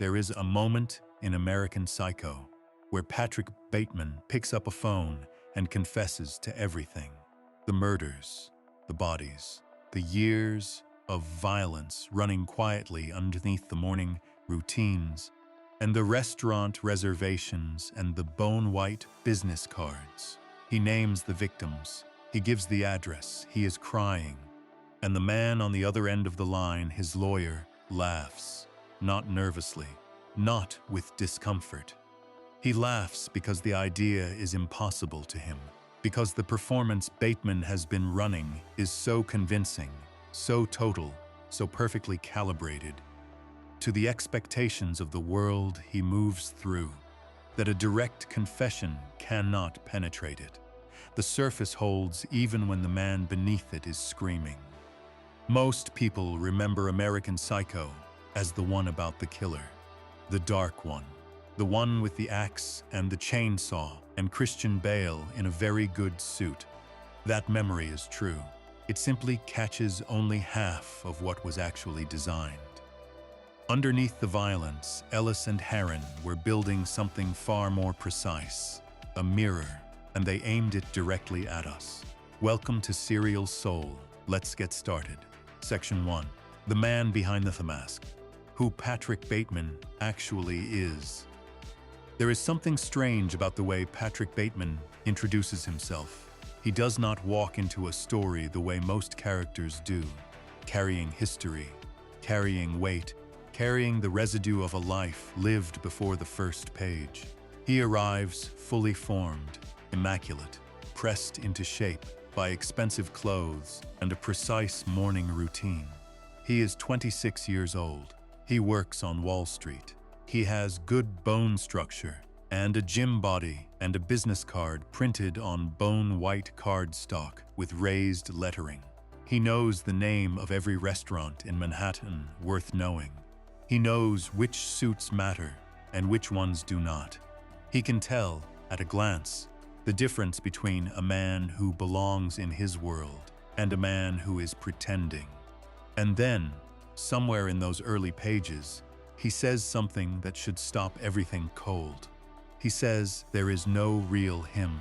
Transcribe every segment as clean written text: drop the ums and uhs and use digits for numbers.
there is a moment in American Psycho where Patrick Bateman picks up a phone and confesses to everything. The murders, the bodies, the years of violence running quietly underneath the morning routines, and the restaurant reservations and the bone-white business cards. He names the victims. He gives the address. He is crying. And the man on the other end of the line, his lawyer, laughs. Not nervously, not with discomfort. He laughs because the idea is impossible to him, because the performance Bateman has been running is so convincing, so total, so perfectly calibrated to the expectations of the world he moves through, that a direct confession cannot penetrate it. The surface holds even when the man beneath it is screaming. Most people remember American Psycho as the one about the killer, the dark one, the one with the axe and the chainsaw and Christian Bale in a very good suit. That memory is true. It simply catches only half of what was actually designed. Underneath the violence, Ellis and Herron were building something far more precise, a mirror, and they aimed it directly at us. Welcome to Serial Soul. Let's get started. Section 1. The man behind the mask. Who Patrick Bateman actually is. There is something strange about the way Patrick Bateman introduces himself. He does not walk into a story the way most characters do, carrying history, carrying weight, carrying the residue of a life lived before the first page. He arrives fully formed, immaculate, pressed into shape by expensive clothes and a precise morning routine. He is 26 years old. He works on Wall Street. He has good bone structure and a gym body and a business card printed on bone-white cardstock with raised lettering. He knows the name of every restaurant in Manhattan worth knowing. He knows which suits matter and which ones do not. He can tell, at a glance, the difference between a man who belongs in his world and a man who is pretending. And then, somewhere in those early pages, he says something that should stop everything cold. He says there is no real him.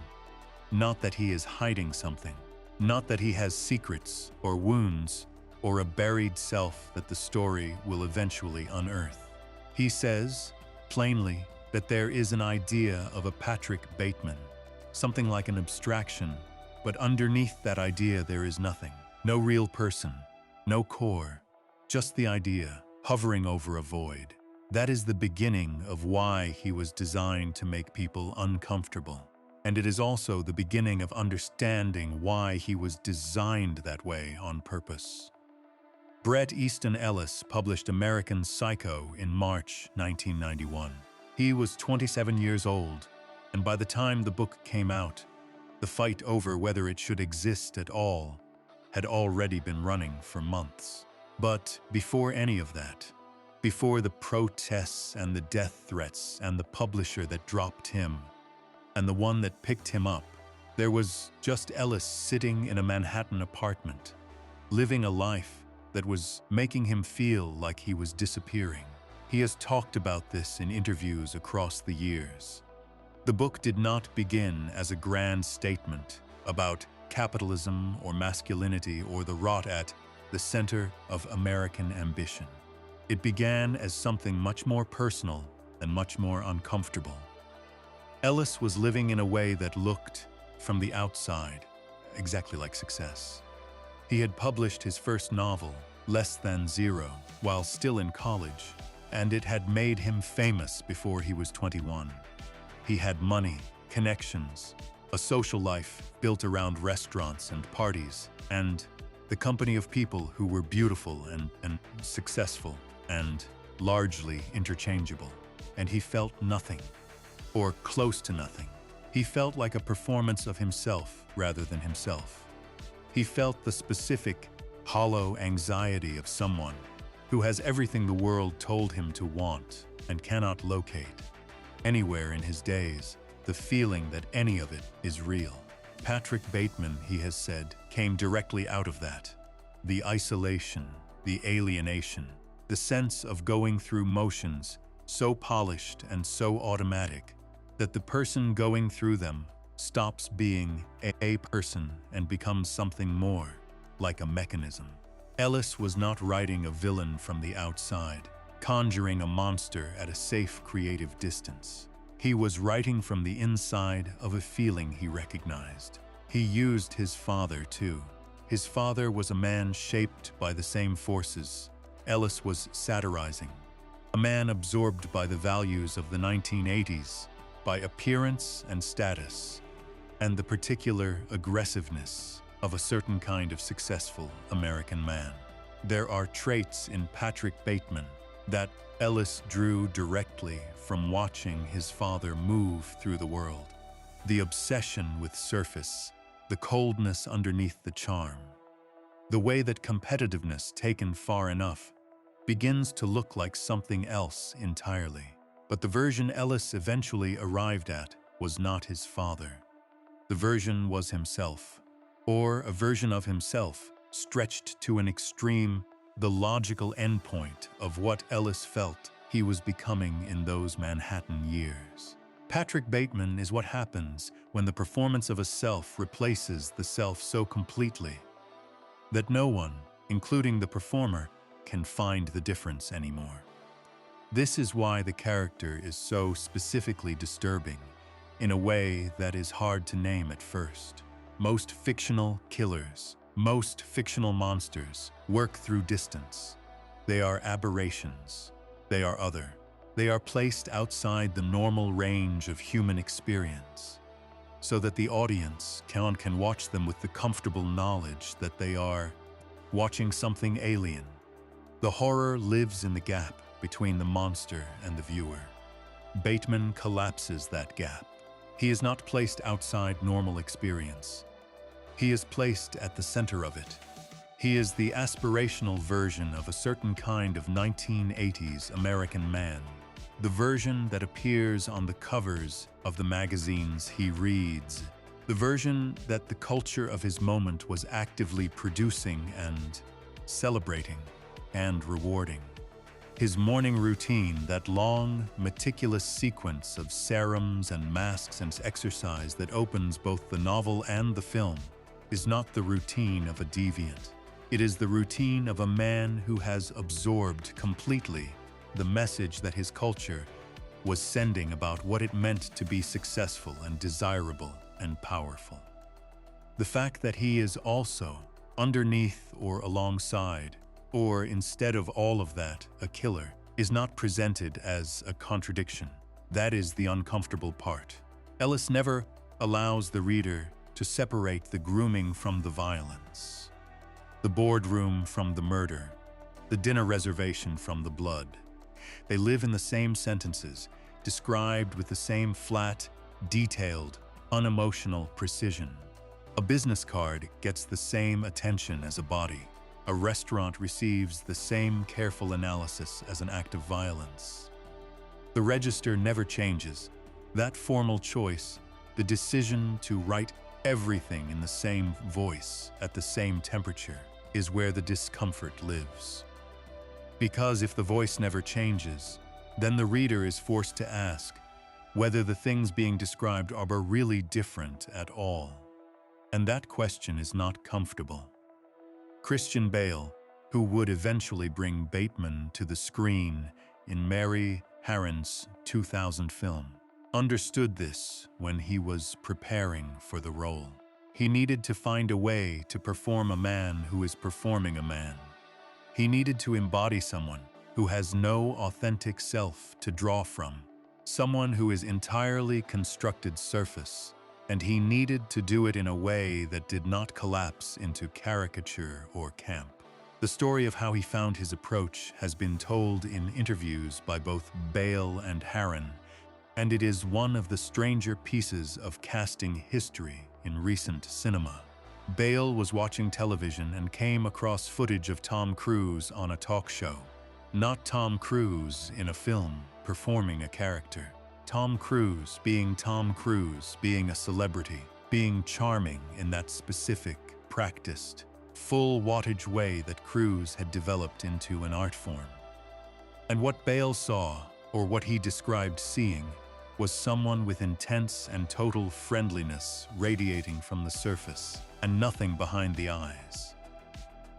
Not that he is hiding something. Not that he has secrets or wounds or a buried self that the story will eventually unearth. He says, plainly, that there is an idea of a Patrick Bateman, something like an abstraction, but underneath that idea there is nothing. No real person, no core, just the idea, hovering over a void. That is the beginning of why he was designed to make people uncomfortable. And it is also the beginning of understanding why he was designed that way on purpose. Bret Easton Ellis published American Psycho in March 1991. He was 27 years old, and by the time the book came out, the fight over whether it should exist at all had already been running for months. But before any of that, before the protests and the death threats and the publisher that dropped him and the one that picked him up, there was just Ellis sitting in a Manhattan apartment, living a life that was making him feel like he was disappearing. He has talked about this in interviews across the years. The book did not begin as a grand statement about capitalism or masculinity or the rot at the center of American ambition. It began as something much more personal and much more uncomfortable. Ellis was living in a way that looked, from the outside, exactly like success. He had published his first novel, Less Than Zero, while still in college, and it had made him famous before he was 21. He had money, connections, a social life built around restaurants and parties, and the company of people who were beautiful and successful and largely interchangeable. And he felt nothing, or close to nothing. He felt like a performance of himself rather than himself. He felt the specific, hollow anxiety of someone who has everything the world told him to want and cannot locate anywhere in his days, the feeling that any of it is real. Patrick Bateman, he has said, came directly out of that. The isolation, the alienation, the sense of going through motions so polished and so automatic that the person going through them stops being a person and becomes something more, like a mechanism. Ellis was not writing a villain from the outside, conjuring a monster at a safe creative distance. He was writing from the inside of a feeling he recognized. He used his father too. His father was a man shaped by the same forces Ellis was satirizing, a man absorbed by the values of the 1980s, by appearance and status, and the particular aggressiveness of a certain kind of successful American man. There are traits in Patrick Bateman that Ellis drew directly from watching his father move through the world. The obsession with surface, the coldness underneath the charm, the way that competitiveness taken far enough begins to look like something else entirely. But the version Ellis eventually arrived at was not his father. The version was himself, or a version of himself stretched to an extreme, the logical endpoint of what Ellis felt he was becoming in those Manhattan years. Patrick Bateman is what happens when the performance of a self replaces the self so completely that no one, including the performer, can find the difference anymore. This is why the character is so specifically disturbing, in a way that is hard to name at first. Most fictional killers, most fictional monsters work through distance. They are aberrations. They are other. They are placed outside the normal range of human experience, so that the audience can watch them with the comfortable knowledge that they are watching something alien. The horror lives in the gap between the monster and the viewer. Bateman collapses that gap. He is not placed outside normal experience. He is placed at the center of it. He is the aspirational version of a certain kind of 1980s American man, the version that appears on the covers of the magazines he reads, the version that the culture of his moment was actively producing and celebrating and rewarding. His morning routine, that long, meticulous sequence of serums and masks and exercise that opens both the novel and the film, is not the routine of a deviant. It is the routine of a man who has absorbed completely the message that his culture was sending about what it meant to be successful and desirable and powerful. The fact that he is also, underneath or alongside, or instead of all of that, a killer, is not presented as a contradiction. That is the uncomfortable part. Ellis never allows the reader to separate the grooming from the violence, the boardroom from the murder, the dinner reservation from the blood. They live in the same sentences, described with the same flat, detailed, unemotional precision. A business card gets the same attention as a body. A restaurant receives the same careful analysis as an act of violence. The register never changes. That formal choice, the decision to write everything in the same voice at the same temperature, is where the discomfort lives. Because if the voice never changes, then the reader is forced to ask whether the things being described are really different at all. And that question is not comfortable. Christian Bale, who would eventually bring Bateman to the screen in Mary Harron's 2000 film, understood this when he was preparing for the role. He needed to find a way to perform a man who is performing a man. He needed to embody someone who has no authentic self to draw from, someone who is entirely constructed surface, and he needed to do it in a way that did not collapse into caricature or camp. The story of how he found his approach has been told in interviews by both Bale and Harron, and it is one of the stranger pieces of casting history in recent cinema. Bale was watching television and came across footage of Tom Cruise on a talk show. Not Tom Cruise in a film performing a character. Tom Cruise, being a celebrity, being charming in that specific, practiced, full wattage way that Cruise had developed into an art form. And what Bale saw or what he described seeing, was someone with intense and total friendliness radiating from the surface, and nothing behind the eyes.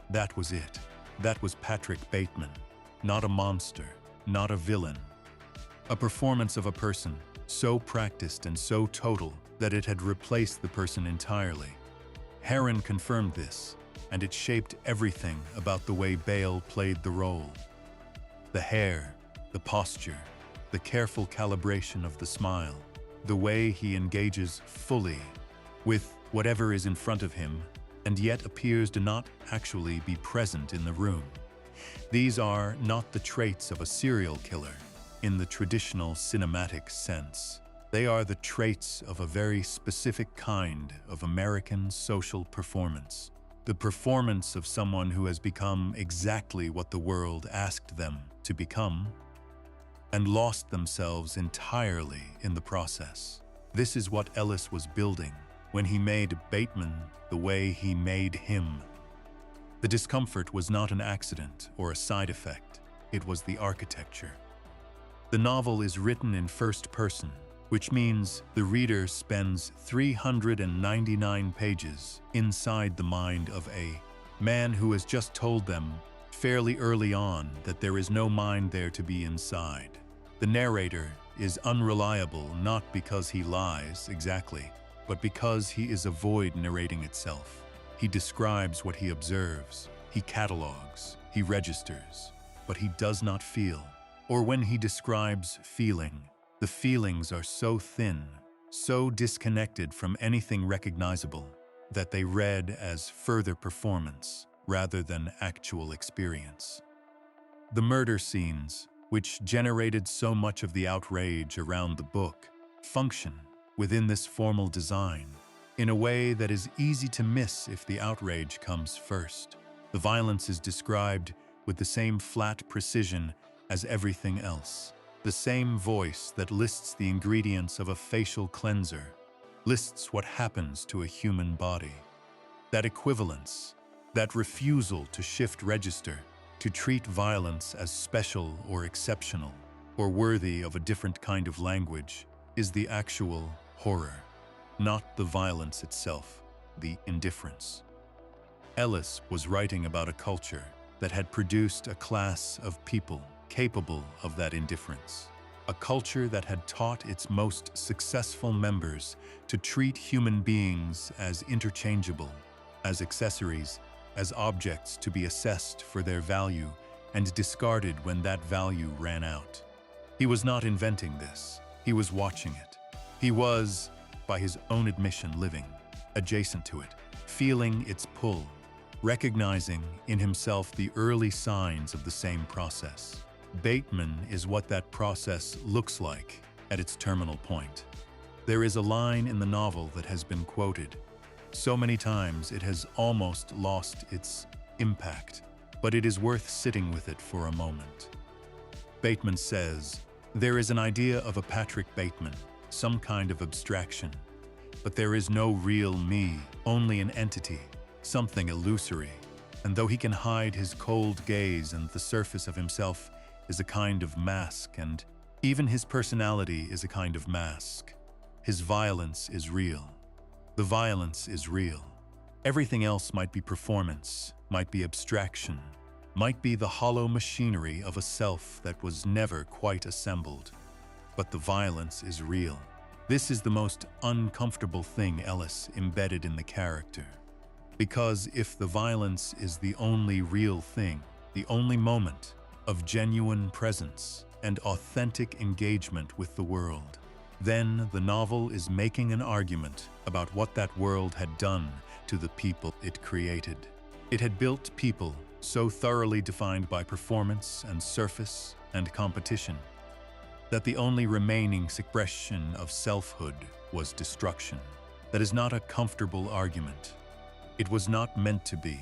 That was it. That was Patrick Bateman. Not a monster, not a villain. A performance of a person, so practiced and so total that it had replaced the person entirely. Heron confirmed this, and it shaped everything about the way Bale played the role. The hair, the posture, the careful calibration of the smile, the way he engages fully with whatever is in front of him and yet appears to not actually be present in the room. These are not the traits of a serial killer in the traditional cinematic sense. They are the traits of a very specific kind of American social performance. The performance of someone who has become exactly what the world asked them to become and lost themselves entirely in the process. This is what Ellis was building when he made Bateman the way he made him. The discomfort was not an accident or a side effect. It was the architecture. The novel is written in first person, which means the reader spends 399 pages inside the mind of a man who has just told them fairly early on that there is no mind there to be inside. The narrator is unreliable not because he lies exactly, but because he is a void narrating itself. He describes what he observes, he catalogs, he registers, but he does not feel. Or when he describes feeling, the feelings are so thin, so disconnected from anything recognizable, that they read as further performance rather than actual experience. The murder scenes, which generated so much of the outrage around the book, function within this formal design in a way that is easy to miss if the outrage comes first. The violence is described with the same flat precision as everything else. The same voice that lists the ingredients of a facial cleanser lists what happens to a human body. That equivalence, that refusal to shift register, to treat violence as special or exceptional, or worthy of a different kind of language, is the actual horror, not the violence itself, the indifference. Ellis was writing about a culture that had produced a class of people capable of that indifference, a culture that had taught its most successful members to treat human beings as interchangeable, as accessories, as objects to be assessed for their value and discarded when that value ran out. He was not inventing this. He was watching it. He was, by his own admission, living adjacent to it, feeling its pull, recognizing in himself the early signs of the same process. Bateman is what that process looks like at its terminal point. There is a line in the novel that has been quoted so many times it has almost lost its impact, but it is worth sitting with it for a moment. Bateman says, "There is an idea of a Patrick Bateman, some kind of abstraction, but there is no real me, only an entity, something illusory, and though he can hide his cold gaze and the surface of himself is a kind of mask, and even his personality is a kind of mask. His violence is real. The violence is real. Everything else might be performance, might be abstraction, might be the hollow machinery of a self that was never quite assembled. But the violence is real." This is the most uncomfortable thing Ellis embedded in the character. Because if the violence is the only real thing, the only moment of genuine presence and authentic engagement with the world, then the novel is making an argument about what that world had done to the people it created. It had built people so thoroughly defined by performance and surface and competition that the only remaining expression of selfhood was destruction. That is not a comfortable argument. It was not meant to be.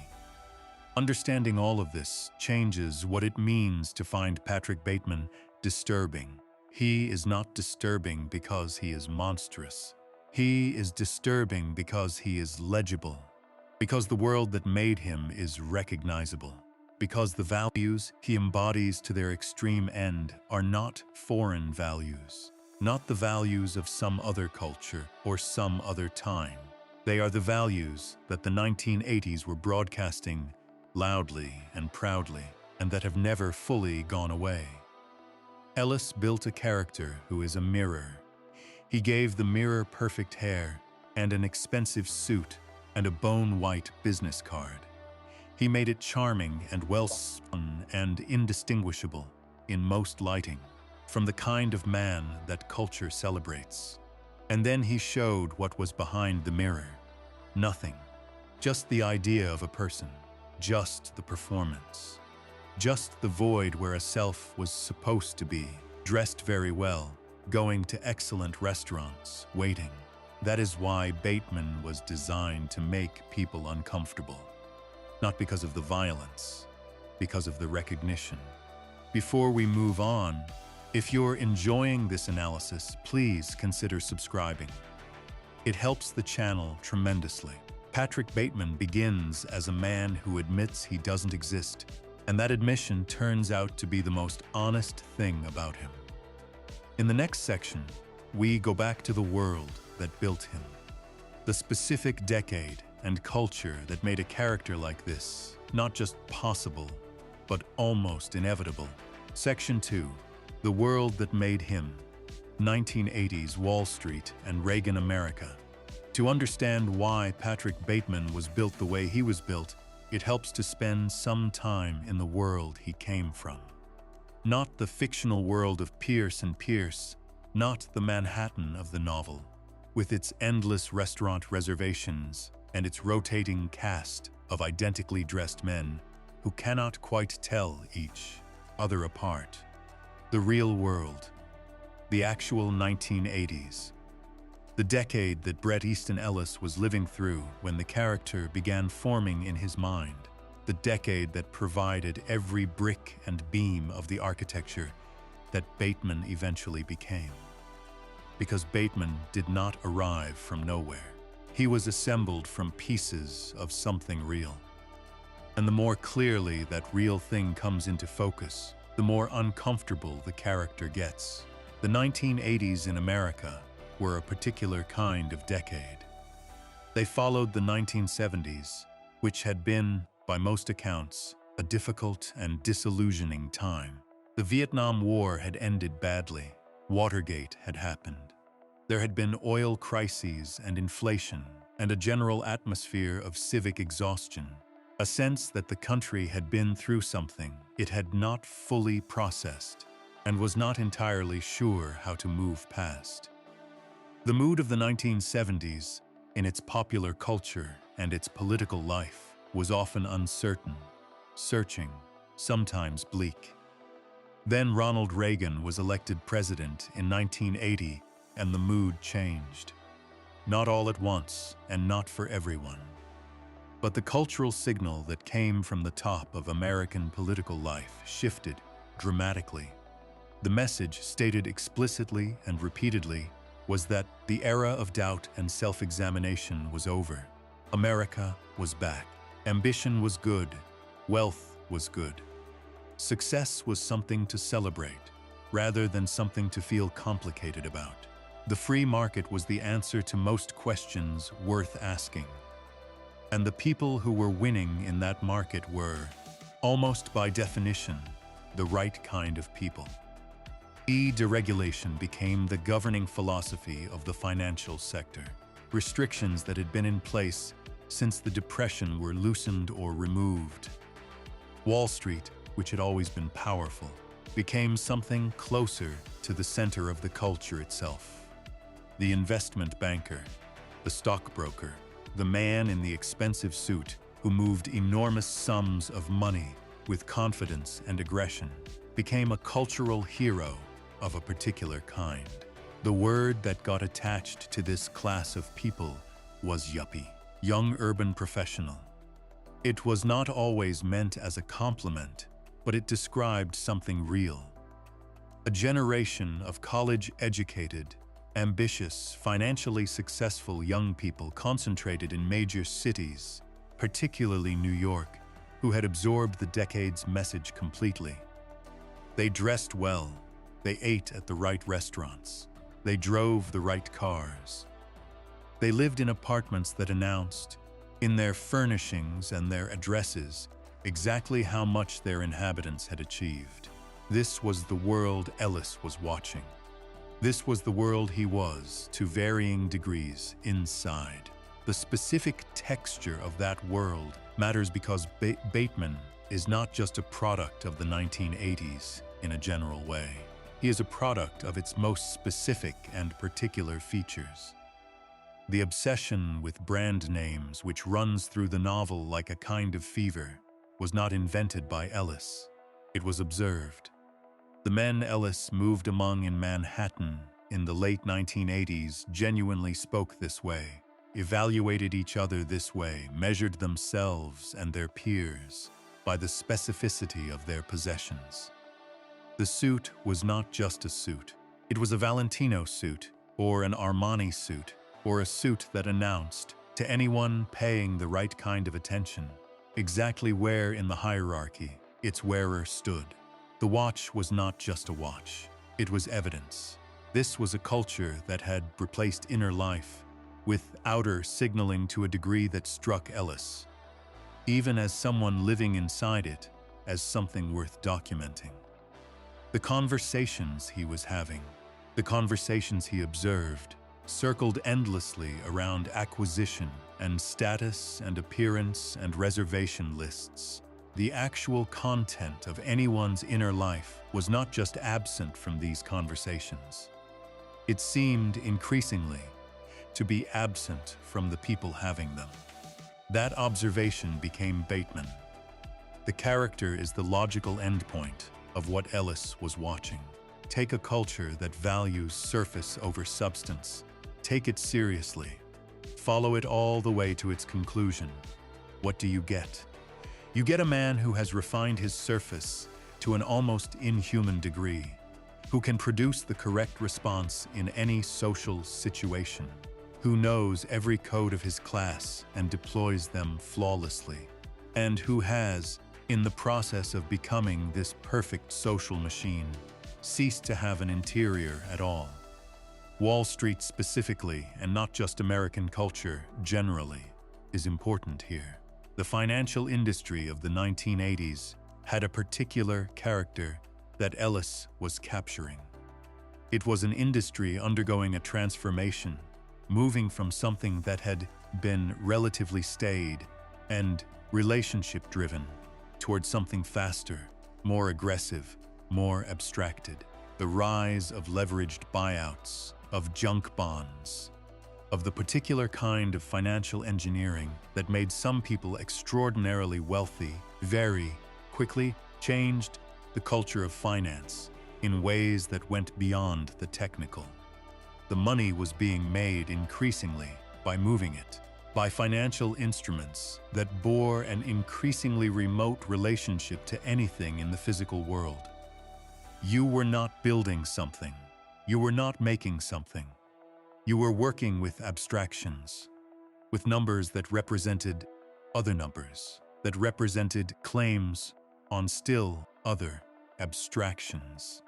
Understanding all of this changes what it means to find Patrick Bateman disturbing. He is not disturbing because he is monstrous. He is disturbing because he is legible, because the world that made him is recognizable. because the values he embodies to their extreme end are not foreign values, not the values of some other culture or some other time. They are the values that the 1980s were broadcasting loudly and proudly, and that have never fully gone away. Ellis built a character who is a mirror. He gave the mirror perfect hair and an expensive suit and a bone-white business card. He made it charming and well-spun and indistinguishable in most lighting, from the kind of man that culture celebrates. And then he showed what was behind the mirror. Nothing. Just the idea of a person. Just the performance. Just the void where a self was supposed to be, dressed very well, going to excellent restaurants, waiting. That is why Bateman was designed to make people uncomfortable. Not because of the violence, because of the recognition. Before we move on, if you're enjoying this analysis, please consider subscribing. It helps the channel tremendously. Patrick Bateman begins as a man who admits he doesn't exist, and that admission turns out to be the most honest thing about him. In the next section, we go back to the world that built him, the specific decade and culture that made a character like this not just possible, but almost inevitable. Section 2, the world that made him, 1980s Wall Street and Reagan America. To understand why Patrick Bateman was built the way he was built, it helps to spend some time in the world he came from. Not the fictional world of Pierce and Pierce, not the Manhattan of the novel, with its endless restaurant reservations and its rotating cast of identically dressed men who cannot quite tell each other apart. The real world, the actual 1980s, the decade that Bret Easton Ellis was living through when the character began forming in his mind, the decade that provided every brick and beam of the architecture that Bateman eventually became. Because Bateman did not arrive from nowhere. He was assembled from pieces of something real. And the more clearly that real thing comes into focus, the more uncomfortable the character gets. The 1980s in America were a particular kind of decade. They followed the 1970s, which had been, by most accounts, a difficult and disillusioning time. The Vietnam War had ended badly. Watergate had happened. There had been oil crises and inflation, and a general atmosphere of civic exhaustion, a sense that the country had been through something it had not fully processed and was not entirely sure how to move past. The mood of the 1970s, in its popular culture and its political life, was often uncertain, searching, sometimes bleak. Then Ronald Reagan was elected president in 1980, and the mood changed. Not all at once, and not for everyone. But the cultural signal that came from the top of American political life shifted dramatically. The message, stated explicitly and repeatedly, was that the era of doubt and self-examination was over. America was back. Ambition was good. Wealth was good. Success was something to celebrate, rather than something to feel complicated about. The free market was the answer to most questions worth asking. And the people who were winning in that market were, almost by definition, the right kind of people. Deregulation became the governing philosophy of the financial sector. Restrictions that had been in place since the Depression were loosened or removed. Wall Street, which had always been powerful, became something closer to the center of the culture itself. The investment banker, the stockbroker, the man in the expensive suit who moved enormous sums of money with confidence and aggression, became a cultural hero of a particular kind. The word that got attached to this class of people was yuppie, young urban professional. It was not always meant as a compliment, but it described something real. A generation of college-educated, ambitious, financially successful young people concentrated in major cities, particularly New York, who had absorbed the decade's message completely. They dressed well, they ate at the right restaurants, they drove the right cars. They lived in apartments that announced, in their furnishings and their addresses, exactly how much their inhabitants had achieved. This was the world Ellis was watching. This was the world he was, to varying degrees, inside. The specific texture of that world matters because Bateman is not just a product of the 1980s in a general way. He is a product of its most specific and particular features. The obsession with brand names, which runs through the novel like a kind of fever, was not invented by Ellis. It was observed. The men Ellis moved among in Manhattan in the late 1980s genuinely spoke this way, evaluated each other this way, measured themselves and their peers by the specificity of their possessions. The suit was not just a suit. It was a Valentino suit, or an Armani suit, or a suit that announced, to anyone paying the right kind of attention, exactly where in the hierarchy its wearer stood. The watch was not just a watch. It was evidence. This was a culture that had replaced inner life with outer signaling to a degree that struck Ellis, even as someone living inside it, as something worth documenting. The conversations he was having, the conversations he observed, circled endlessly around acquisition and status and appearance and reservation lists. The actual content of anyone's inner life was not just absent from these conversations. It seemed increasingly to be absent from the people having them. That observation became Bateman. The character is the logical endpoint of what Ellis was watching. Take a culture that values surface over substance. Take it seriously. Follow it all the way to its conclusion. What do you get? You get a man who has refined his surface to an almost inhuman degree, who can produce the correct response in any social situation, who knows every code of his class and deploys them flawlessly, and who has, in the process of becoming this perfect social machine, ceased to have an interior at all. Wall Street specifically, and not just American culture generally, is important here. The financial industry of the 1980s had a particular character that Ellis was capturing. It was an industry undergoing a transformation, moving from something that had been relatively staid and relationship-driven toward something faster, more aggressive, more abstracted. The rise of leveraged buyouts, of junk bonds, of the particular kind of financial engineering that made some people extraordinarily wealthy very quickly changed the culture of finance in ways that went beyond the technical. The money was being made increasingly by moving it, by financial instruments that bore an increasingly remote relationship to anything in the physical world. You were not building something. You were not making something. You were working with abstractions, with numbers that represented other numbers, that represented claims on still other abstractions.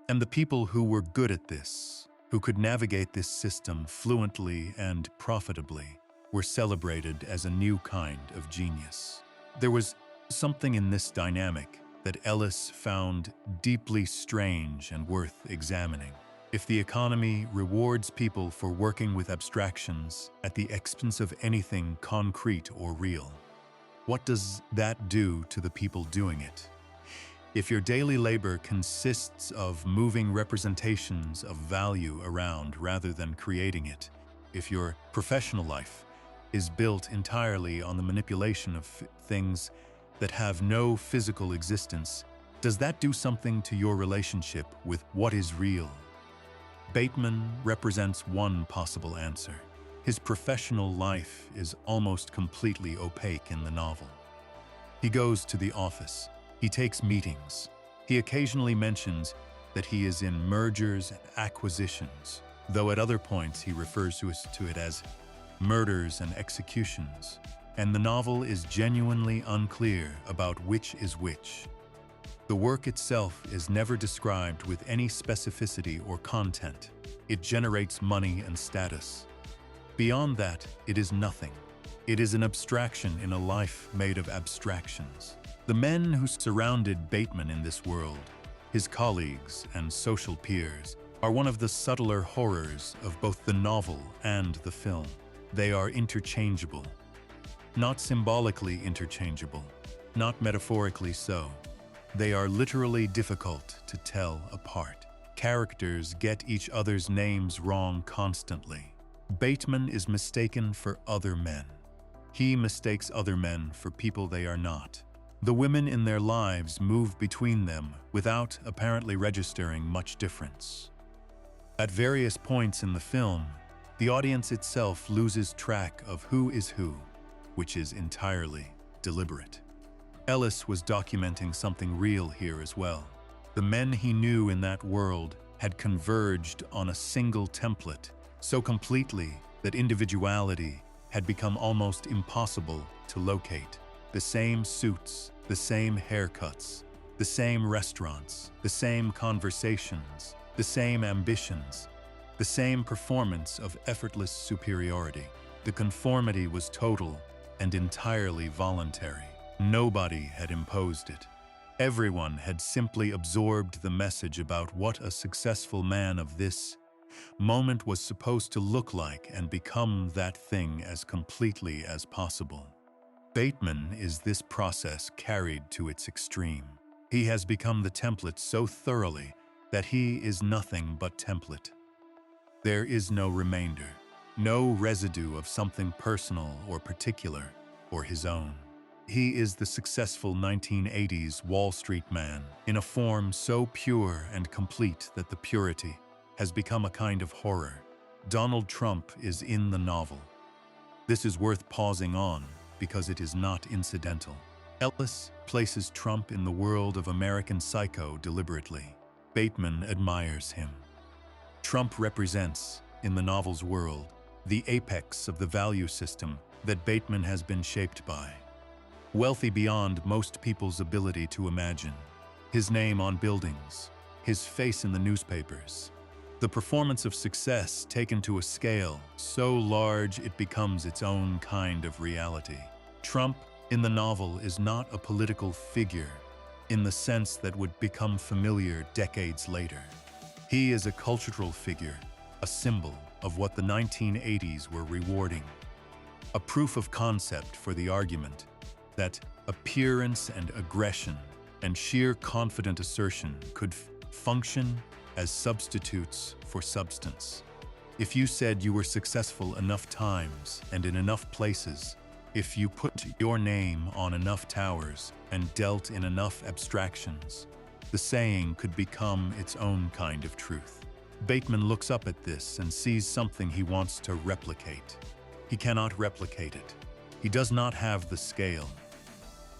And the people who were good at this, who could navigate this system fluently and profitably, were celebrated as a new kind of genius. There was something in this dynamic that Ellis found deeply strange and worth examining. If the economy rewards people for working with abstractions at the expense of anything concrete or real, what does that do to the people doing it? If your daily labor consists of moving representations of value around rather than creating it, if your professional life is built entirely on the manipulation of things that have no physical existence, does that do something to your relationship with what is real? Bateman represents one possible answer. His professional life is almost completely opaque in the novel. He goes to the office. He takes meetings. He occasionally mentions that he is in mergers and acquisitions, though at other points he refers to it as murders and executions. and the novel is genuinely unclear about which is which. The work itself is never described with any specificity or content. It generates money and status. Beyond that, it is nothing. It is an abstraction in a life made of abstractions. The men who surrounded Bateman in this world, his colleagues and social peers, are one of the subtler horrors of both the novel and the film. They are interchangeable. Not symbolically interchangeable, not metaphorically so. They are literally difficult to tell apart. Characters get each other's names wrong constantly. Bateman is mistaken for other men. He mistakes other men for people they are not. The women in their lives move between them without apparently registering much difference. At various points in the film, the audience itself loses track of who is who, which is entirely deliberate. Ellis was documenting something real here as well. The men he knew in that world had converged on a single template so completely that individuality had become almost impossible to locate. The same suits, the same haircuts, the same restaurants, the same conversations, the same ambitions, the same performance of effortless superiority. The conformity was total and entirely voluntary. Nobody had imposed it. Everyone had simply absorbed the message about what a successful man of this moment was supposed to look like and become that thing as completely as possible. Bateman is this process carried to its extreme. He has become the template so thoroughly that he is nothing but template. There is no remainder, no residue of something personal or particular or his own. He is the successful 1980s Wall Street man in a form so pure and complete that the purity has become a kind of horror. Donald Trump is in the novel. This is worth pausing on because it is not incidental. Ellis places Trump in the world of American Psycho deliberately. Bateman admires him. Trump represents, in the novel's world, the apex of the value system that Bateman has been shaped by. Wealthy beyond most people's ability to imagine. His name on buildings, his face in the newspapers. The performance of success taken to a scale so large it becomes its own kind of reality. Trump, in the novel, is not a political figure in the sense that would become familiar decades later. He is a cultural figure, a symbol of what the 1980s were rewarding. A proof of concept for the argument that appearance and aggression and sheer confident assertion could function as substitutes for substance. If you said you were successful enough times and in enough places, if you put your name on enough towers and dealt in enough abstractions, the saying could become its own kind of truth. Bateman looks up at this and sees something he wants to replicate. He cannot replicate it. He does not have the scale,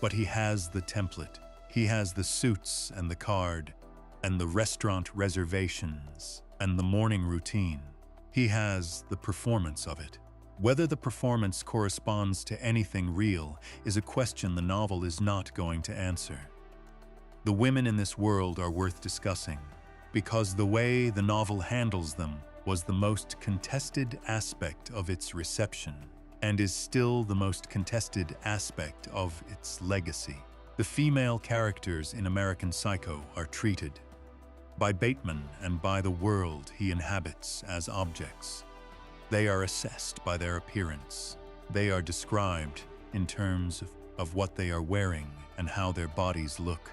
but he has the template. He has the suits and the card and the restaurant reservations and the morning routine. He has the performance of it. Whether the performance corresponds to anything real is a question the novel is not going to answer. The women in this world are worth discussing because the way the novel handles them was the most contested aspect of its reception and is still the most contested aspect of its legacy. The female characters in American Psycho are treated by Bateman and by the world he inhabits as objects. They are assessed by their appearance. They are described in terms of what they are wearing and how their bodies look.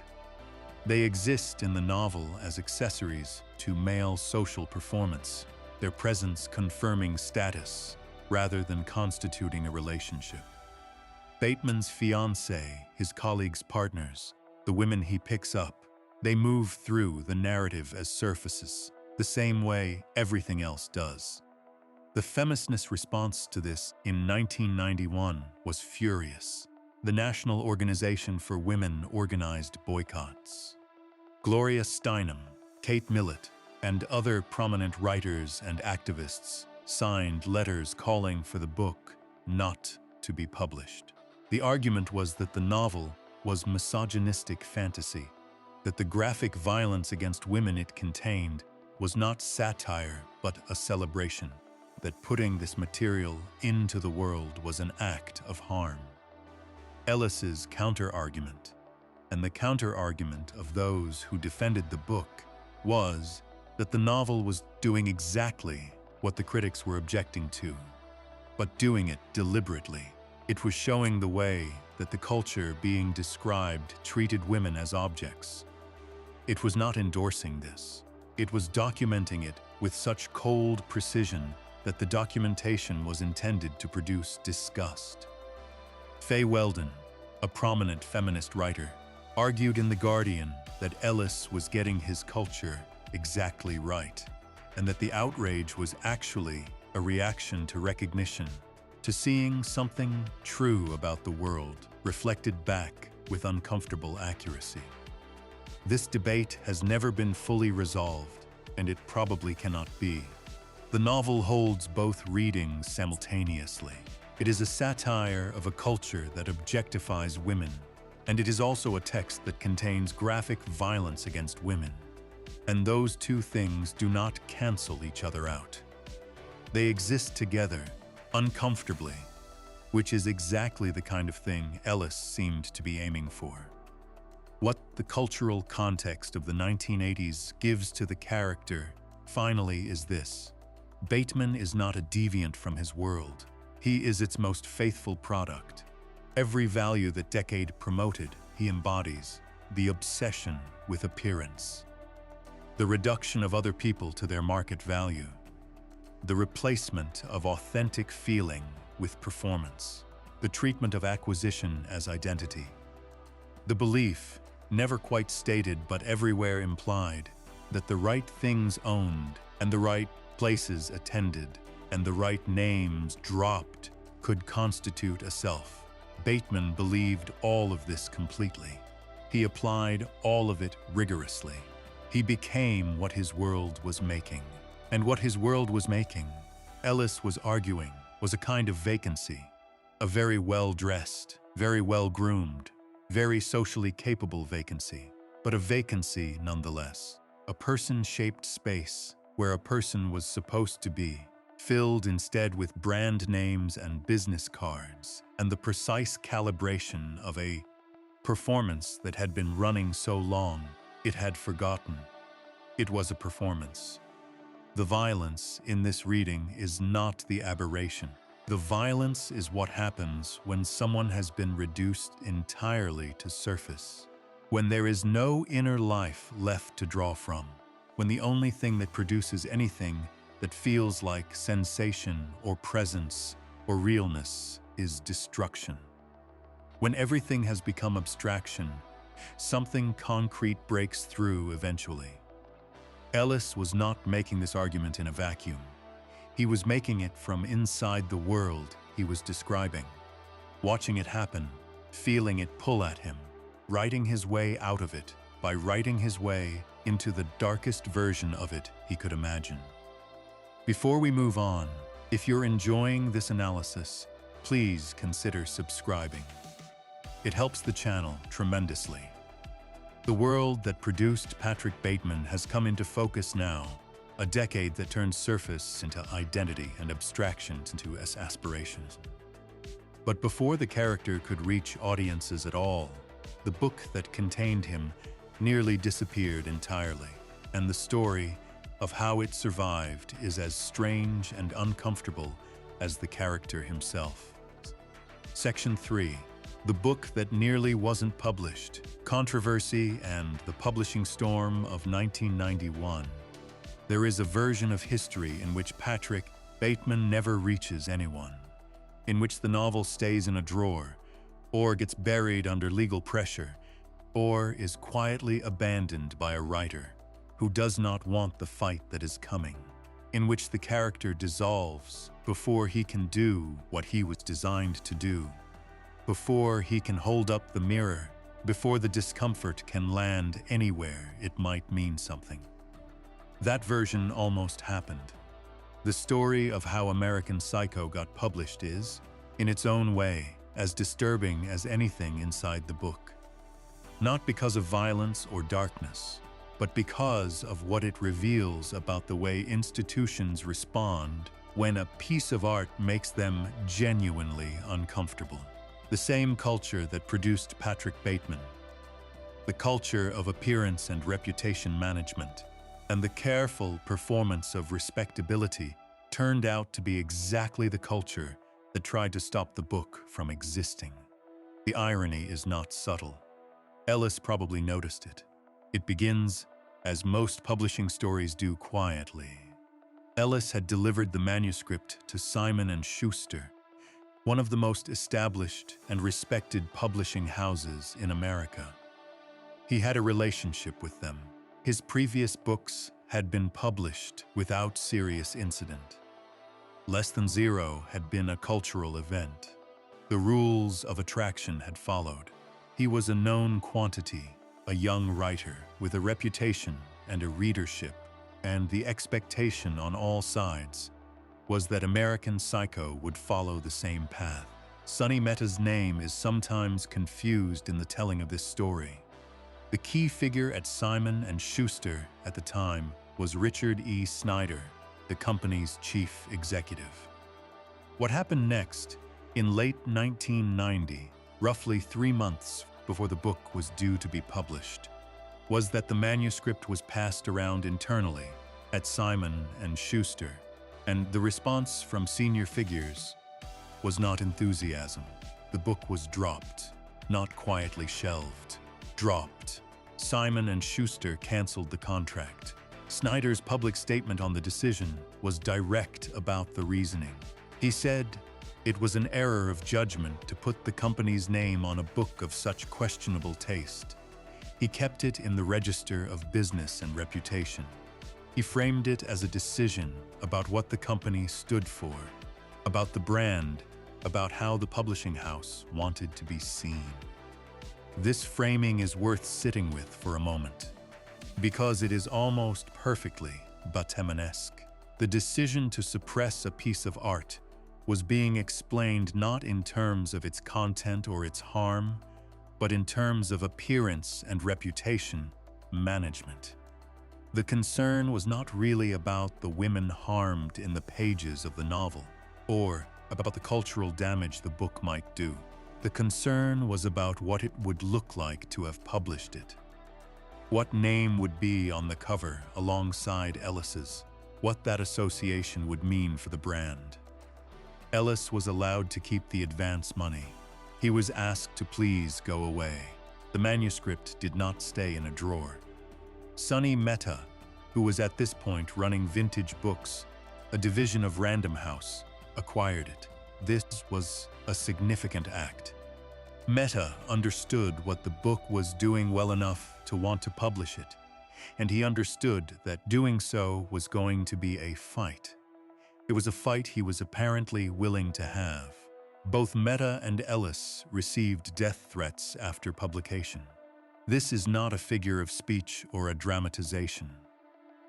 They exist in the novel as accessories to male social performance, their presence confirming status rather than constituting a relationship. Bateman's fiancée, his colleagues' partners, the women he picks up, they move through the narrative as surfaces, the same way everything else does. The feminist response to this in 1991 was furious. The National Organization for Women organized boycotts. Gloria Steinem, Kate Millett, and other prominent writers and activists signed letters calling for the book not to be published. The argument was that the novel was misogynistic fantasy, that the graphic violence against women it contained was not satire but a celebration, that putting this material into the world was an act of harm. Ellis's counter-argument, and the counter-argument of those who defended the book, was that the novel was doing exactly what the critics were objecting to, but doing it deliberately. It was showing the way that the culture being described treated women as objects. It was not endorsing this. It was documenting it with such cold precision that the documentation was intended to produce disgust. Fay Weldon, a prominent feminist writer, argued in The Guardian that Ellis was getting his culture exactly right, and that the outrage was actually a reaction to recognition, to seeing something true about the world reflected back with uncomfortable accuracy. This debate has never been fully resolved, and it probably cannot be. The novel holds both readings simultaneously. It is a satire of a culture that objectifies women, and it is also a text that contains graphic violence against women. And those two things do not cancel each other out. They exist together, uncomfortably, which is exactly the kind of thing Ellis seemed to be aiming for. What the cultural context of the 1980s gives to the character, finally, is this: Bateman is not a deviant from his world. He is its most faithful product. Every value that decade promoted, he embodies: the obsession with appearance, the reduction of other people to their market value, the replacement of authentic feeling with performance, the treatment of acquisition as identity, the belief, never quite stated but everywhere implied, that the right things owned and the right places attended and the right names dropped could constitute a self. Bateman believed all of this completely. He applied all of it rigorously. He became what his world was making. And what his world was making, Ellis was arguing, was a kind of vacancy. A very well-dressed, very well-groomed, very socially capable vacancy. But a vacancy nonetheless. A person-shaped space where a person was supposed to be, filled instead with brand names and business cards, and the precise calibration of a performance that had been running so long it had forgotten. It was a performance. The violence in this reading is not the aberration. The violence is what happens when someone has been reduced entirely to surface, when there is no inner life left to draw from, when the only thing that produces anything that feels like sensation or presence or realness is destruction. When everything has become abstraction, something concrete breaks through eventually. Ellis was not making this argument in a vacuum. He was making it from inside the world he was describing, watching it happen, feeling it pull at him, writing his way out of it by writing his way into the darkest version of it he could imagine. Before we move on, if you're enjoying this analysis, please consider subscribing. It helps the channel tremendously. The world that produced Patrick Bateman has come into focus now, a decade that turned surface into identity and abstractions into aspirations. But before the character could reach audiences at all, the book that contained him nearly disappeared entirely, and the story of how it survived is as strange and uncomfortable as the character himself. Section 3. The book that nearly wasn't published, controversy and the publishing storm of 1991. There is a version of history in which Patrick Bateman never reaches anyone, in which the novel stays in a drawer, or gets buried under legal pressure, or is quietly abandoned by a writer who does not want the fight that is coming, in which the character dissolves before he can do what he was designed to do, before he can hold up the mirror, before the discomfort can land anywhere it might mean something. That version almost happened. The story of how American Psycho got published is, in its own way, as disturbing as anything inside the book. Not because of violence or darkness, but because of what it reveals about the way institutions respond when a piece of art makes them genuinely uncomfortable. The same culture that produced Patrick Bateman, the culture of appearance and reputation management, and the careful performance of respectability turned out to be exactly the culture that tried to stop the book from existing. The irony is not subtle. Ellis probably noticed it. It begins, as most publishing stories do, quietly. Ellis had delivered the manuscript to Simon & Schuster, one of the most established and respected publishing houses in America. He had a relationship with them. His previous books had been published without serious incident. Less Than Zero had been a cultural event. The rules of attraction had followed. He was a known quantity, a young writer with a reputation and a readership, and the expectation on all sides was that American Psycho would follow the same path. Sonny Mehta's name is sometimes confused in the telling of this story. The key figure at Simon & Schuster at the time was Richard E. Snyder, the company's chief executive. What happened next, in late 1990, roughly 3 months before the book was due to be published, was that the manuscript was passed around internally at Simon & Schuster, and the response from senior figures was not enthusiasm. The book was dropped, not quietly shelved. Dropped. Simon & Schuster canceled the contract. Snyder's public statement on the decision was direct about the reasoning. He said it was an error of judgment to put the company's name on a book of such questionable taste. He kept it in the register of business and reputation. He framed it as a decision about what the company stood for, about the brand, about how the publishing house wanted to be seen. This framing is worth sitting with for a moment, because it is almost perfectly Batemanesque. The decision to suppress a piece of art was being explained not in terms of its content or its harm, but in terms of appearance and reputation management. The concern was not really about the women harmed in the pages of the novel, or about the cultural damage the book might do. The concern was about what it would look like to have published it. What name would be on the cover alongside Ellis's, what that association would mean for the brand. Ellis was allowed to keep the advance money. He was asked to please go away. The manuscript did not stay in a drawer. Sonny Mehta, who was at this point running Vintage Books, a division of Random House, acquired it. This was a significant act. Mehta understood what the book was doing well enough to want to publish it, and he understood that doing so was going to be a fight. It was a fight he was apparently willing to have. Both Mehta and Ellis received death threats after publication. This is not a figure of speech or a dramatization.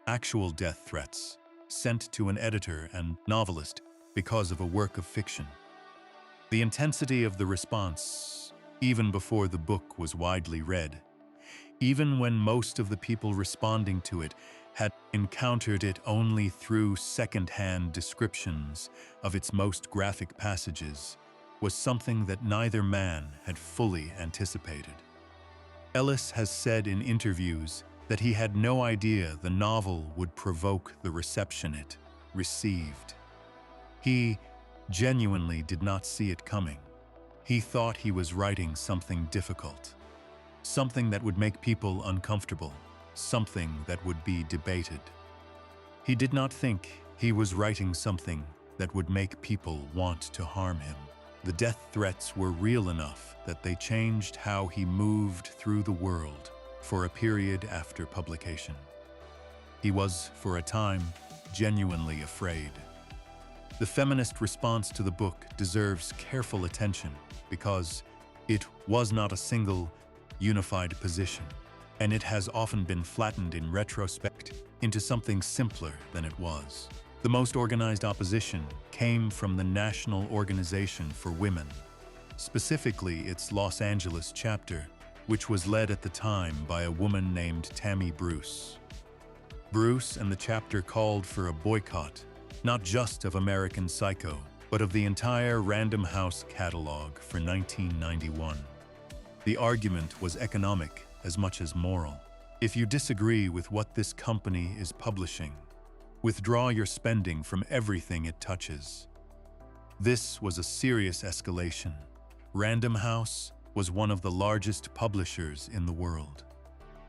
Actual death threats, sent to an editor and novelist because of a work of fiction. The intensity of the response, even before the book was widely read, even when most of the people responding to it had encountered it only through second-hand descriptions of its most graphic passages, was something that neither man had fully anticipated. Ellis has said in interviews that he had no idea the novel would provoke the reception it received. He genuinely did not see it coming. He thought he was writing something difficult, something that would make people uncomfortable, something that would be debated. He did not think he was writing something that would make people want to harm him. The death threats were real enough that they changed how he moved through the world for a period after publication. He was, for a time, genuinely afraid. The feminist response to the book deserves careful attention because it was not a single, unified position, and it has often been flattened in retrospect into something simpler than it was. The most organized opposition came from the National Organization for Women, specifically its Los Angeles chapter, which was led at the time by a woman named Tammy Bruce. Bruce and the chapter called for a boycott, not just of American Psycho, but of the entire Random House catalog for 1991. The argument was economic as much as moral. If you disagree with what this company is publishing, withdraw your spending from everything it touches. This was a serious escalation. Random House was one of the largest publishers in the world.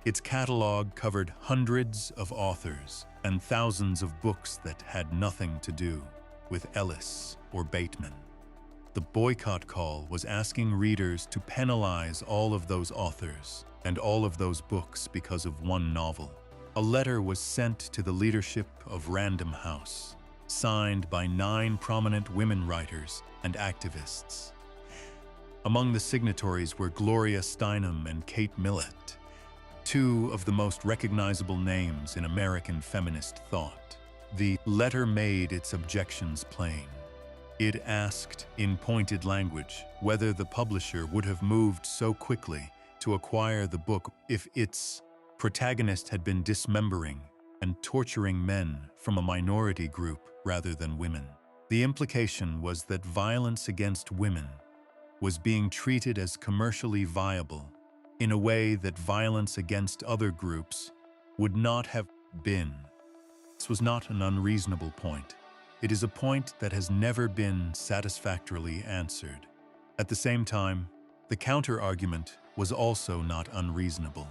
Its catalog covered hundreds of authors and thousands of books that had nothing to do with Ellis or Bateman. The boycott call was asking readers to penalize all of those authors and all of those books because of one novel. A letter was sent to the leadership of Random House, signed by 9 prominent women writers and activists. Among the signatories were Gloria Steinem and Kate Millett, 2 of the most recognizable names in American feminist thought. The letter made its objections plain. It asked, in pointed language, whether the publisher would have moved so quickly to acquire the book if its protagonist had been dismembering and torturing men from a minority group rather than women. The implication was that violence against women was being treated as commercially viable in a way that violence against other groups would not have been. This was not an unreasonable point. It is a point that has never been satisfactorily answered. At the same time, the counter-argument was also not unreasonable.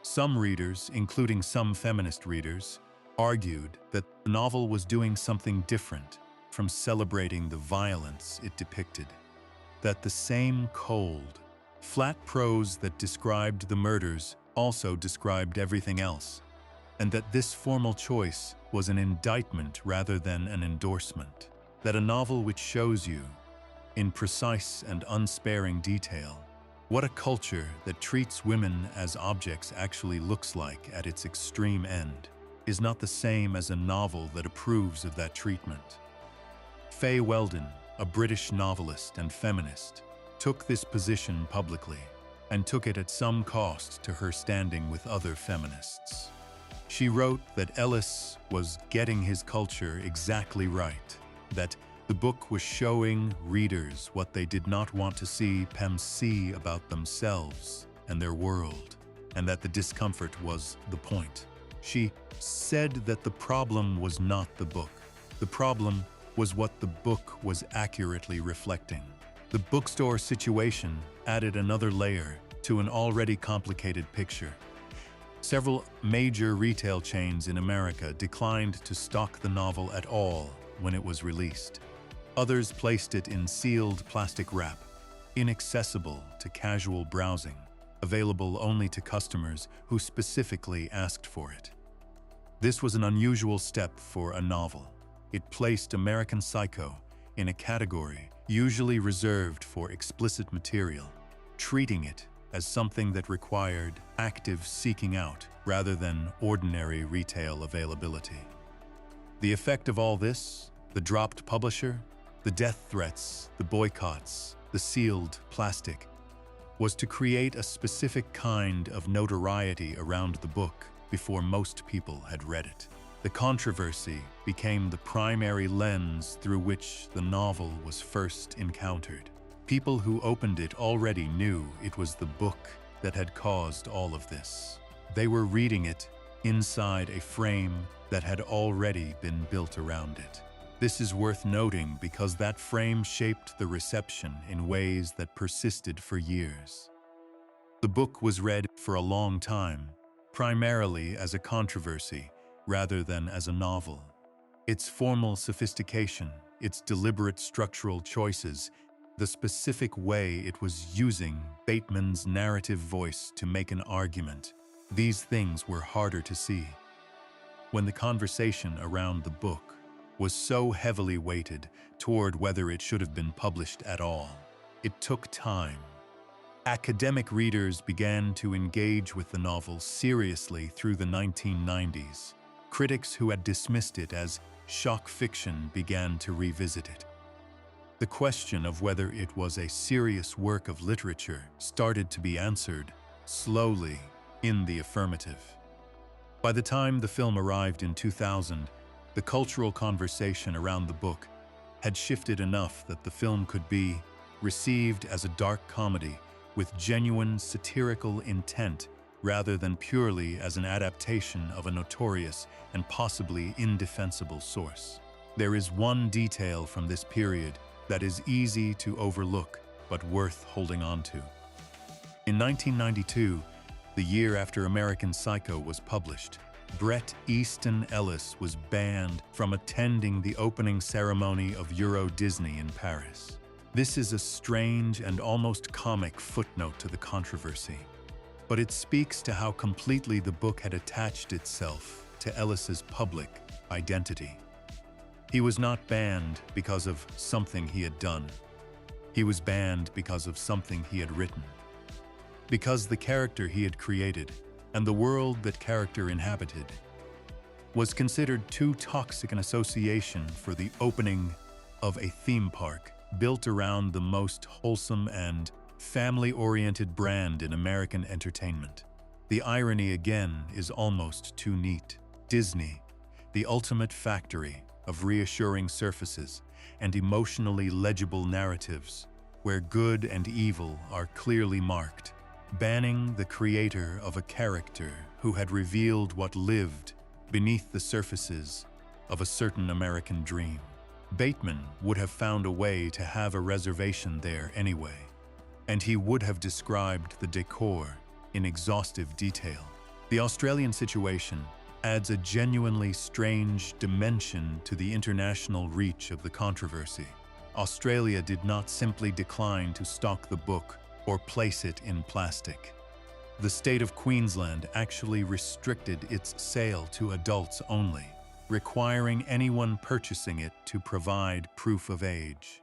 Some readers, including some feminist readers, argued that the novel was doing something different from celebrating the violence it depicted. That the same cold, flat prose that described the murders also described everything else, and that this formal choice was an indictment rather than an endorsement. That a novel which shows you, in precise and unsparing detail, what a culture that treats women as objects actually looks like at its extreme end, is not the same as a novel that approves of that treatment. Fay Weldon, a British novelist and feminist, took this position publicly and took it at some cost to her standing with other feminists. She wrote that Ellis was getting his culture exactly right, that the book was showing readers what they did not want to see Pem see about themselves and their world, and that the discomfort was the point. She said that the problem was not the book. The problem was what the book was accurately reflecting. The bookstore situation added another layer to an already complicated picture. Several major retail chains in America declined to stock the novel at all when it was released. Others placed it in sealed plastic wrap, inaccessible to casual browsing, available only to customers who specifically asked for it. This was an unusual step for a novel. It placed American Psycho in a category usually reserved for explicit material, treating it as something that required active seeking out rather than ordinary retail availability. The effect of all this, the dropped publisher, the death threats, the boycotts, the sealed plastic, was to create a specific kind of notoriety around the book before most people had read it. The controversy became the primary lens through which the novel was first encountered. People who opened it already knew it was the book that had caused all of this. They were reading it inside a frame that had already been built around it. This is worth noting because that frame shaped the reception in ways that persisted for years. The book was read for a long time, primarily as a controversy rather than as a novel. Its formal sophistication, its deliberate structural choices, the specific way it was using Bateman's narrative voice to make an argument, these things were harder to see. When the conversation around the book was so heavily weighted toward whether it should have been published at all, it took time. Academic readers began to engage with the novel seriously through the 1990s. Critics who had dismissed it as shock fiction began to revisit it. The question of whether it was a serious work of literature started to be answered, slowly, in the affirmative. By the time the film arrived in 2000, the cultural conversation around the book had shifted enough that the film could be received as a dark comedy with genuine satirical intent rather than purely as an adaptation of a notorious and possibly indefensible source. There is one detail from this period that is easy to overlook but worth holding on to. In 1992, the year after American Psycho was published, Bret Easton Ellis was banned from attending the opening ceremony of Euro Disney in Paris. This is a strange and almost comic footnote to the controversy, but it speaks to how completely the book had attached itself to Ellis's public identity. He was not banned because of something he had done. He was banned because of something he had written. Because the character he had created and the world that character inhabited was considered too toxic an association for the opening of a theme park built around the most wholesome and family-oriented brand in American entertainment. The irony again is almost too neat. Disney, the ultimate factory of reassuring surfaces and emotionally legible narratives, where good and evil are clearly marked, banning the creator of a character who had revealed what lived beneath the surfaces of a certain American dream. Bateman would have found a way to have a reservation there anyway, and he would have described the decor in exhaustive detail. The Australian situation adds a genuinely strange dimension to the international reach of the controversy. Australia did not simply decline to stock the book or place it in plastic. The state of Queensland actually restricted its sale to adults only, requiring anyone purchasing it to provide proof of age.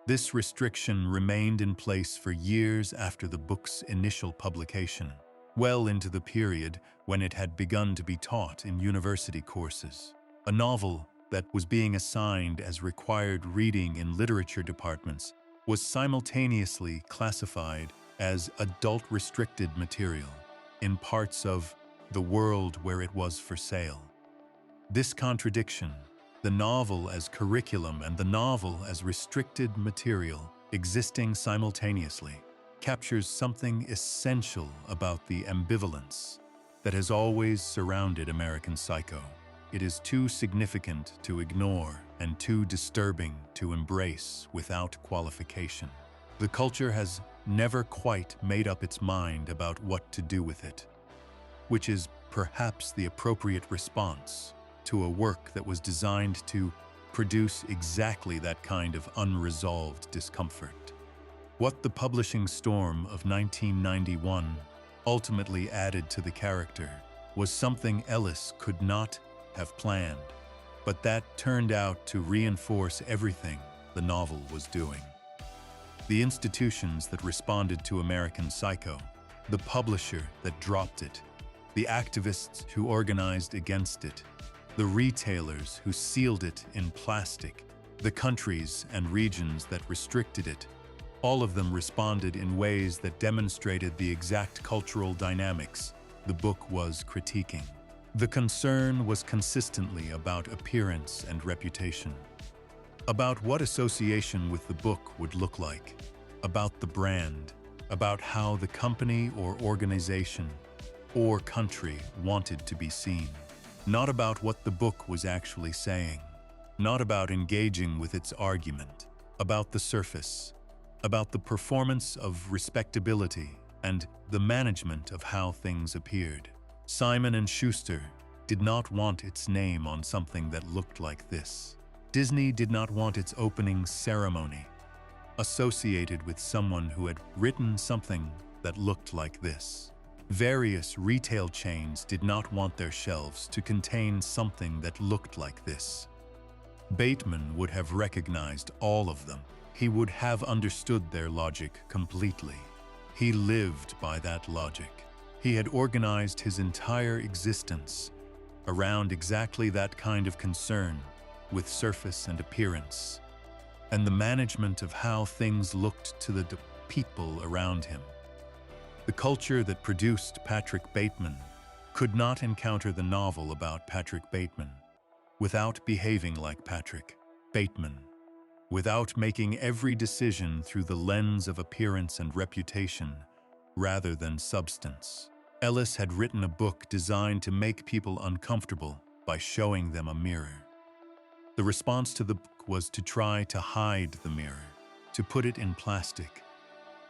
This restriction remained in place for years after the book's initial publication, well into the period when it had begun to be taught in university courses. A novel that was being assigned as required reading in literature departments was simultaneously classified as adult-restricted material in parts of the world where it was for sale. This contradiction, the novel as curriculum and the novel as restricted material existing simultaneously, captures something essential about the ambivalence that has always surrounded American Psycho. It is too significant to ignore and too disturbing to embrace without qualification. The culture has never quite made up its mind about what to do with it, which is perhaps the appropriate response to a work that was designed to produce exactly that kind of unresolved discomfort. What the publishing storm of 1991 ultimately added to the character was something Ellis could not have planned, but that turned out to reinforce everything the novel was doing. The institutions that responded to American Psycho, the publisher that dropped it, the activists who organized against it, the retailers who sealed it in plastic, the countries and regions that restricted it, all of them responded in ways that demonstrated the exact cultural dynamics the book was critiquing. The concern was consistently about appearance and reputation, about what association with the book would look like, about the brand, about how the company or organization or country wanted to be seen. Not about what the book was actually saying, not about engaging with its argument, about the surface, about the performance of respectability and the management of how things appeared. Simon & Schuster did not want its name on something that looked like this. Disney did not want its opening ceremony associated with someone who had written something that looked like this. Various retail chains did not want their shelves to contain something that looked like this. Bateman would have recognized all of them. He would have understood their logic completely. He lived by that logic. He had organized his entire existence around exactly that kind of concern with surface and appearance, and the management of how things looked to the people around him. The culture that produced Patrick Bateman could not encounter the novel about Patrick Bateman without behaving like Patrick Bateman, without making every decision through the lens of appearance and reputation rather than substance. Ellis had written a book designed to make people uncomfortable by showing them a mirror. The response to the book was to try to hide the mirror, to put it in plastic,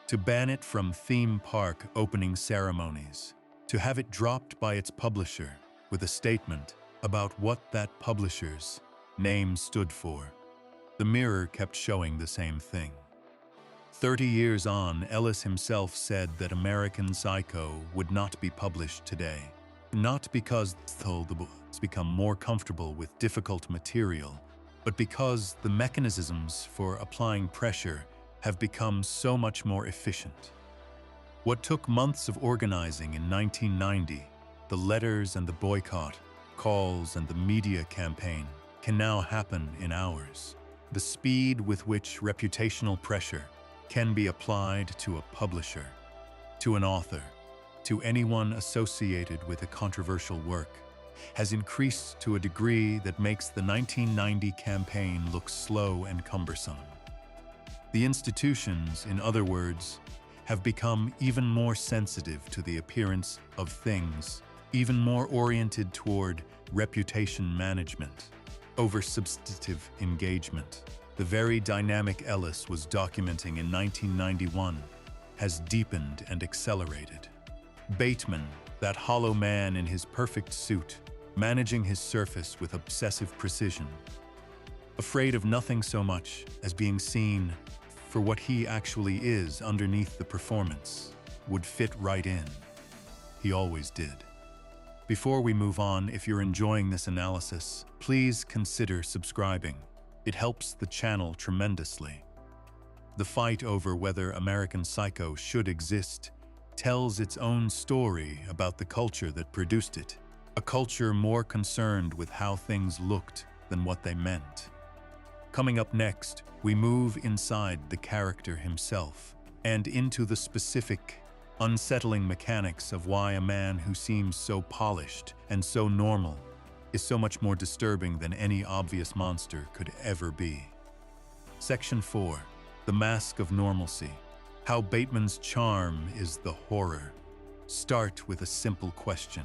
to ban it from theme park opening ceremonies, to have it dropped by its publisher with a statement about what that publisher's name stood for. The mirror kept showing the same thing. 30 years on, Ellis himself said that American Psycho would not be published today, not because the book has become more comfortable with difficult material, but because the mechanisms for applying pressure have become so much more efficient. What took months of organizing in 1990, the letters and the boycott, calls and the media campaign, can now happen in hours. The speed with which reputational pressure can be applied to a publisher, to an author, to anyone associated with a controversial work, has increased to a degree that makes the 1990 campaign look slow and cumbersome. The institutions, in other words, have become even more sensitive to the appearance of things, even more oriented toward reputation management over substantive engagement. The very dynamic Ellis was documenting in 1991 has deepened and accelerated. Bateman, that hollow man in his perfect suit, managing his surface with obsessive precision, afraid of nothing so much as being seen for what he actually is underneath the performance, would fit right in. He always did. Before we move on, if you're enjoying this analysis, please consider subscribing. It helps the channel tremendously. The fight over whether American Psycho should exist tells its own story about the culture that produced it, a culture more concerned with how things looked than what they meant. Coming up next, we move inside the character himself and into the specific, unsettling mechanics of why a man who seems so polished and so normal is so much more disturbing than any obvious monster could ever be. Section 4. The Mask of Normalcy. How Bateman's charm is the horror. Start with a simple question.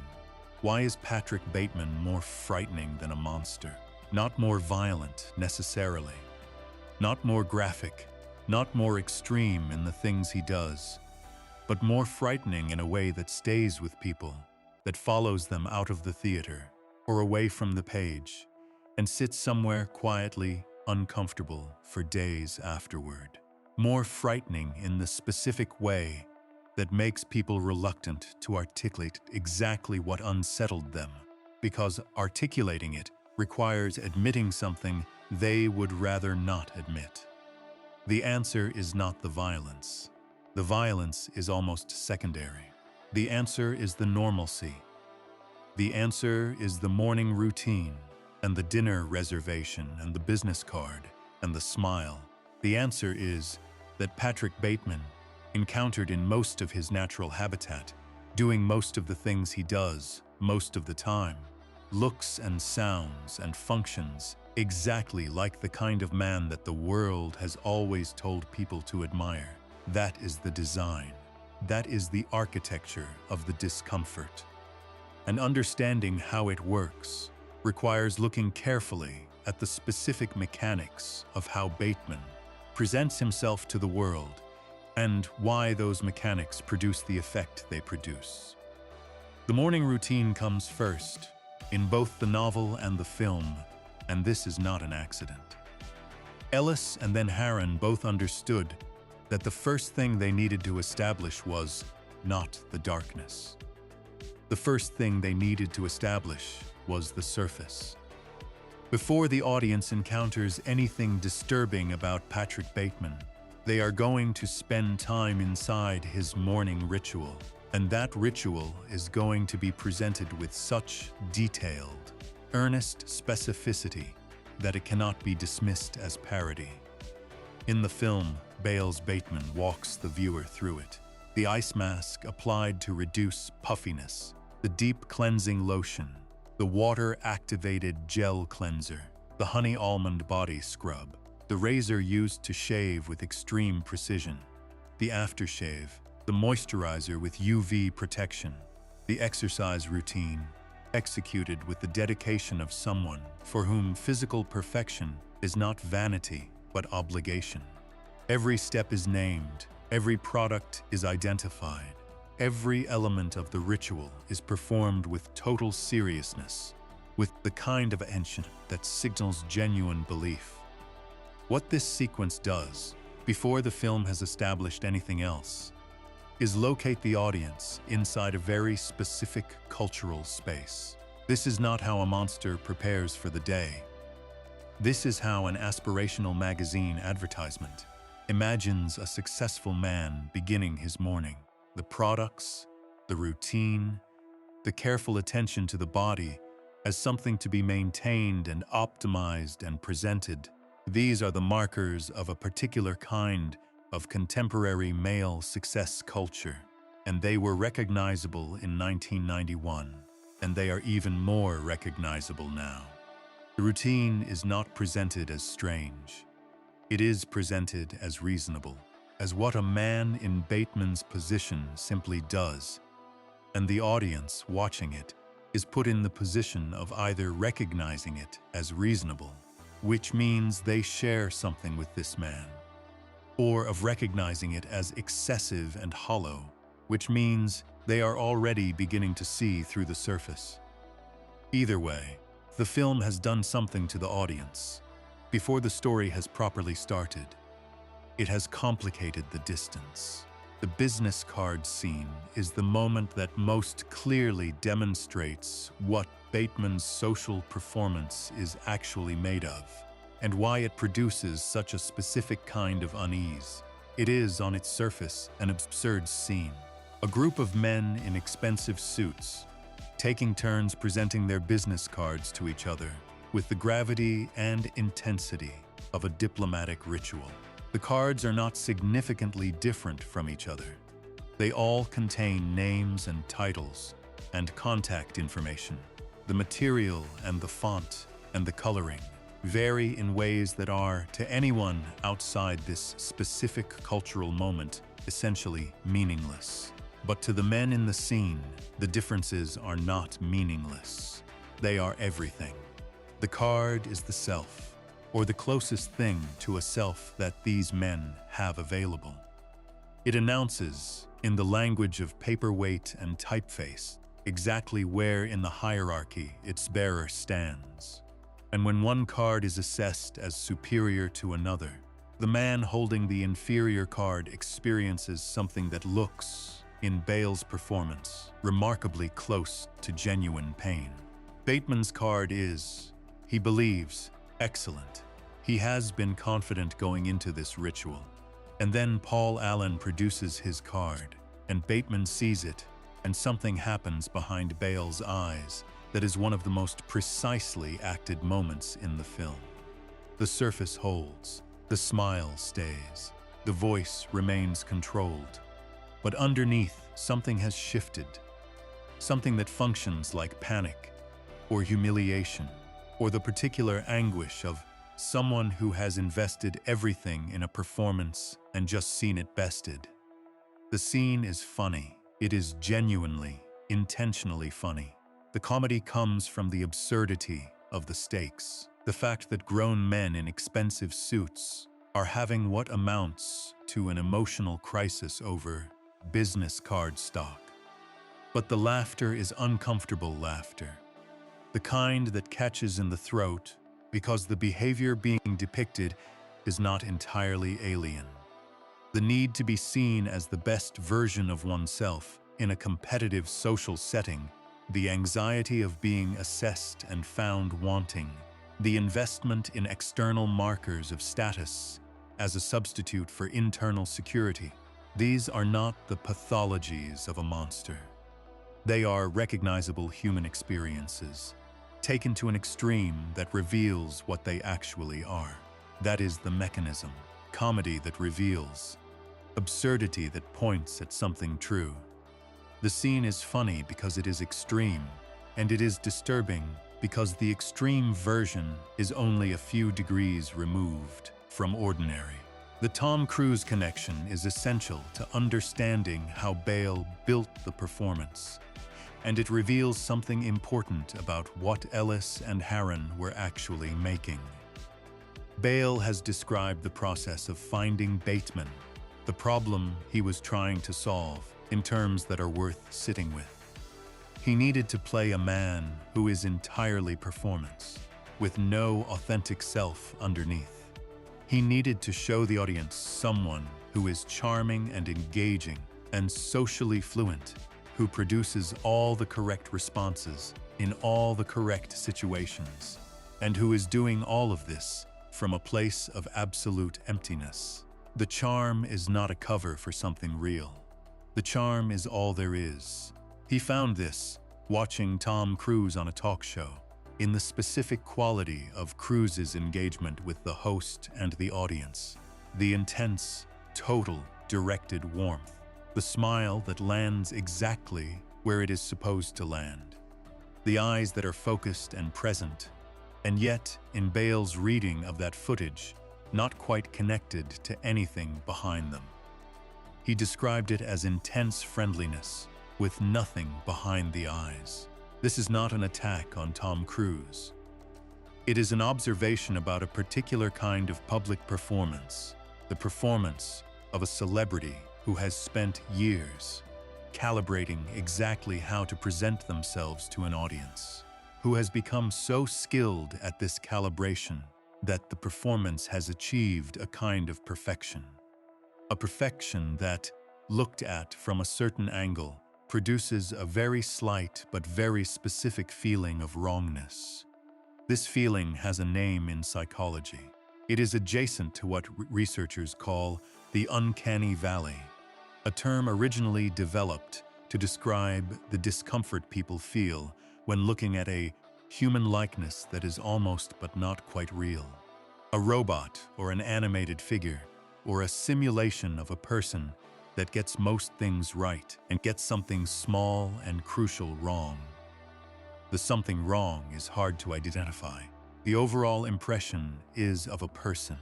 Why is Patrick Bateman more frightening than a monster? Not more violent, necessarily. Not more graphic, not more extreme in the things he does, but more frightening in a way that stays with people, that follows them out of the theater or away from the page, and sits somewhere quietly uncomfortable for days afterward. More frightening in the specific way that makes people reluctant to articulate exactly what unsettled them, because articulating it requires admitting something they would rather not admit. The answer is not the violence. The violence is almost secondary. The answer is the normalcy. The answer is the morning routine and the dinner reservation and the business card and the smile. The answer is that Patrick Bateman, encountered in most of his natural habitat, doing most of the things he does most of the time, looks and sounds and functions exactly like the kind of man that the world has always told people to admire. That is the design. That is the architecture of the discomfort. And understanding how it works requires looking carefully at the specific mechanics of how Bateman presents himself to the world and why those mechanics produce the effect they produce. The morning routine comes first, in both the novel and the film, and this is not an accident. Ellis and then Harron both understood that the first thing they needed to establish was not the darkness. The first thing they needed to establish was the surface. Before the audience encounters anything disturbing about Patrick Bateman, they are going to spend time inside his morning ritual, And that ritual is going to be presented with such detailed, earnest specificity that it cannot be dismissed as parody. In the film, Bateman walks the viewer through it. The ice mask applied to reduce puffiness, the deep cleansing lotion, the water-activated gel cleanser, the honey almond body scrub, the razor used to shave with extreme precision, the aftershave, the moisturizer with UV protection, the exercise routine, executed with the dedication of someone for whom physical perfection is not vanity but obligation. Every step is named, every product is identified, every element of the ritual is performed with total seriousness, with the kind of attention that signals genuine belief. What this sequence does, before the film has established anything else, is locate the audience inside a very specific cultural space. This is not how a monster prepares for the day. This is how an aspirational magazine advertisement imagines a successful man beginning his morning. The products, the routine, the careful attention to the body as something to be maintained and optimized and presented. These are the markers of a particular kind of contemporary male success culture, and they were recognizable in 1991, and they are even more recognizable now. The routine is not presented as strange. It is presented as reasonable, as what a man in Bateman's position simply does, and the audience watching it is put in the position of either recognizing it as reasonable, which means they share something with this man, or of recognizing it as excessive and hollow, which means they are already beginning to see through the surface. Either way, the film has done something to the audience. Before the story has properly started, it has complicated the distance. The business card scene is the moment that most clearly demonstrates what Bateman's social performance is actually made of, and why it produces such a specific kind of unease. It is, on its surface, an absurd scene. A group of men in expensive suits, taking turns presenting their business cards to each other, with the gravity and intensity of a diplomatic ritual. The cards are not significantly different from each other. They all contain names and titles and contact information. The material and the font and the coloring vary in ways that are, to anyone outside this specific cultural moment, essentially meaningless. But to the men in the scene, the differences are not meaningless. They are everything. The card is the self, or the closest thing to a self that these men have available. It announces, in the language of paperweight and typeface, exactly where in the hierarchy its bearer stands. And when one card is assessed as superior to another, the man holding the inferior card experiences something that looks, in Bale's performance, remarkably close to genuine pain. Bateman's card is, he believes, excellent. He has been confident going into this ritual. And then Paul Allen produces his card, and Bateman sees it, and something happens behind Bale's eyes that is one of the most precisely acted moments in the film. The surface holds, the smile stays, the voice remains controlled. But underneath, something has shifted. Something that functions like panic, or humiliation, or the particular anguish of someone who has invested everything in a performance and just seen it bested. The scene is funny. It is genuinely, intentionally funny. The comedy comes from the absurdity of the stakes. The fact that grown men in expensive suits are having what amounts to an emotional crisis over business card stock. But the laughter is uncomfortable laughter. The kind that catches in the throat because the behavior being depicted is not entirely alien. The need to be seen as the best version of oneself in a competitive social setting, the anxiety of being assessed and found wanting, the investment in external markers of status as a substitute for internal security. These are not the pathologies of a monster. They are recognizable human experiences, taken to an extreme that reveals what they actually are. That is the mechanism, comedy that reveals, absurdity that points at something true. The scene is funny because it is extreme, and it is disturbing because the extreme version is only a few degrees removed from ordinary. The Tom Cruise connection is essential to understanding how Bale built the performance, and it reveals something important about what Ellis and Harron were actually making. Bale has described the process of finding Bateman, the problem he was trying to solve, in terms that are worth sitting with. He needed to play a man who is entirely performance, with no authentic self underneath. He needed to show the audience someone who is charming and engaging and socially fluent, who produces all the correct responses in all the correct situations, and who is doing all of this from a place of absolute emptiness. The charm is not a cover for something real. The charm is all there is. He found this watching Tom Cruise on a talk show, in the specific quality of Cruise's engagement with the host and the audience, the intense, total, directed warmth, the smile that lands exactly where it is supposed to land, the eyes that are focused and present, and yet, in Bale's reading of that footage, not quite connected to anything behind them. He described it as intense friendliness, with nothing behind the eyes. This is not an attack on Tom Cruise. It is an observation about a particular kind of public performance, the performance of a celebrity who has spent years calibrating exactly how to present themselves to an audience, who has become so skilled at this calibration that the performance has achieved a kind of perfection. A perfection that, looked at from a certain angle, produces a very slight but very specific feeling of wrongness. This feeling has a name in psychology. It is adjacent to what researchers call the uncanny valley, a term originally developed to describe the discomfort people feel when looking at a human likeness that is almost but not quite real. A robot or an animated figure or a simulation of a person that gets most things right and gets something small and crucial wrong. The something wrong is hard to identify. The overall impression is of a person,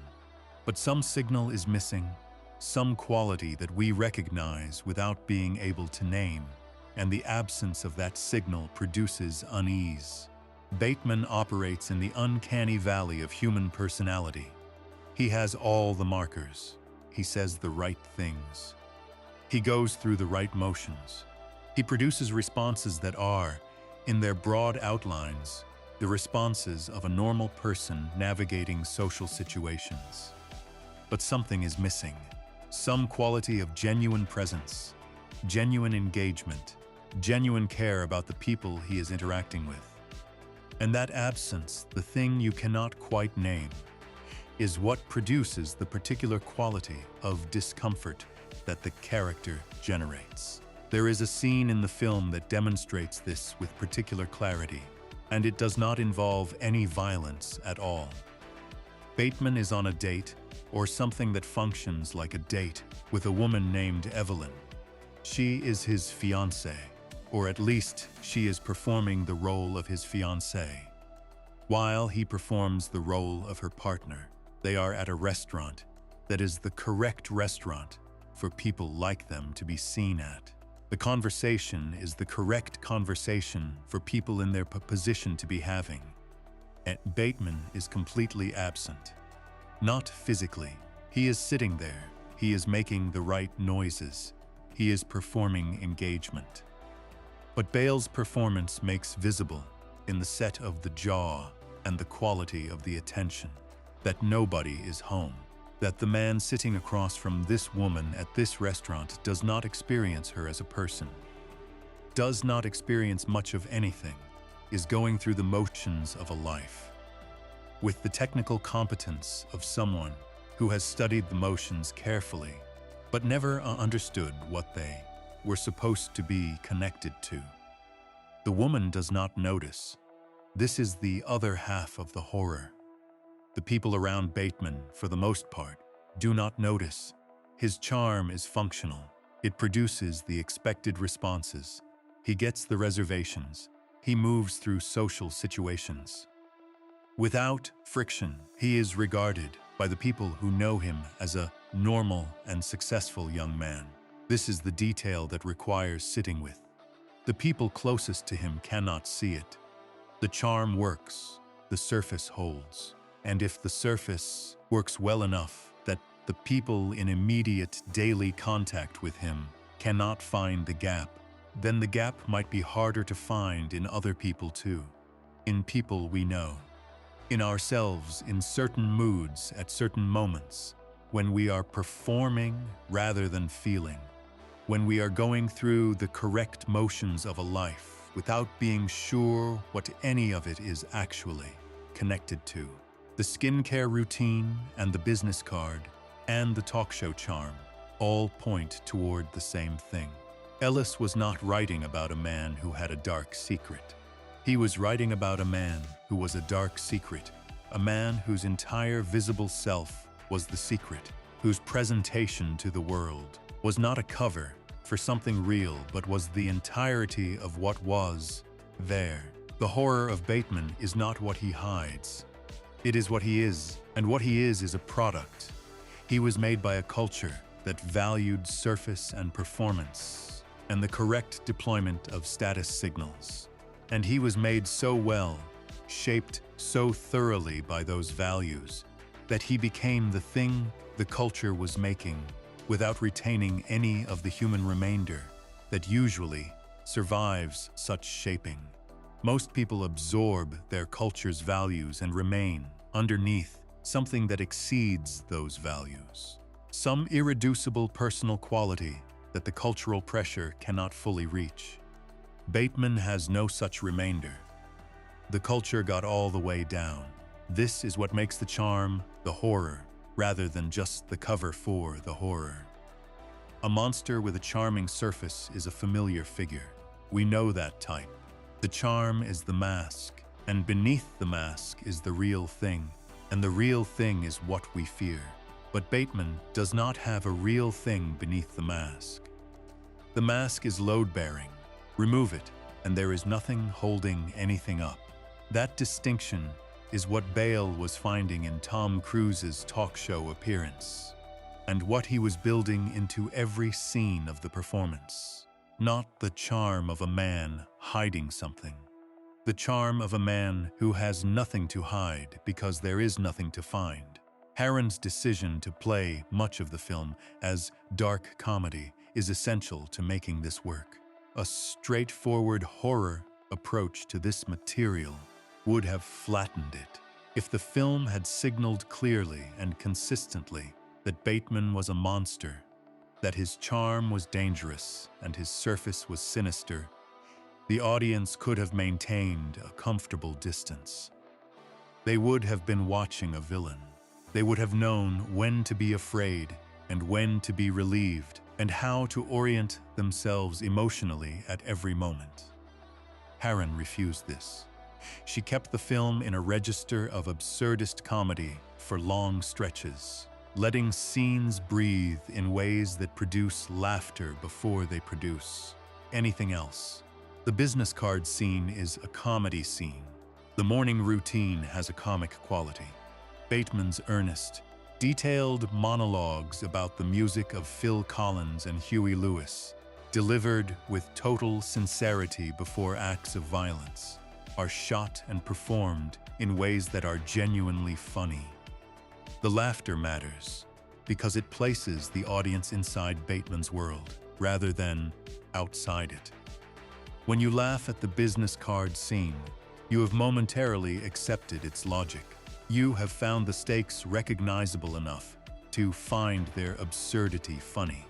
but some signal is missing, some quality that we recognize without being able to name, and the absence of that signal produces unease. Bateman operates in the uncanny valley of human personality. He has all the markers. He says the right things. He goes through the right motions. He produces responses that are, in their broad outlines, the responses of a normal person navigating social situations. But something is missing. Some quality of genuine presence, genuine engagement, genuine care about the people he is interacting with. And that absence, the thing you cannot quite name, is what produces the particular quality of discomfort that the character generates. There is a scene in the film that demonstrates this with particular clarity, and it does not involve any violence at all. Bateman is on a date, or something that functions like a date, with a woman named Evelyn. She is his fiancée, or at least she is performing the role of his fiancée, while he performs the role of her partner. They are at a restaurant that is the correct restaurant for people like them to be seen at. The conversation is the correct conversation for people in their position to be having. And Bateman is completely absent. Not physically. He is sitting there. He is making the right noises. He is performing engagement. But Bale's performance makes visible, in the set of the jaw and the quality of the attention, that nobody is home. That the man sitting across from this woman at this restaurant does not experience her as a person, does not experience much of anything, is going through the motions of a life, with the technical competence of someone who has studied the motions carefully but never understood what they were supposed to be connected to. The woman does not notice. This is the other half of the horror. The people around Bateman, for the most part, do not notice. His charm is functional. It produces the expected responses. He gets the reservations. He moves through social situations. Without friction, he is regarded by the people who know him as a normal and successful young man. This is the detail that requires sitting with. The people closest to him cannot see it. The charm works, the surface holds. And if the surface works well enough that the people in immediate daily contact with him cannot find the gap, then the gap might be harder to find in other people too. In people we know. In ourselves, in certain moods, at certain moments, when we are performing rather than feeling, when we are going through the correct motions of a life without being sure what any of it is actually connected to. The skincare routine and the business card and the talk show charm all point toward the same thing. Ellis was not writing about a man who had a dark secret. He was writing about a man who was a dark secret, a man whose entire visible self was the secret, whose presentation to the world was not a cover for something real, but was the entirety of what was there. The horror of Bateman is not what he hides. It is what he is, and what he is a product. He was made by a culture that valued surface and performance, and the correct deployment of status signals. And he was made so well, shaped so thoroughly by those values, that he became the thing the culture was making, without retaining any of the human remainder that usually survives such shaping. Most people absorb their culture's values and remain underneath something that exceeds those values, some irreducible personal quality that the cultural pressure cannot fully reach. Bateman has no such remainder. The culture got all the way down. This is what makes the charm the horror, rather than just the cover for the horror. A monster with a charming surface is a familiar figure. We know that type. The charm is the mask, and beneath the mask is the real thing, and the real thing is what we fear. But Bateman does not have a real thing beneath the mask. The mask is load-bearing. Remove it, and there is nothing holding anything up. That distinction is what Bale was finding in Tom Cruise's talk show appearance, and what he was building into every scene of the performance. Not the charm of a man hiding something. The charm of a man who has nothing to hide because there is nothing to find. Harron's decision to play much of the film as dark comedy is essential to making this work. A straightforward horror approach to this material would have flattened it. If the film had signaled clearly and consistently that Bateman was a monster, that his charm was dangerous and his surface was sinister, the audience could have maintained a comfortable distance. They would have been watching a villain. They would have known when to be afraid and when to be relieved, and how to orient themselves emotionally at every moment. Harron refused this. She kept the film in a register of absurdist comedy for long stretches, letting scenes breathe in ways that produce laughter before they produce anything else. The business card scene is a comedy scene. The morning routine has a comic quality. Bateman's earnest, detailed monologues about the music of Phil Collins and Huey Lewis, delivered with total sincerity before acts of violence, are shot and performed in ways that are genuinely funny. The laughter matters because it places the audience inside Bateman's world rather than outside it. When you laugh at the business card scene, you have momentarily accepted its logic. You have found the stakes recognizable enough to find their absurdity funny.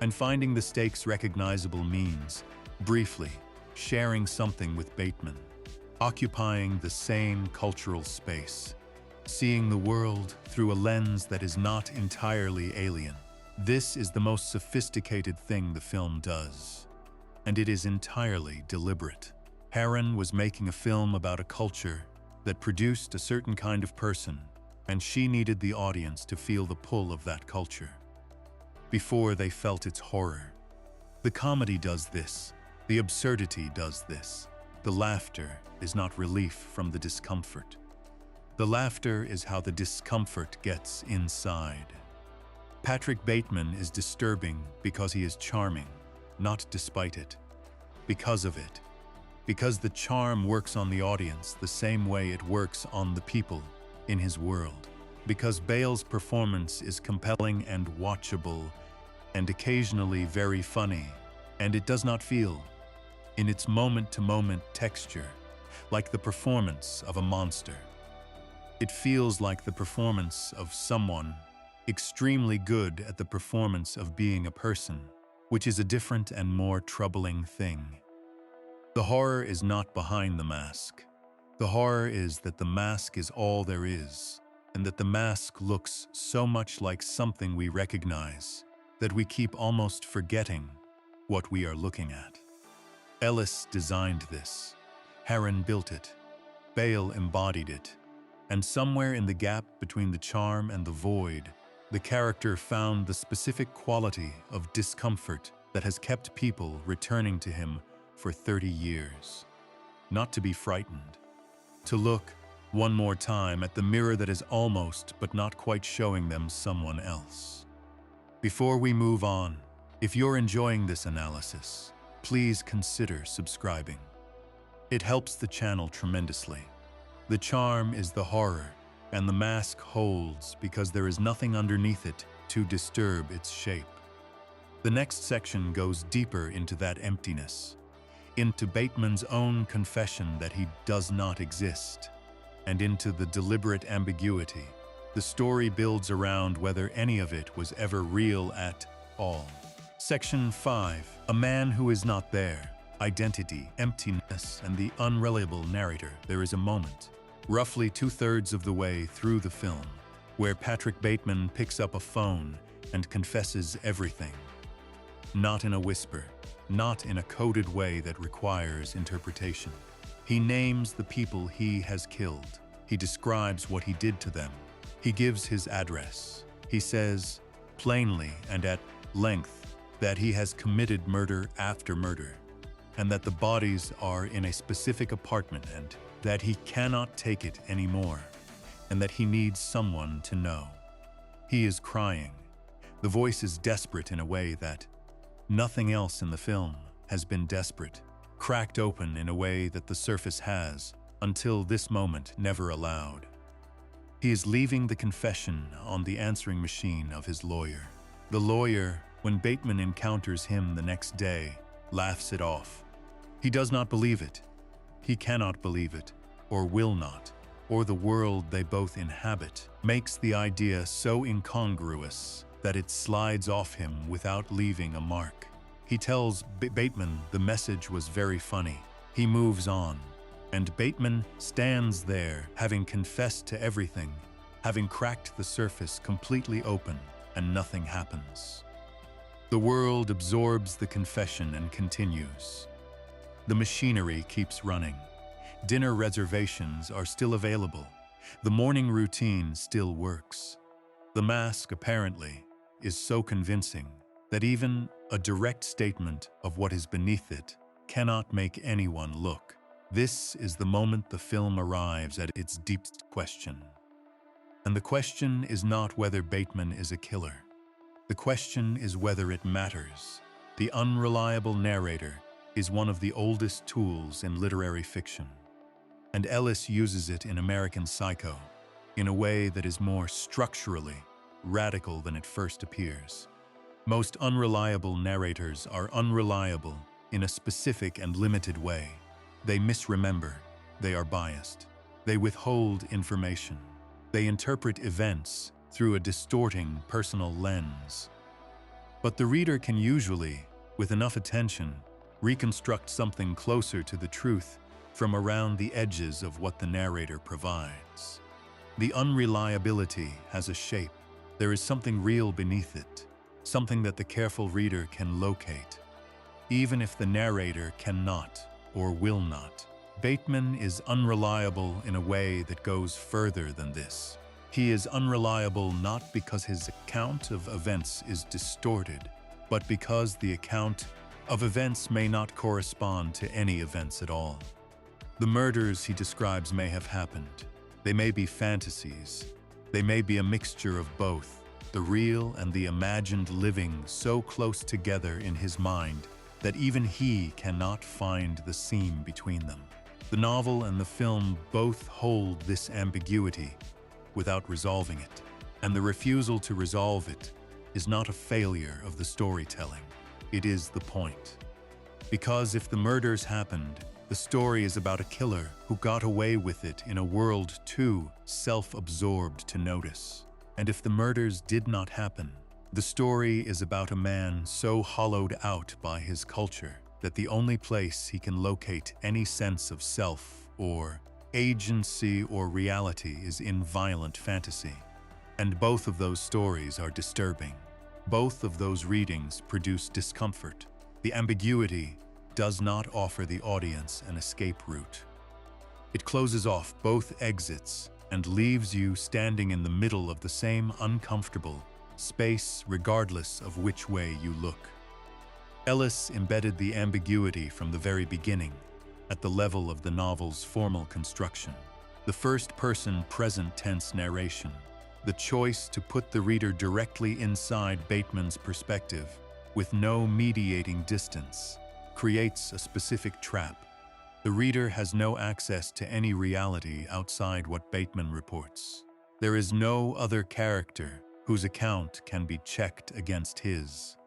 And finding the stakes recognizable means, briefly, sharing something with Bateman, occupying the same cultural space, seeing the world through a lens that is not entirely alien. This is the most sophisticated thing the film does, and it is entirely deliberate. Harren was making a film about a culture that produced a certain kind of person, and she needed the audience to feel the pull of that culture before they felt its horror. The comedy does this. The absurdity does this. The laughter is not relief from the discomfort. The laughter is how the discomfort gets inside. Patrick Bateman is disturbing because he is charming, not despite it. Because of it. Because the charm works on the audience the same way it works on the people in his world. Because Bale's performance is compelling and watchable, and occasionally very funny, and it does not feel, in its moment-to-moment texture, like the performance of a monster. It feels like the performance of someone extremely good at the performance of being a person, which is a different and more troubling thing. The horror is not behind the mask. The horror is that the mask is all there is, and that the mask looks so much like something we recognize that we keep almost forgetting what we are looking at. Ellis designed this. Harren built it. Bale embodied it. And somewhere in the gap between the charm and the void, the character found the specific quality of discomfort that has kept people returning to him for 30 years. Not to be frightened. To look one more time at the mirror that is almost but not quite showing them someone else. Before we move on, if you're enjoying this analysis, please consider subscribing. It helps the channel tremendously. The charm is the horror, and the mask holds because there is nothing underneath it to disturb its shape. The next section goes deeper into that emptiness, into Bateman's own confession that he does not exist, and into the deliberate ambiguity. The story builds around whether any of it was ever real at all. Section 5. A man who is not there. Identity, emptiness, and the unreliable narrator. There is a moment, roughly 2/3 of the way through the film, where Patrick Bateman picks up a phone and confesses everything. Not in a whisper, not in a coded way that requires interpretation. He names the people he has killed. He describes what he did to them. He gives his address. He says, plainly and at length, that he has committed murder after murder, and that the bodies are in a specific apartment, and that he cannot take it anymore, and that he needs someone to know. He is crying. The voice is desperate in a way that nothing else in the film has been desperate, cracked open in a way that the surface has, until this moment, never allowed. He is leaving the confession on the answering machine of his lawyer. The lawyer, when Bateman encounters him the next day, laughs it off. He does not believe it. He cannot believe it, or will not, or the world they both inhabit makes the idea so incongruous that it slides off him without leaving a mark. He tells Bateman the message was very funny. He moves on, and Bateman stands there, having confessed to everything, having cracked the surface completely open, and nothing happens. The world absorbs the confession and continues. The machinery keeps running. Dinner reservations are still available. The morning routine still works. The mask, apparently, is so convincing that even a direct statement of what is beneath it cannot make anyone look. This is the moment the film arrives at its deepest question. And the question is not whether Bateman is a killer. The question is whether it matters. The unreliable narrator is one of the oldest tools in literary fiction, and Ellis uses it in American Psycho in a way that is more structurally radical than it first appears. Most unreliable narrators are unreliable in a specific and limited way. They misremember. They are biased. They withhold information. They interpret events through a distorting personal lens. But the reader can usually, with enough attention, reconstruct something closer to the truth from around the edges of what the narrator provides. The unreliability has a shape. There is something real beneath it, something that the careful reader can locate, even if the narrator cannot or will not. Bateman is unreliable in a way that goes further than this. He is unreliable not because his account of events is distorted, but because the account of events may not correspond to any events at all. The murders he describes may have happened. They may be fantasies. They may be a mixture of both, the real and the imagined living so close together in his mind that even he cannot find the seam between them. The novel and the film both hold this ambiguity without resolving it, and the refusal to resolve it is not a failure of the storytelling. It is the point. Because if the murders happened, the story is about a killer who got away with it in a world too self-absorbed to notice. And if the murders did not happen, the story is about a man so hollowed out by his culture that the only place he can locate any sense of self or agency or reality is in violent fantasy. And both of those stories are disturbing. Both of those readings produce discomfort. The ambiguity does not offer the audience an escape route. It closes off both exits and leaves you standing in the middle of the same uncomfortable space regardless of which way you look. Ellis embedded the ambiguity from the very beginning, at the level of the novel's formal construction. The first-person present-tense narration, the choice to put the reader directly inside Bateman's perspective with no mediating distance, creates a specific trap. The reader has no access to any reality outside what Bateman reports. There is no other character whose account can be checked against his.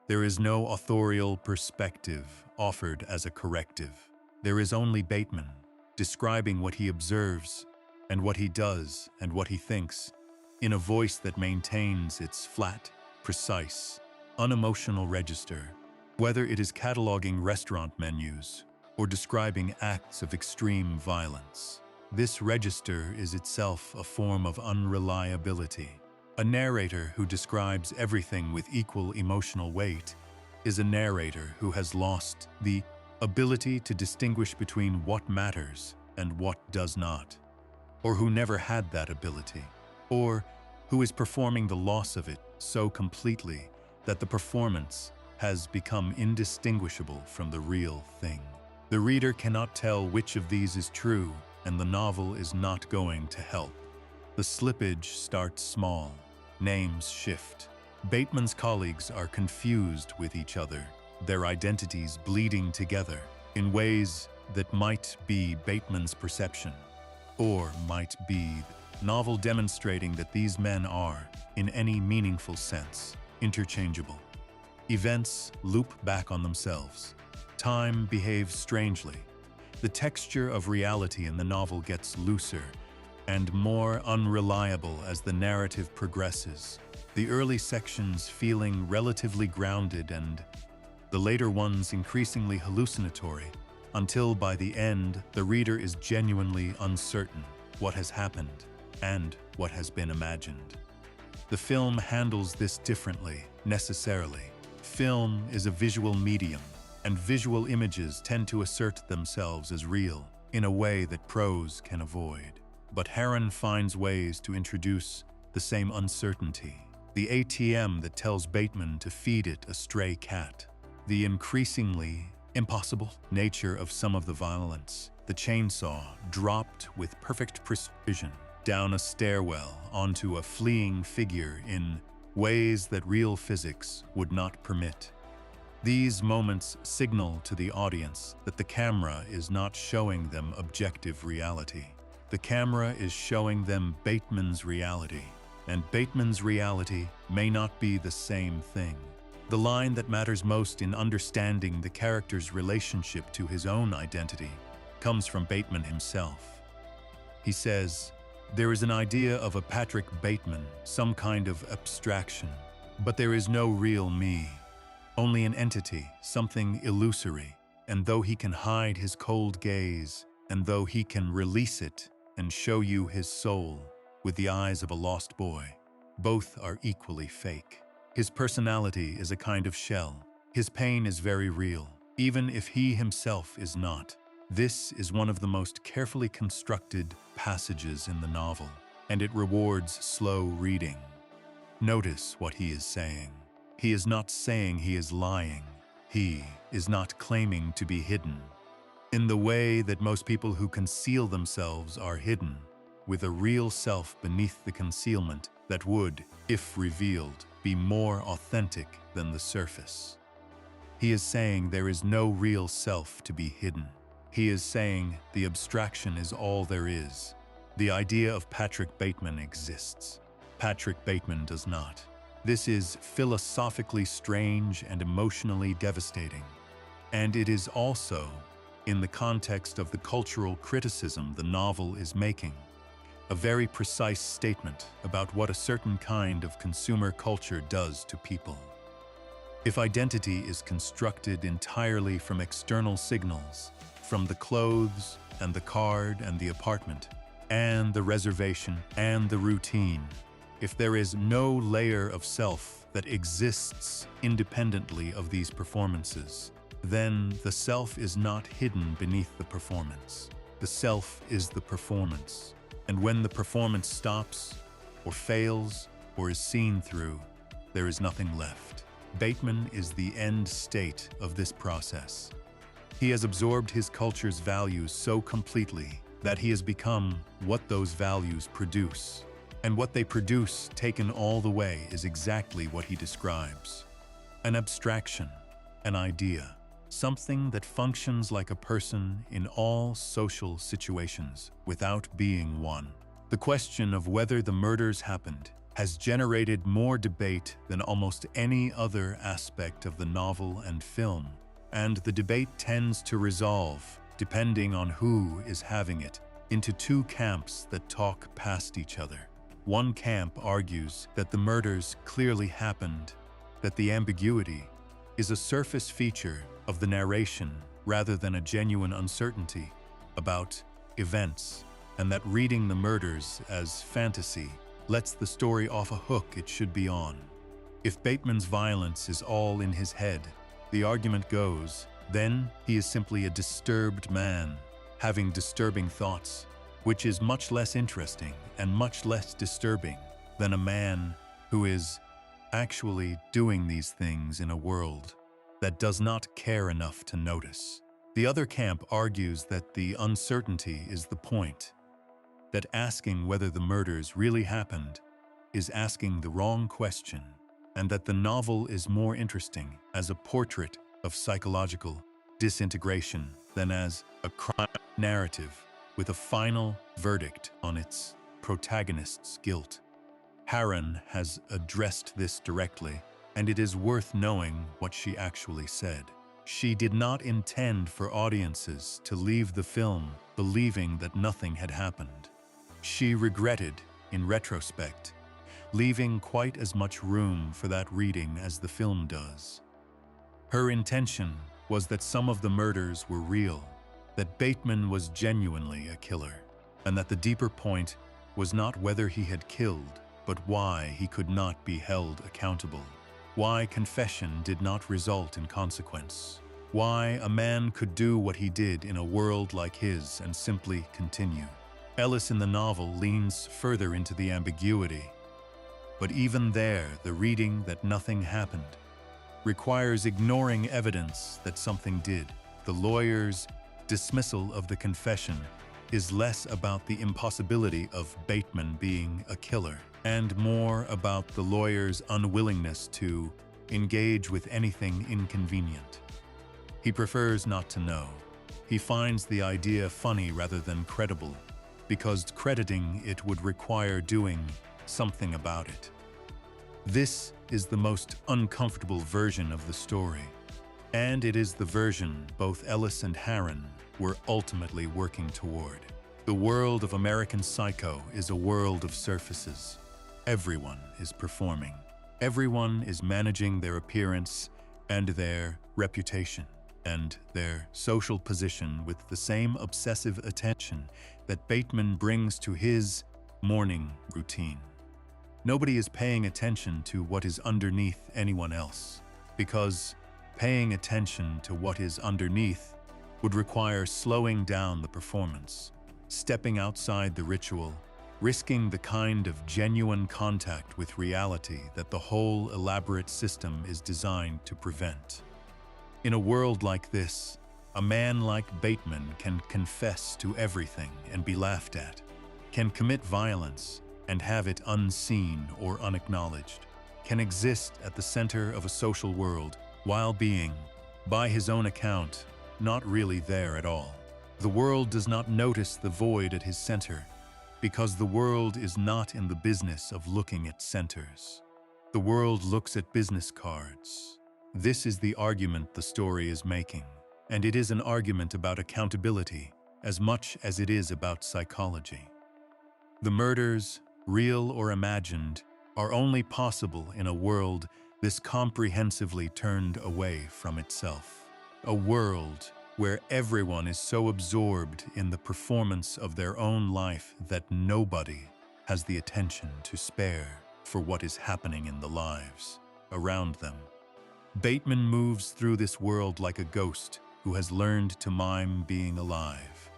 There is no authorial perspective offered as a corrective. There is only Bateman, describing what he observes and what he does and what he thinks, in a voice that maintains its flat, precise, unemotional register, whether it is cataloging restaurant menus or describing acts of extreme violence. This register is itself a form of unreliability. A narrator who describes everything with equal emotional weight is a narrator who has lost the ability to distinguish between what matters and what does not, or who never had that ability, or who is performing the loss of it so completely that the performance has become indistinguishable from the real thing. The reader cannot tell which of these is true, and the novel is not going to help. The slippage starts small. Names shift. Bateman's colleagues are confused with each other, their identities bleeding together in ways that might be Bateman's perception, or might be the novel demonstrating that these men are, in any meaningful sense, interchangeable. Events loop back on themselves. Time behaves strangely. The texture of reality in the novel gets looser and more unreliable as the narrative progresses, the early sections feeling relatively grounded and the later ones increasingly hallucinatory, until by the end the reader is genuinely uncertain what has happened and what has been imagined. The film handles this differently, necessarily. Film is a visual medium, and visual images tend to assert themselves as real in a way that prose can avoid. But Heron finds ways to introduce the same uncertainty. The ATM that tells Bateman to feed it a stray cat. The increasingly impossible nature of some of the violence. The chainsaw dropped with perfect precision down a stairwell onto a fleeing figure in ways that real physics would not permit. These moments signal to the audience that the camera is not showing them objective reality. The camera is showing them Bateman's reality, and Bateman's reality may not be the same thing. The line that matters most in understanding the character's relationship to his own identity comes from Bateman himself. He says, "There is an idea of a Patrick Bateman, some kind of abstraction, but there is no real me, only an entity, something illusory, and though he can hide his cold gaze, and though he can release it and show you his soul with the eyes of a lost boy, both are equally fake." His personality is a kind of shell. His pain is very real, even if he himself is not. This is one of the most carefully constructed passages in the novel, and it rewards slow reading. Notice what he is saying. He is not saying he is lying. He is not claiming to be hidden, in the way that most people who conceal themselves are hidden, with a real self beneath the concealment that would, if revealed, be more authentic than the surface. He is saying there is no real self to be hidden. He is saying the abstraction is all there is. The idea of Patrick Bateman exists. Patrick Bateman does not. This is philosophically strange and emotionally devastating. And it is also, in the context of the cultural criticism the novel is making, a very precise statement about what a certain kind of consumer culture does to people. If identity is constructed entirely from external signals, from the clothes and the card and the apartment, and the reservation and the routine, if there is no layer of self that exists independently of these performances, then the self is not hidden beneath the performance. The self is the performance. And when the performance stops, or fails, or is seen through, there is nothing left. Bateman is the end state of this process. He has absorbed his culture's values so completely that he has become what those values produce. And what they produce, taken all the way, is exactly what he describes. An abstraction, an idea, something that functions like a person in all social situations without being one. The question of whether the murders happened has generated more debate than almost any other aspect of the novel and film, and the debate tends to resolve, depending on who is having it, into two camps that talk past each other. One camp argues that the murders clearly happened, that the ambiguity is a surface feature of the narration rather than a genuine uncertainty about events, and that reading the murders as fantasy lets the story off a hook it should be on. If Bateman's violence is all in his head, the argument goes, then he is simply a disturbed man, having disturbing thoughts, which is much less interesting and much less disturbing than a man who is actually doing these things in a world that does not care enough to notice. The other camp argues that the uncertainty is the point, that asking whether the murders really happened is asking the wrong question, and that the novel is more interesting as a portrait of psychological disintegration than as a crime narrative with a final verdict on its protagonist's guilt. Harron has addressed this directly, and it is worth knowing what she actually said. She did not intend for audiences to leave the film believing that nothing had happened. She regretted, in retrospect, leaving quite as much room for that reading as the film does. Her intention was that some of the murders were real, that Bateman was genuinely a killer, and that the deeper point was not whether he had killed, but why he could not be held accountable, why confession did not result in consequence, why a man could do what he did in a world like his and simply continue. Ellis in the novel leans further into the ambiguity, but even there, the reading that nothing happened requires ignoring evidence that something did. The lawyer's dismissal of the confession is less about the impossibility of Bateman being a killer and more about the lawyer's unwillingness to engage with anything inconvenient. He prefers not to know. He finds the idea funny rather than credible, because crediting it would require doing something about it. This is the most uncomfortable version of the story, and it is the version both Ellis and Harron were ultimately working toward. The world of American Psycho is a world of surfaces. Everyone is performing. Everyone is managing their appearance and their reputation and their social position with the same obsessive attention that Bateman brings to his morning routine. Nobody is paying attention to what is underneath anyone else, because paying attention to what is underneath would require slowing down the performance, stepping outside the ritual, risking the kind of genuine contact with reality that the whole elaborate system is designed to prevent. In a world like this, a man like Bateman can confess to everything and be laughed at, can commit violence and have it unseen or unacknowledged, can exist at the center of a social world while being, by his own account, not really there at all. The world does not notice the void at his center, because the world is not in the business of looking at centers. The world looks at business cards. This is the argument the story is making, and it is an argument about accountability as much as it is about psychology. The murders, real or imagined, are only possible in a world this comprehensively turned away from itself. A world where everyone is so absorbed in the performance of their own life that nobody has the attention to spare for what is happening in the lives around them. Bateman moves through this world like a ghost who has learned to mime being alive.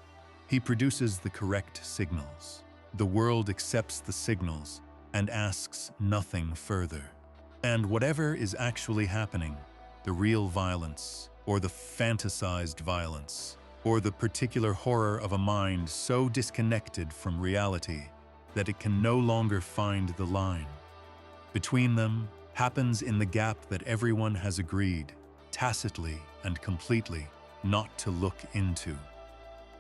He produces the correct signals. The world accepts the signals and asks nothing further. And whatever is actually happening, the real violence, or the fantasized violence, or the particular horror of a mind so disconnected from reality that it can no longer find the line between them, happens in the gap that everyone has agreed, tacitly and completely, not to look into.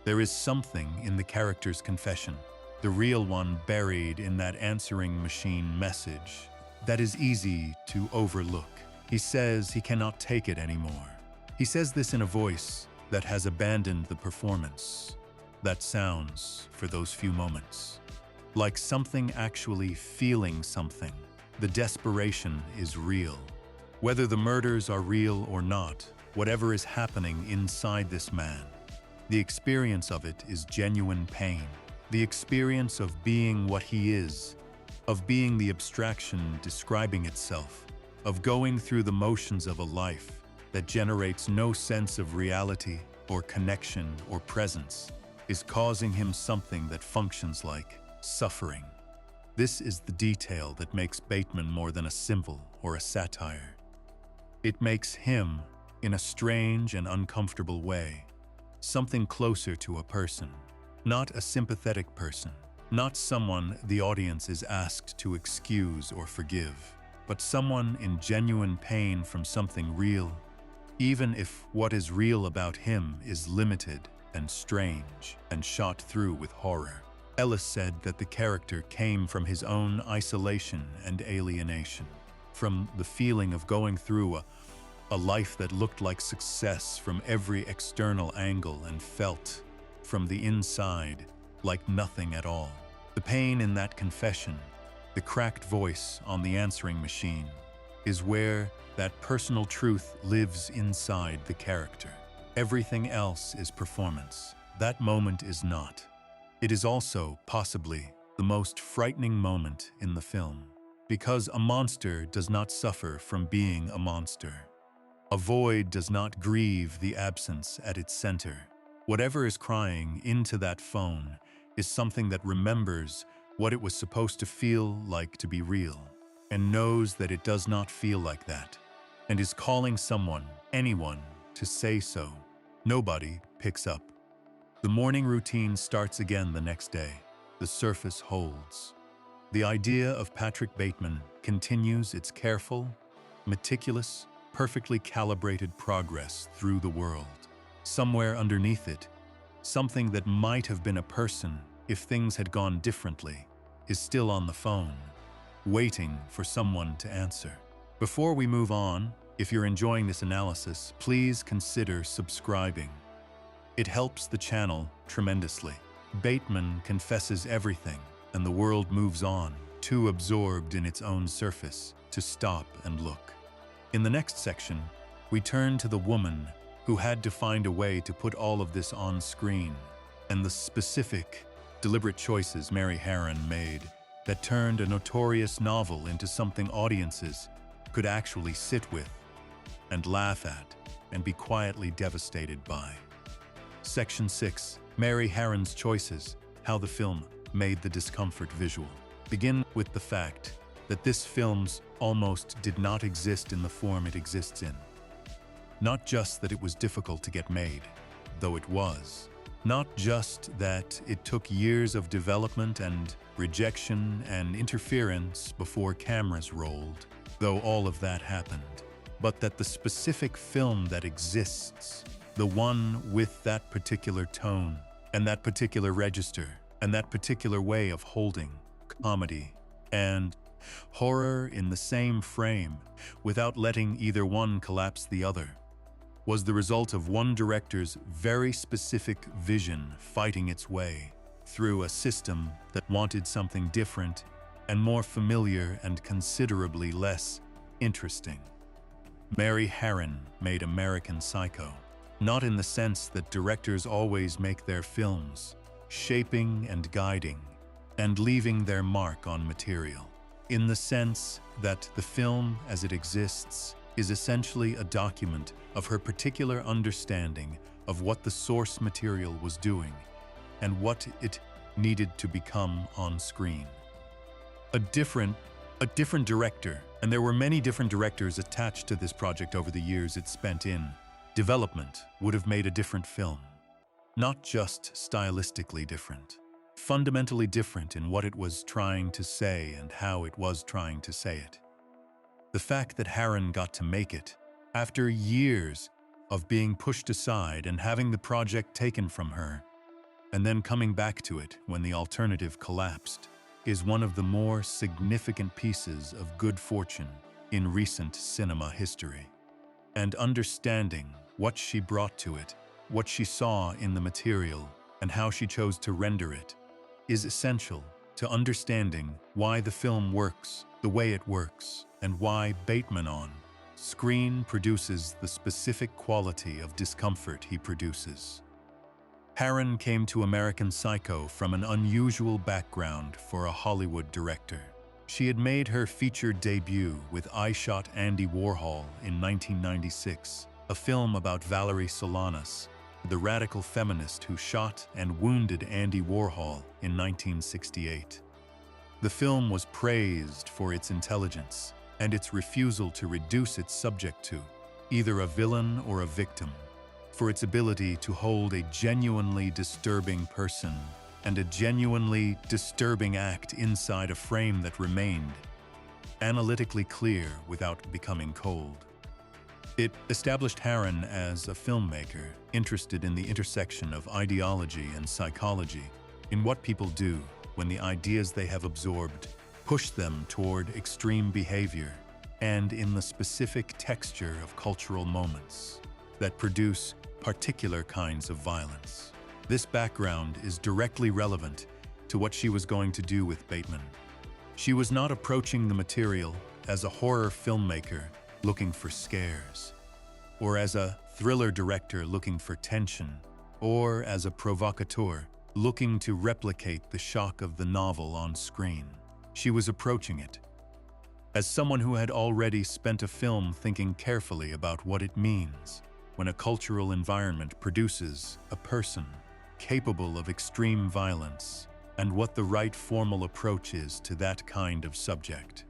There is something in the character's confession, the real one buried in that answering machine message, that is easy to overlook. He says he cannot take it anymore. He says this in a voice that has abandoned the performance, that sounds, for those few moments, like something actually feeling something. The desperation is real. Whether the murders are real or not, whatever is happening inside this man, the experience of it is genuine pain. The experience of being what he is, of being the abstraction describing itself, of going through the motions of a life that generates no sense of reality or connection or presence, is causing him something that functions like suffering. This is the detail that makes Bateman more than a symbol or a satire. It makes him, in a strange and uncomfortable way, something closer to a person, not a sympathetic person, not someone the audience is asked to excuse or forgive, but someone in genuine pain from something real, even if what is real about him is limited and strange and shot through with horror. Ellis said that the character came from his own isolation and alienation, from the feeling of going through a life that looked like success from every external angle and felt, from the inside, like nothing at all. The pain in that confession, the cracked voice on the answering machine, is where that personal truth lives inside the character. Everything else is performance. That moment is not. It is also, possibly, the most frightening moment in the film, because a monster does not suffer from being a monster. A void does not grieve the absence at its center. Whatever is crying into that phone is something that remembers what it was supposed to feel like to be real, and knows that it does not feel like that, and is calling someone, anyone, to say so. Nobody picks up. The morning routine starts again the next day. The surface holds. The idea of Patrick Bateman continues its careful, meticulous, perfectly calibrated progress through the world. Somewhere underneath it, something that might have been a person if things had gone differently, is still on the phone, waiting for someone to answer. Before we move on, if you're enjoying this analysis, please consider subscribing. It helps the channel tremendously. Bateman confesses everything, and the world moves on, too absorbed in its own surface to stop and look. In the next section, we turn to the woman who had to find a way to put all of this on screen, and the specific, deliberate choices Mary Harron made that turned a notorious novel into something audiences could actually sit with and laugh at and be quietly devastated by. Section 6. Mary Harron's choices, how the film made the discomfort visual. Begin with the fact that this film almost did not exist in the form it exists in. Not just that it was difficult to get made, though it was. Not just that it took years of development and rejection and interference before cameras rolled, though all of that happened, but that the specific film that exists, the one with that particular tone and that particular register and that particular way of holding comedy and horror in the same frame without letting either one collapse the other, was the result of one director's very specific vision fighting its way through a system that wanted something different and more familiar and considerably less interesting. Mary Harron made American Psycho, not in the sense that directors always make their films, shaping and guiding, and leaving their mark on material. In the sense that the film as it exists is essentially a document of her particular understanding of what the source material was doing and what it needed to become on screen. A different director, and there were many different directors attached to this project over the years it spent in development, would have made a different film. Not just stylistically different, fundamentally different in what it was trying to say and how it was trying to say it. The fact that Harron got to make it, after years of being pushed aside and having the project taken from her, and then coming back to it when the alternative collapsed, is one of the more significant pieces of good fortune in recent cinema history. And understanding what she brought to it, what she saw in the material, and how she chose to render it, is essential to understanding why the film works the way it works, and why Bateman on screen produces the specific quality of discomfort he produces. Harron came to American Psycho from an unusual background for a Hollywood director. She had made her feature debut with I Shot Andy Warhol in 1996, a film about Valerie Solanas, the radical feminist who shot and wounded Andy Warhol in 1968. The film was praised for its intelligence and its refusal to reduce its subject to either a villain or a victim, for its ability to hold a genuinely disturbing person and a genuinely disturbing act inside a frame that remained analytically clear without becoming cold. It established Harron as a filmmaker interested in the intersection of ideology and psychology, in what people do when the ideas they have absorbed push them toward extreme behavior, and in the specific texture of cultural moments that produce particular kinds of violence. This background is directly relevant to what she was going to do with Bateman. She was not approaching the material as a horror filmmaker looking for scares, or as a thriller director looking for tension, or as a provocateur looking to replicate the shock of the novel on screen. She was approaching it as someone who had already spent a film thinking carefully about what it means when a cultural environment produces a person capable of extreme violence, and what the right formal approach is to that kind of subject.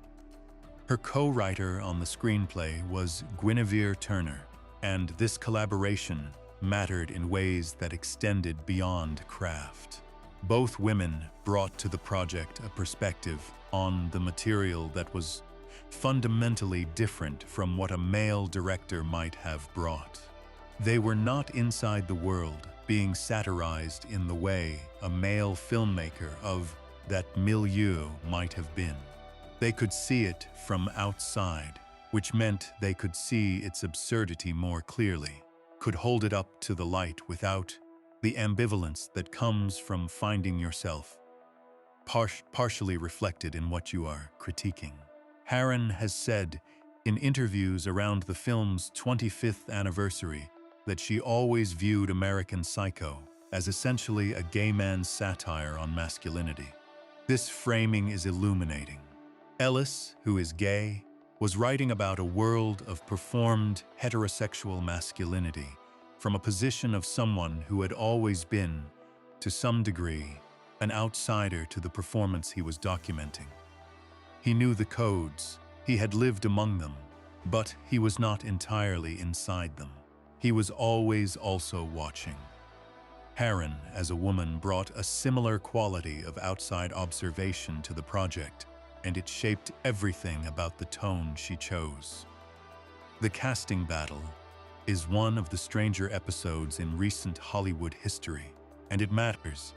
Her co-writer on the screenplay was Guinevere Turner, and this collaboration mattered in ways that extended beyond craft. Both women brought to the project a perspective on the material that was fundamentally different from what a male director might have brought. They were not inside the world, being satirized in the way a male filmmaker of that milieu might have been. They could see it from outside, which meant they could see its absurdity more clearly, could hold it up to the light without the ambivalence that comes from finding yourself partially reflected in what you are critiquing. Harron has said in interviews around the film's 25th anniversary that she always viewed American Psycho as essentially a gay man's satire on masculinity. This framing is illuminating. Ellis, who is gay, was writing about a world of performed heterosexual masculinity from a position of someone who had always been, to some degree, an outsider to the performance he was documenting. He knew the codes, he had lived among them, but he was not entirely inside them. He was always also watching. Harren, as a woman, brought a similar quality of outside observation to the project, and it shaped everything about the tone she chose. The casting battle is one of the stranger episodes in recent Hollywood history, and it matters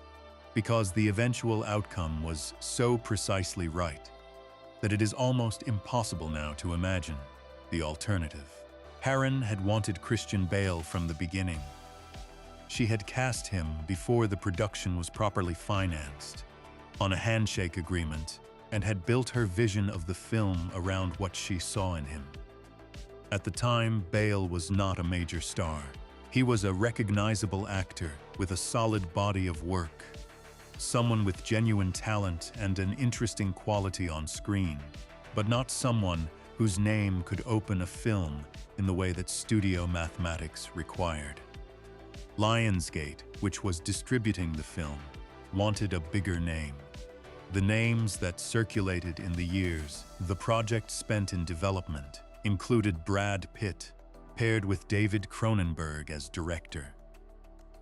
because the eventual outcome was so precisely right that it is almost impossible now to imagine the alternative. Harren had wanted Christian Bale from the beginning. She had cast him before the production was properly financed, on a handshake agreement, and had built her vision of the film around what she saw in him. At the time, Bale was not a major star. He was a recognizable actor with a solid body of work, someone with genuine talent and an interesting quality on screen, but not someone whose name could open a film in the way that studio mathematics required. Lionsgate, which was distributing the film, wanted a bigger name. The names that circulated in the years the project spent in development included Brad Pitt, paired with David Cronenberg as director.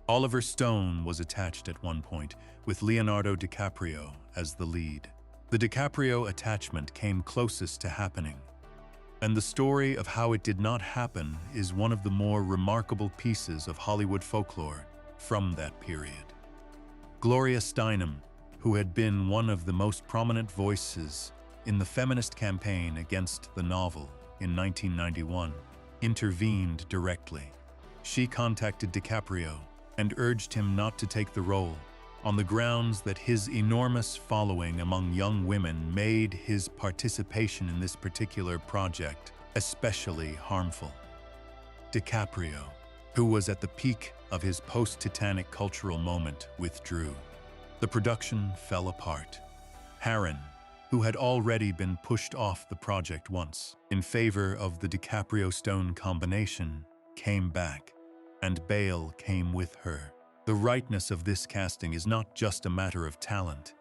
Oliver Stone was attached at one point, with Leonardo DiCaprio as the lead. The DiCaprio attachment came closest to happening, and the story of how it did not happen is one of the more remarkable pieces of Hollywood folklore from that period. Gloria Steinem, who had been one of the most prominent voices in the feminist campaign against the novel in 1991, intervened directly. She contacted DiCaprio and urged him not to take the role, on the grounds that his enormous following among young women made his participation in this particular project especially harmful. DiCaprio, who was at the peak of his post-Titanic cultural moment, withdrew. The production fell apart. Harren, who had already been pushed off the project once in favor of the DiCaprio-Stone combination, came back, and Bale came with her. The rightness of this casting is not just a matter of talent.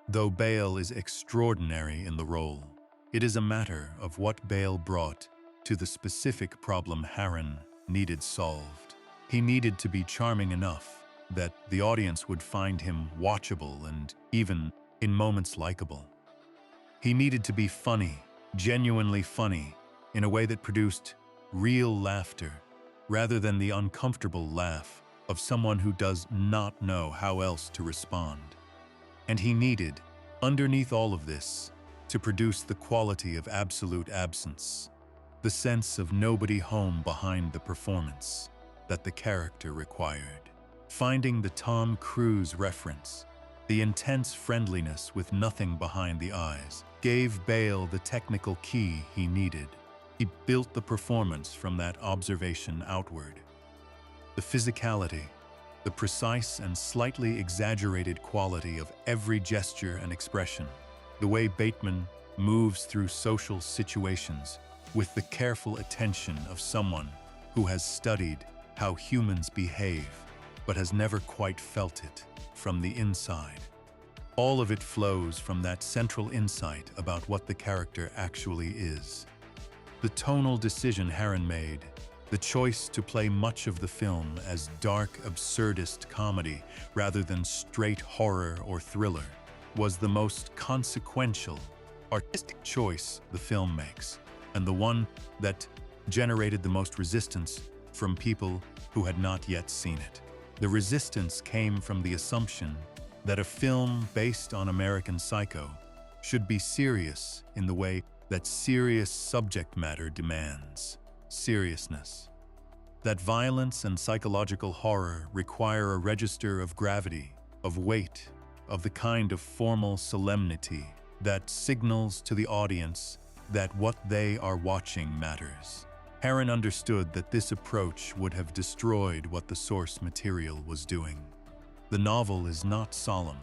Though Bale is extraordinary in the role, it is a matter of what Bale brought to the specific problem Harren needed solved. He needed to be charming enough that the audience would find him watchable and, even in moments, likable. He needed to be funny, genuinely funny, in a way that produced real laughter, rather than the uncomfortable laugh of someone who does not know how else to respond. And he needed, underneath all of this, to produce the quality of absolute absence, the sense of nobody home behind the performance that the character required. Finding the Tom Cruise reference, the intense friendliness with nothing behind the eyes, gave Bale the technical key he needed. He built the performance from that observation outward. The physicality, the precise and slightly exaggerated quality of every gesture and expression, the way Bateman moves through social situations with the careful attention of someone who has studied how humans behave but has never quite felt it from the inside. All of it flows from that central insight about what the character actually is. The tonal decision Harren made, the choice to play much of the film as dark, absurdist comedy rather than straight horror or thriller, was the most consequential, artistic choice the film makes, and the one that generated the most resistance from people who had not yet seen it. The resistance came from the assumption that a film based on American Psycho should be serious in the way that serious subject matter demands seriousness. That violence and psychological horror require a register of gravity, of weight, of the kind of formal solemnity that signals to the audience that what they are watching matters. Harren understood that this approach would have destroyed what the source material was doing. The novel is not solemn.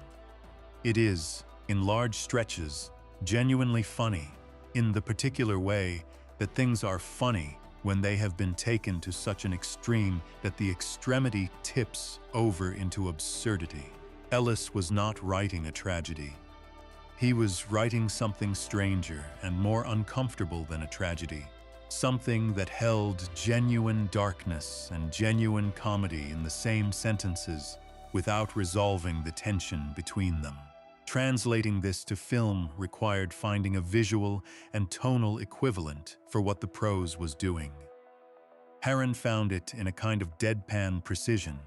It is, in large stretches, genuinely funny, in the particular way that things are funny when they have been taken to such an extreme that the extremity tips over into absurdity. Ellis was not writing a tragedy. He was writing something stranger and more uncomfortable than a tragedy, something that held genuine darkness and genuine comedy in the same sentences without resolving the tension between them. Translating this to film required finding a visual and tonal equivalent for what the prose was doing. Harron found it in a kind of deadpan precision,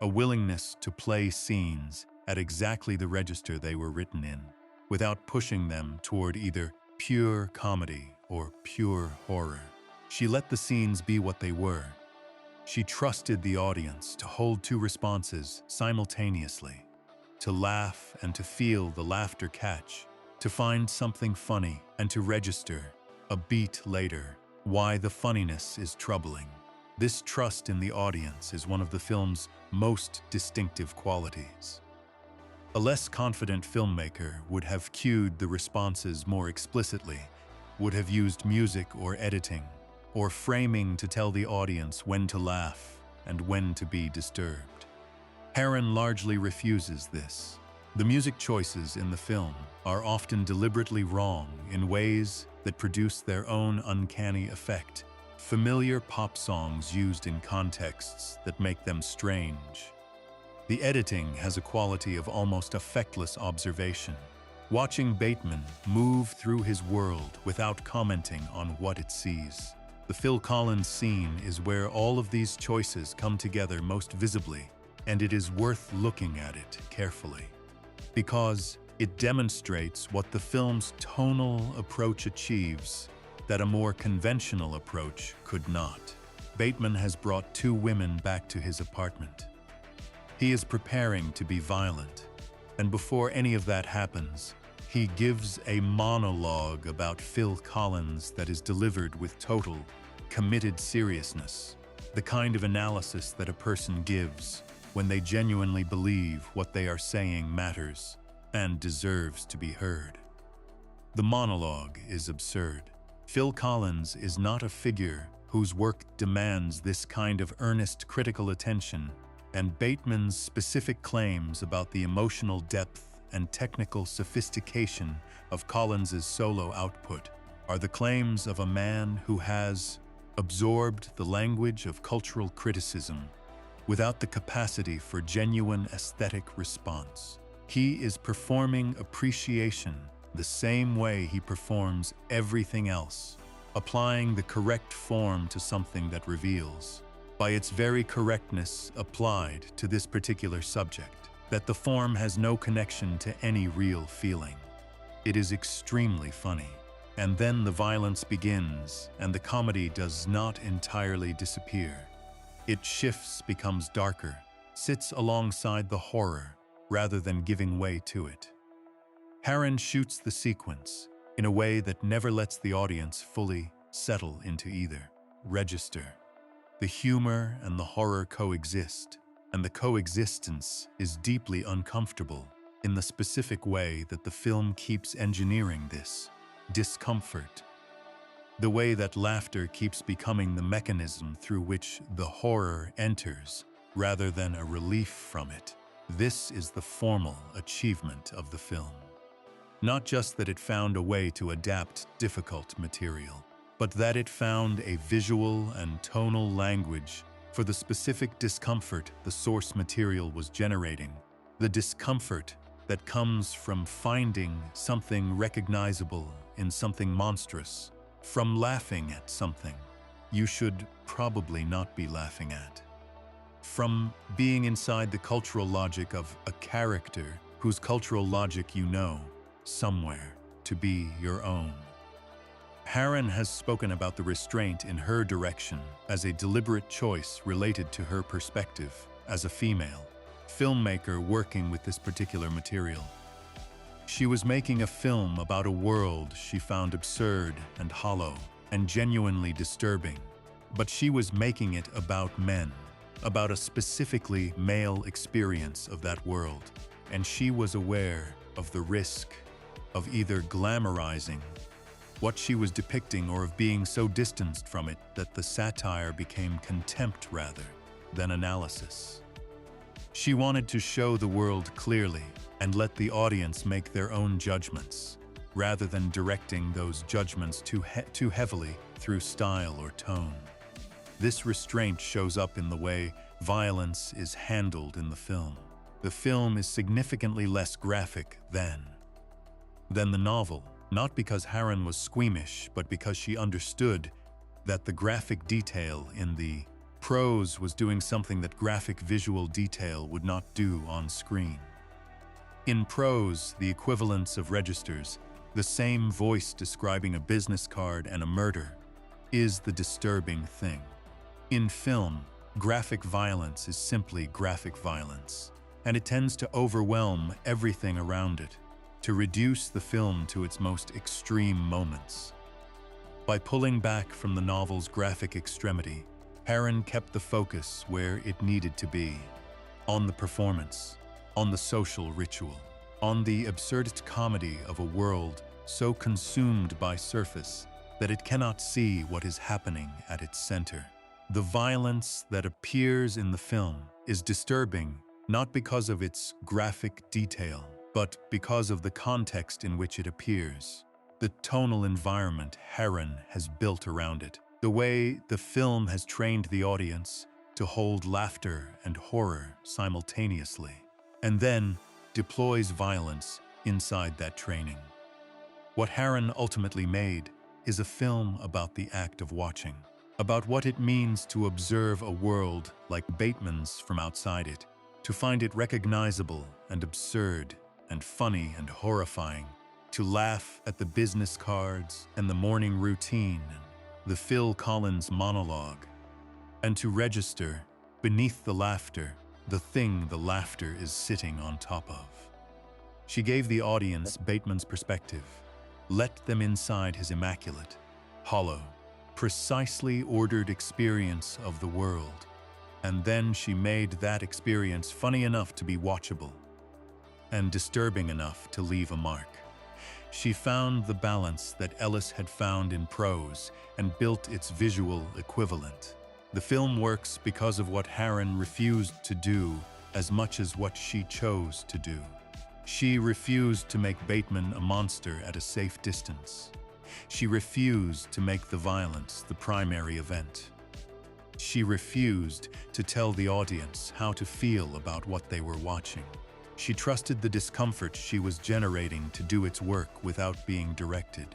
a willingness to play scenes at exactly the register they were written in, without pushing them toward either pure comedy or pure horror. She let the scenes be what they were. She trusted the audience to hold two responses simultaneously, to laugh and to feel the laughter catch, to find something funny and to register, a beat later, why the funniness is troubling. This trust in the audience is one of the film's most distinctive qualities. A less confident filmmaker would have cued the responses more explicitly, would have used music or editing, or framing to tell the audience when to laugh and when to be disturbed. Harron largely refuses this. The music choices in the film are often deliberately wrong in ways that produce their own uncanny effect, familiar pop songs used in contexts that make them strange. The editing has a quality of almost affectless observation, watching Bateman move through his world without commenting on what it sees. The Phil Collins scene is where all of these choices come together most visibly, and it is worth looking at it carefully, because it demonstrates what the film's tonal approach achieves that a more conventional approach could not. Bateman has brought two women back to his apartment. He is preparing to be violent, and before any of that happens, he gives a monologue about Phil Collins that is delivered with total, committed seriousness, the kind of analysis that a person gives when they genuinely believe what they are saying matters and deserves to be heard. The monologue is absurd. Phil Collins is not a figure whose work demands this kind of earnest critical attention, and Bateman's specific claims about the emotional depth and technical sophistication of Collins's solo output are the claims of a man who has absorbed the language of cultural criticism without the capacity for genuine aesthetic response. He is performing appreciation the same way he performs everything else, applying the correct form to something that reveals, by its very correctness applied to this particular subject, that the form has no connection to any real feeling. It is extremely funny. And then the violence begins, and the comedy does not entirely disappear. It shifts, becomes darker, sits alongside the horror rather than giving way to it. Harron shoots the sequence in a way that never lets the audience fully settle into either register. The humor and the horror coexist, and the coexistence is deeply uncomfortable in the specific way that the film keeps engineering this discomfort. The way that laughter keeps becoming the mechanism through which the horror enters, rather than a relief from it. This is the formal achievement of the film. Not just that it found a way to adapt difficult material, but that it found a visual and tonal language for the specific discomfort the source material was generating, the discomfort that comes from finding something recognizable in something monstrous, from laughing at something you should probably not be laughing at, from being inside the cultural logic of a character whose cultural logic you know somewhere to be your own. Harron has spoken about the restraint in her direction as a deliberate choice related to her perspective as a female filmmaker working with this particular material. She was making a film about a world she found absurd and hollow and genuinely disturbing, but she was making it about men, about a specifically male experience of that world, and she was aware of the risk of either glamorizing what she was depicting or of being so distanced from it that the satire became contempt rather than analysis. She wanted to show the world clearly and let the audience make their own judgments, rather than directing those judgments too heavily through style or tone. This restraint shows up in the way violence is handled in the film. The film is significantly less graphic than the novel, not because Harren was squeamish, but because she understood that the graphic detail in the prose was doing something that graphic visual detail would not do on screen. In prose, the equivalence of registers, the same voice describing a business card and a murder, is the disturbing thing. In film, graphic violence is simply graphic violence, and it tends to overwhelm everything around it, to reduce the film to its most extreme moments. By pulling back from the novel's graphic extremity, Harren kept the focus where it needed to be, on the performance, on the social ritual, on the absurdist comedy of a world so consumed by surface that it cannot see what is happening at its center. The violence that appears in the film is disturbing not because of its graphic detail, but because of the context in which it appears, the tonal environment Harren has built around it, the way the film has trained the audience to hold laughter and horror simultaneously, and then deploys violence inside that training. What Harren ultimately made is a film about the act of watching, about what it means to observe a world like Bateman's from outside it, to find it recognizable and absurd and funny and horrifying, to laugh at the business cards and the morning routine and the Phil Collins monologue, and to register, beneath the laughter, the thing the laughter is sitting on top of. She gave the audience Bateman's perspective, let them inside his immaculate, hollow, precisely ordered experience of the world, and then she made that experience funny enough to be watchable and disturbing enough to leave a mark. She found the balance that Ellis had found in prose and built its visual equivalent. The film works because of what Harren refused to do as much as what she chose to do. She refused to make Bateman a monster at a safe distance. She refused to make the violence the primary event. She refused to tell the audience how to feel about what they were watching. She trusted the discomfort she was generating to do its work without being directed.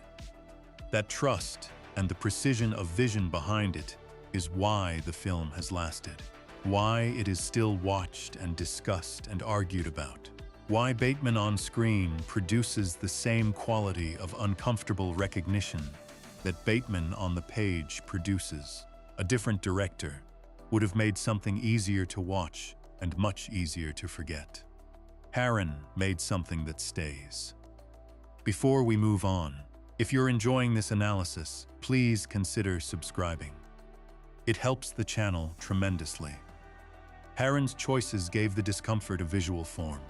That trust and the precision of vision behind it is why the film has lasted, why it is still watched and discussed and argued about, why Bateman on screen produces the same quality of uncomfortable recognition that Bateman on the page produces. A different director would have made something easier to watch and much easier to forget. Harren made something that stays. Before we move on, if you're enjoying this analysis, please consider subscribing. It helps the channel tremendously. Harren's choices gave the discomfort a visual form,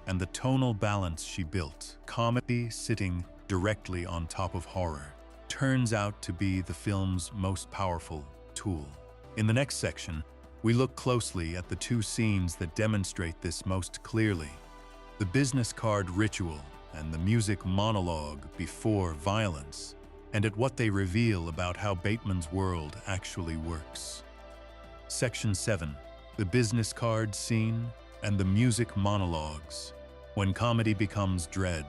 and the tonal balance she built, comedy sitting directly on top of horror, turns out to be the film's most powerful tool. In the next section, we look closely at the two scenes that demonstrate this most clearly: the business card ritual and the music monologue before violence, and at what they reveal about how Bateman's world actually works. Section 7. The business card scene and the music monologues. When comedy becomes dread,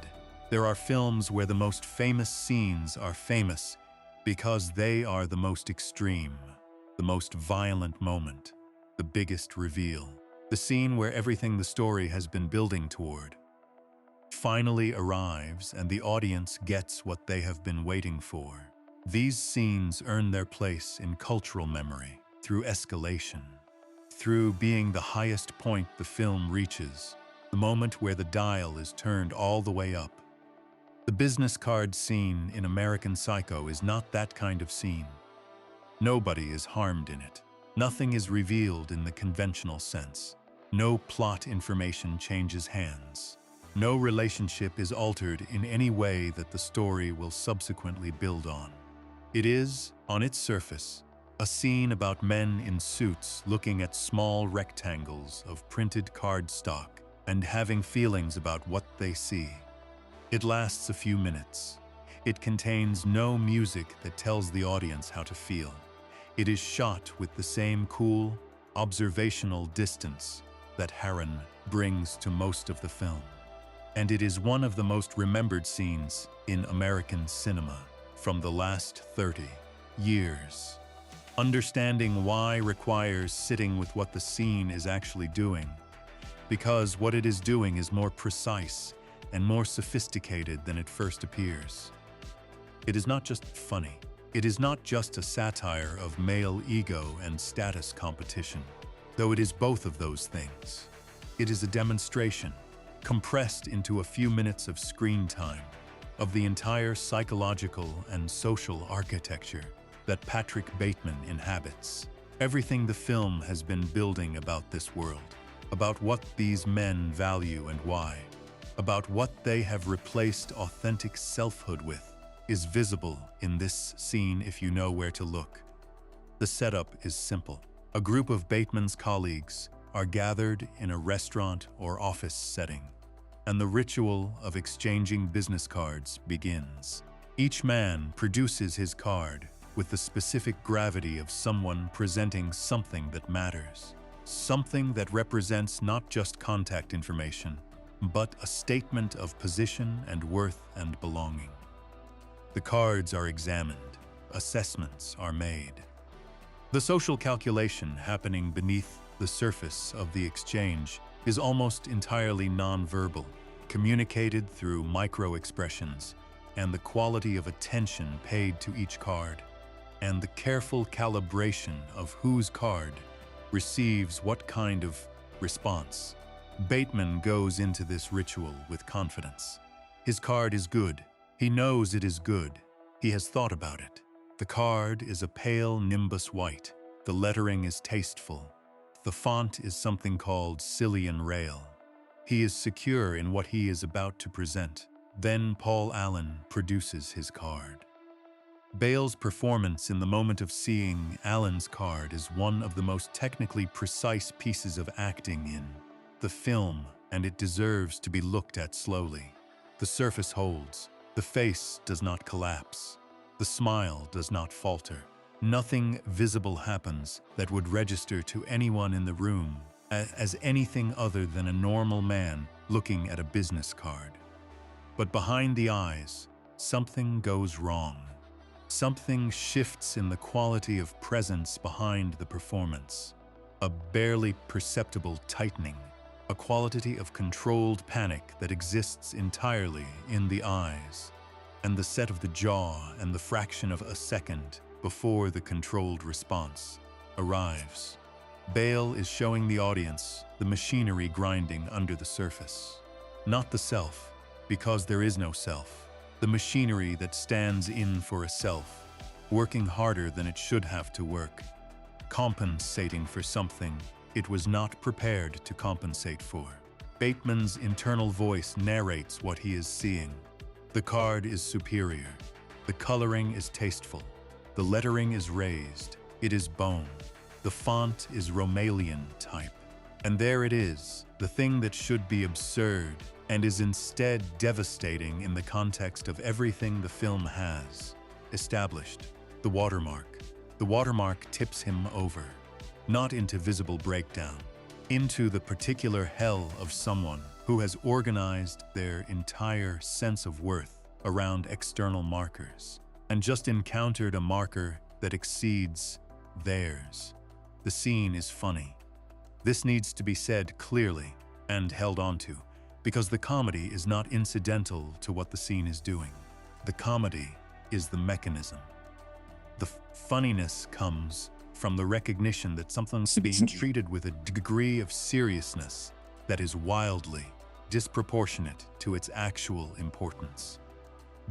there are films where the most famous scenes are famous because they are the most extreme, the most violent moment, the biggest reveal. The scene where everything the story has been building toward finally arrives and the audience gets what they have been waiting for. These scenes earn their place in cultural memory through escalation, through being the highest point the film reaches, the moment where the dial is turned all the way up. The business card scene in American Psycho is not that kind of scene. Nobody is harmed in it. Nothing is revealed in the conventional sense. No plot information changes hands. No relationship is altered in any way that the story will subsequently build on. It is, on its surface, a scene about men in suits looking at small rectangles of printed cardstock and having feelings about what they see. It lasts a few minutes. It contains no music that tells the audience how to feel. It is shot with the same cool, observational distance that Harron brings to most of the film. And it is one of the most remembered scenes in American cinema from the last 30 years. Understanding why requires sitting with what the scene is actually doing, because what it is doing is more precise and more sophisticated than it first appears. It is not just funny. It is not just a satire of male ego and status competition, though it is both of those things. It is a demonstration, compressed into a few minutes of screen time, of the entire psychological and social architecture that Patrick Bateman inhabits. Everything the film has been building about this world, about what these men value and why, about what they have replaced authentic selfhood with, is visible in this scene if you know where to look. The setup is simple. A group of Bateman's colleagues are gathered in a restaurant or office setting, and the ritual of exchanging business cards begins. Each man produces his card with the specific gravity of someone presenting something that matters, something that represents not just contact information, but a statement of position and worth and belonging. The cards are examined, assessments are made. The social calculation happening beneath the surface of the exchange is almost entirely nonverbal, communicated through micro-expressions and the quality of attention paid to each card, and the careful calibration of whose card receives what kind of response. Bateman goes into this ritual with confidence. His card is good. He knows it is good. He has thought about it. The card is a pale nimbus white. The lettering is tasteful. The font is something called Cillian Rail. He is secure in what he is about to present. Then Paul Allen produces his card. Bale's performance in the moment of seeing Allen's card is one of the most technically precise pieces of acting in the film, and it deserves to be looked at slowly. The surface holds. The face does not collapse. The smile does not falter. Nothing visible happens that would register to anyone in the room as anything other than a normal man looking at a business card. But behind the eyes, something goes wrong. Something shifts in the quality of presence behind the performance. A barely perceptible tightening, a quality of controlled panic that exists entirely in the eyes, and the set of the jaw and the fraction of a second before the controlled response arrives. Bale is showing the audience the machinery grinding under the surface. Not the self, because there is no self. The machinery that stands in for a self, working harder than it should have to work, compensating for something it was not prepared to compensate for. Bateman's internal voice narrates what he is seeing. The card is superior. The coloring is tasteful. The lettering is raised. It is bone. The font is Romalian type. And there it is, the thing that should be absurd and is instead devastating in the context of everything the film has established. The watermark. The watermark tips him over, not into visible breakdown, into the particular hell of someone who has organized their entire sense of worth around external markers and just encountered a marker that exceeds theirs. The scene is funny. This needs to be said clearly and held onto, because the comedy is not incidental to what the scene is doing. The comedy is the mechanism. The funniness comes from the recognition that something's being treated with a degree of seriousness that is wildly disproportionate to its actual importance.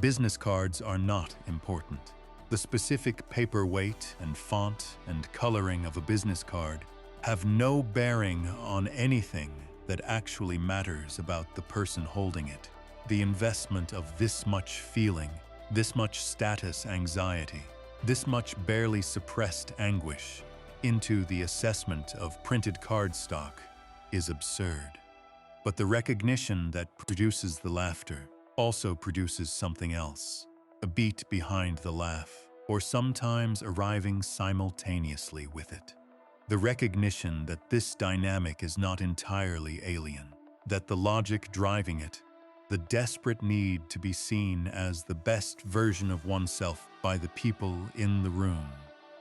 Business cards are not important. The specific paper weight and font and coloring of a business card have no bearing on anything that actually matters about the person holding it. The investment of this much feeling, this much status anxiety, this much barely suppressed anguish into the assessment of printed cardstock is absurd. But the recognition that produces the laughter also produces something else, a beat behind the laugh, or sometimes arriving simultaneously with it. The recognition that this dynamic is not entirely alien, that the logic driving it, the desperate need to be seen as the best version of oneself by the people in the room,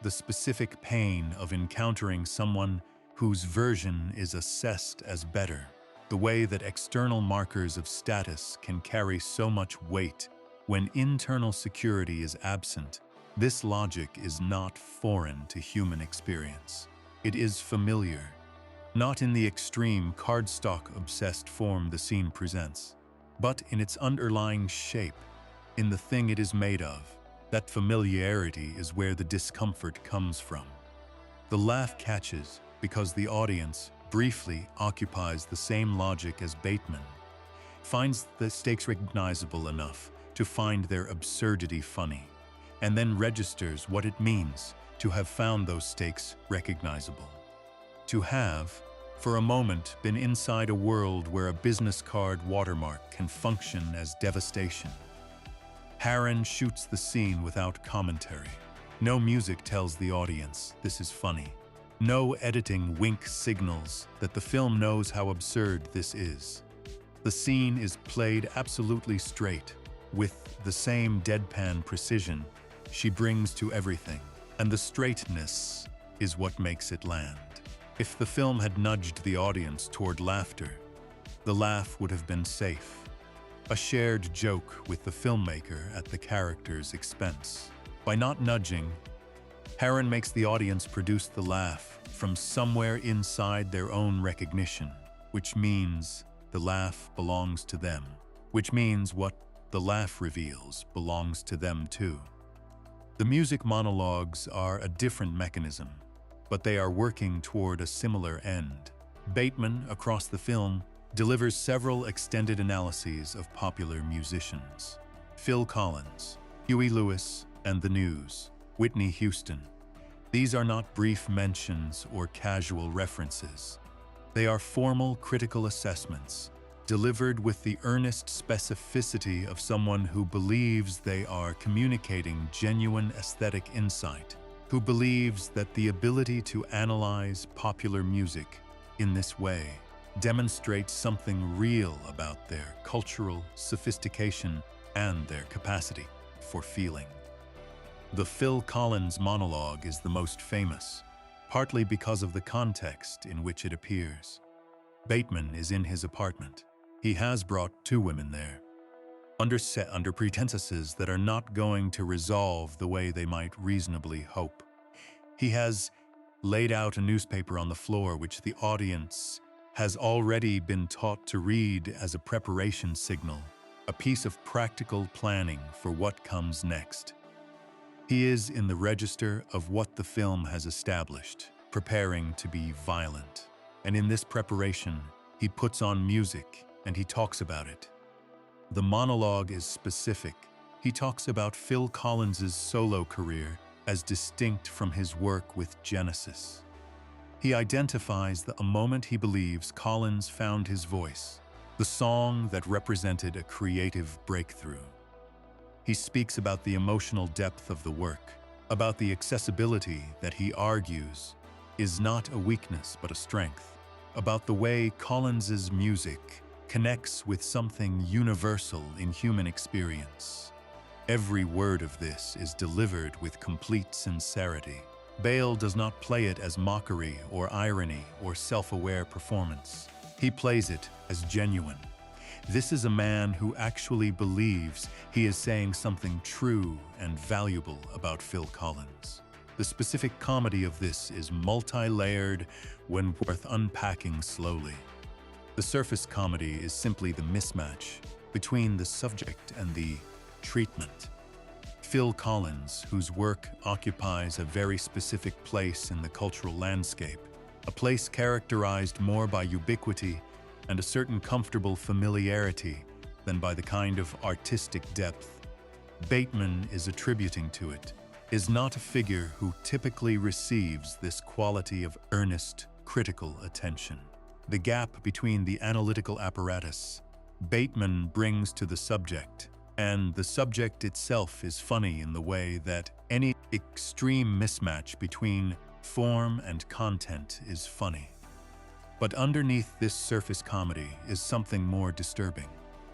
the specific pain of encountering someone whose version is assessed as better, the way that external markers of status can carry so much weight when internal security is absent. This logic is not foreign to human experience. It is familiar, not in the extreme cardstock-obsessed form the scene presents, but in its underlying shape, in the thing it is made of. That familiarity is where the discomfort comes from. The laugh catches because the audience briefly occupies the same logic as Bateman, finds the stakes recognizable enough to find their absurdity funny, and then registers what it means to have found those stakes recognizable. To have, for a moment, been inside a world where a business card watermark can function as devastation. Harron shoots the scene without commentary. No music tells the audience this is funny. No editing wink signals that the film knows how absurd this is. The scene is played absolutely straight, with the same deadpan precision she brings to everything, and the straightness is what makes it land. If the film had nudged the audience toward laughter, the laugh would have been safe, a shared joke with the filmmaker at the character's expense. By not nudging, Harron makes the audience produce the laugh from somewhere inside their own recognition, which means the laugh belongs to them, which means what the laugh reveals belongs to them too. The music monologues are a different mechanism, but they are working toward a similar end. Bateman, across the film, delivers several extended analyses of popular musicians. Phil Collins, Huey Lewis and the News, Whitney Houston. These are not brief mentions or casual references. They are formal critical assessments, delivered with the earnest specificity of someone who believes they are communicating genuine aesthetic insight, who believes that the ability to analyze popular music in this way demonstrates something real about their cultural sophistication and their capacity for feeling. The Phil Collins monologue is the most famous, partly because of the context in which it appears. Bateman is in his apartment. He has brought two women there, under pretenses that are not going to resolve the way they might reasonably hope. He has laid out a newspaper on the floor which the audience has already been taught to read as a preparation signal, a piece of practical planning for what comes next. He is in the register of what the film has established, preparing to be violent. And in this preparation, he puts on music and he talks about it. The monologue is specific. He talks about Phil Collins's solo career as distinct from his work with Genesis. He identifies a moment he believes Collins found his voice, the song that represented a creative breakthrough. He speaks about the emotional depth of the work, about the accessibility that he argues is not a weakness but a strength, about the way Collins's music connects with something universal in human experience. Every word of this is delivered with complete sincerity. Bale does not play it as mockery or irony or self-aware performance. He plays it as genuine. This is a man who actually believes he is saying something true and valuable about Phil Collins. The specific comedy of this is multi-layered when worth unpacking slowly. The surface comedy is simply the mismatch between the subject and the treatment. Phil Collins, whose work occupies a very specific place in the cultural landscape, a place characterized more by ubiquity and a certain comfortable familiarity than by the kind of artistic depth Bateman is attributing to it, is not a figure who typically receives this quality of earnest, critical attention. The gap between the analytical apparatus Bateman brings to the subject and the subject itself is funny in the way that any extreme mismatch between form and content is funny. But underneath this surface comedy is something more disturbing.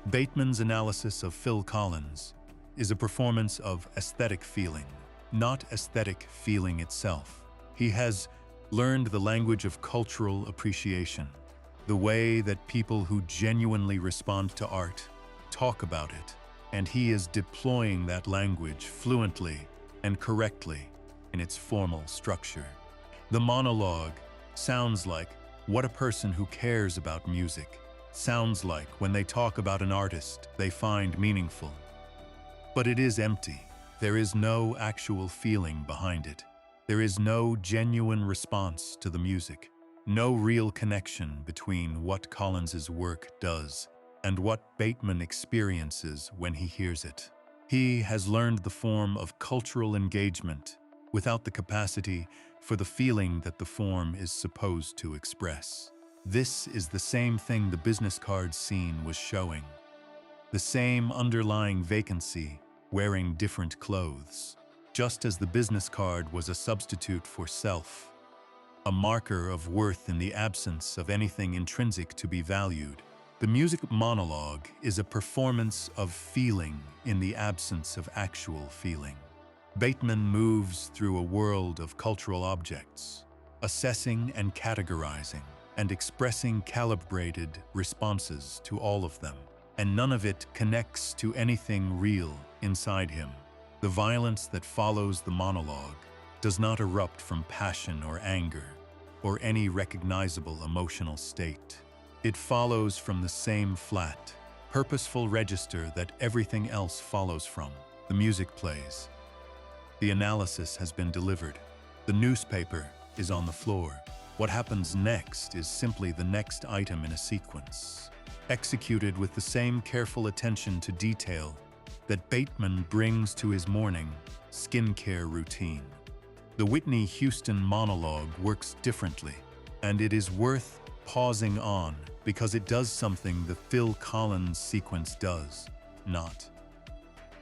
Bateman's analysis of Phil Collins is a performance of aesthetic feeling, not aesthetic feeling itself. He has learned the language of cultural appreciation, the way that people who genuinely respond to art talk about it, and he is deploying that language fluently and correctly in its formal structure. The monologue sounds like what a person who cares about music sounds like when they talk about an artist they find meaningful. But it is empty. There is no actual feeling behind it. There is no genuine response to the music, no real connection between what Collins's work does and what Bateman experiences when he hears it. He has learned the form of cultural engagement without the capacity for the feeling that the form is supposed to express. This is the same thing the business card scene was showing. The same underlying vacancy wearing different clothes, just as the business card was a substitute for self, a marker of worth in the absence of anything intrinsic to be valued. The music monologue is a performance of feeling in the absence of actual feeling. Bateman moves through a world of cultural objects, assessing and categorizing, and expressing calibrated responses to all of them, and none of it connects to anything real inside him. The violence that follows the monologue does not erupt from passion or anger, or any recognizable emotional state. It follows from the same flat, purposeful register that everything else follows from. The music plays. The analysis has been delivered. The newspaper is on the floor. What happens next is simply the next item in a sequence, executed with the same careful attention to detail that Bateman brings to his morning skincare routine. The Whitney Houston monologue works differently, and it is worth pausing on because it does something the Phil Collins sequence does not.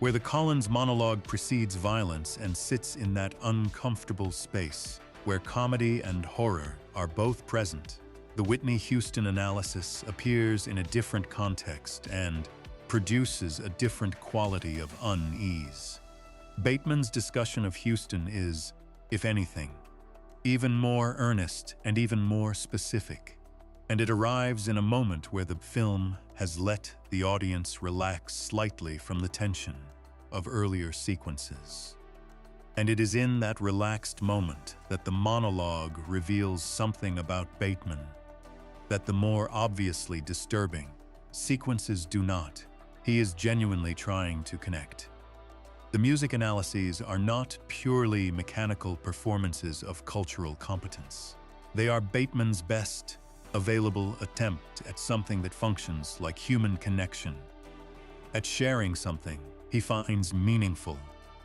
Where the Collins monologue precedes violence and sits in that uncomfortable space where comedy and horror are both present, the Whitney Houston analysis appears in a different context and produces a different quality of unease. Bateman's discussion of Houston is, if anything, even more earnest and even more specific, and it arrives in a moment where the film has let the audience relax slightly from the tension of earlier sequences. And it is in that relaxed moment that the monologue reveals something about Bateman that the more obviously disturbing sequences do not. He is genuinely trying to connect. The music analyses are not purely mechanical performances of cultural competence. They are Bateman's best available attempt at something that functions like human connection, at sharing something he finds meaningful,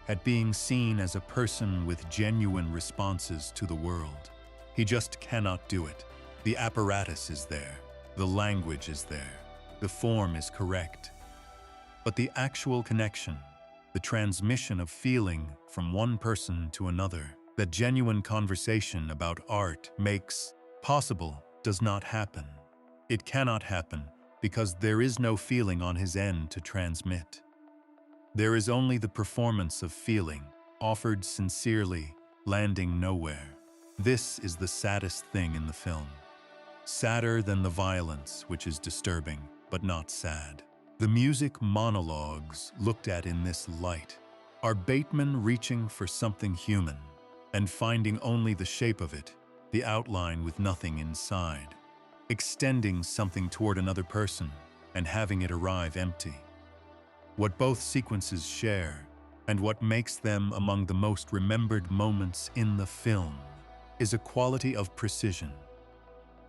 at being seen as a person with genuine responses to the world. He just cannot do it. The apparatus is there, the language is there, the form is correct. But the actual connection, the transmission of feeling from one person to another, that genuine conversation about art makes possible, does not happen. It cannot happen because there is no feeling on his end to transmit. There is only the performance of feeling, offered sincerely, landing nowhere. This is the saddest thing in the film. Sadder than the violence, which is disturbing, but not sad. The music monologues looked at in this light are Bateman reaching for something human and finding only the shape of it, the outline with nothing inside, extending something toward another person and having it arrive empty. What both sequences share, and what makes them among the most remembered moments in the film, is a quality of precision.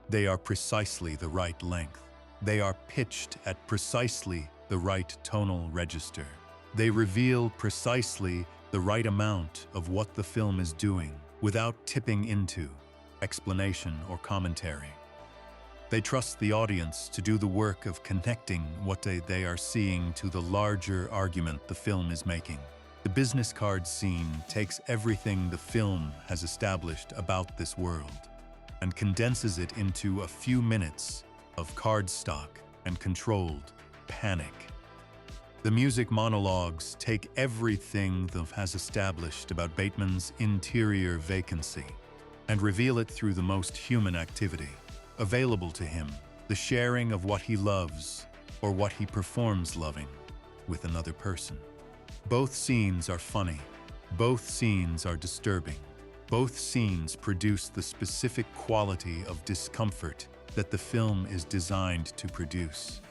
They are precisely the right length. They are pitched at precisely the right tonal register. They reveal precisely the right amount of what the film is doing without tipping into explanation or commentary. They trust the audience to do the work of connecting what they are seeing to the larger argument the film is making. The business card scene takes everything the film has established about this world and condenses it into a few minutes of cardstock and controlled panic. The music monologues take everything that has established about Bateman's interior vacancy and reveal it through the most human activity available to him, the sharing of what he loves or what he performs loving with another person. Both scenes are funny. Both scenes are disturbing. Both scenes produce the specific quality of discomfort that the film is designed to produce.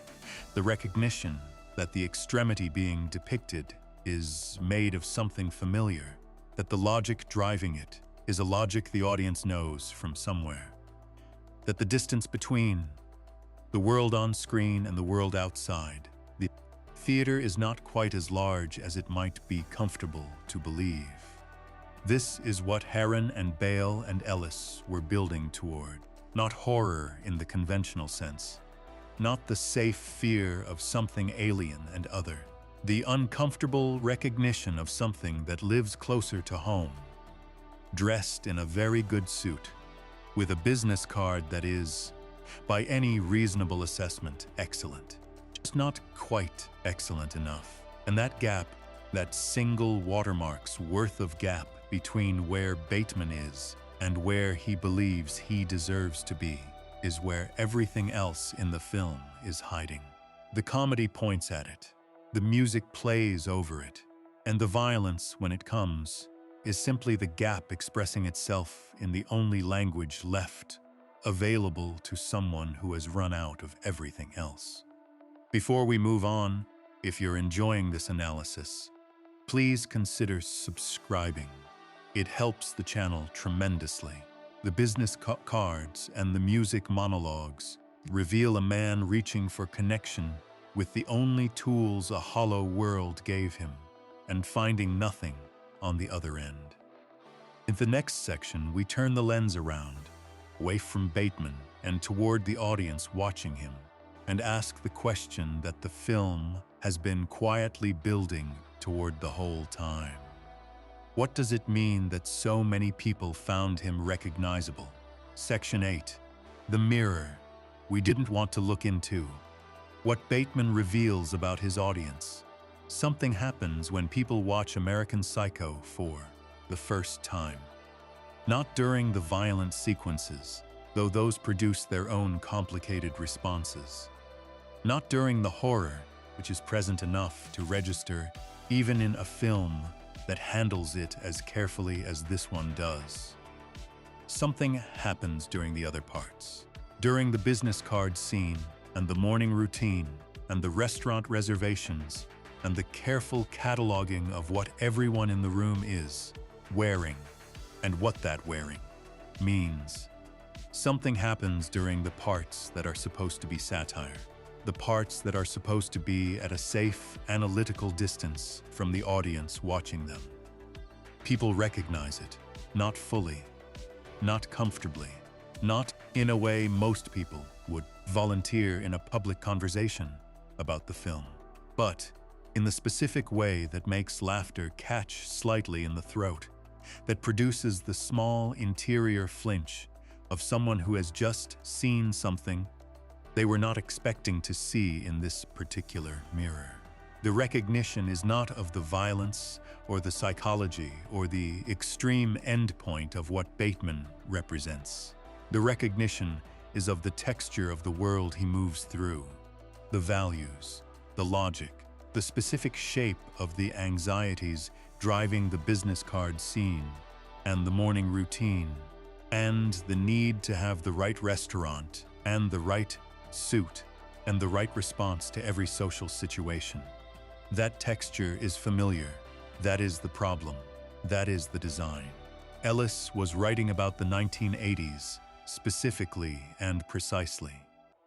The recognition that the extremity being depicted is made of something familiar, that the logic driving it is a logic the audience knows from somewhere, that the distance between the world on screen and the world outside, the theater is not quite as large as it might be comfortable to believe. This is what Heron and Bale and Ellis were building toward. Not horror in the conventional sense, not the safe fear of something alien and other, the uncomfortable recognition of something that lives closer to home, dressed in a very good suit, with a business card that is, by any reasonable assessment, excellent. Just not quite excellent enough. And that gap, that single watermark's worth of gap between where Bateman is and where he believes he deserves to be, is where everything else in the film is hiding. The comedy points at it, the music plays over it, and the violence, when it comes, is simply the gap expressing itself in the only language left available to someone who has run out of everything else. Before we move on, if you're enjoying this analysis, please consider subscribing. It helps the channel tremendously. The business cards and the music monologues reveal a man reaching for connection with the only tools a hollow world gave him, and finding nothing on the other end. In the next section, we turn the lens around, away from Bateman and toward the audience watching him, and ask the question that the film has been quietly building toward the whole time. What does it mean that so many people found him recognizable? Section 8. The mirror we didn't want to look into. What Bateman reveals about his audience. Something happens when people watch American Psycho for the first time. Not during the violent sequences, though those produce their own complicated responses. Not during the horror, which is present enough to register even in a film that handles it as carefully as this one does. Something happens during the other parts. During the business card scene, and the morning routine, and the restaurant reservations, and the careful cataloging of what everyone in the room is wearing, and what that wearing means. Something happens during the parts that are supposed to be satire, the parts that are supposed to be at a safe, analytical distance from the audience watching them. People recognize it, not fully, not comfortably, not in a way most people would volunteer in a public conversation about the film, but in the specific way that makes laughter catch slightly in the throat, that produces the small interior flinch of someone who has just seen something they were not expecting to see in this particular mirror. The recognition is not of the violence or the psychology or the extreme endpoint of what Bateman represents. The recognition is of the texture of the world he moves through, the values, the logic, the specific shape of the anxieties driving the business card scene and the morning routine, and the need to have the right restaurant and the right suit and the right response to every social situation. That texture is familiar. That is the problem. That is the design. Ellis was writing about the 1980s, specifically and precisely.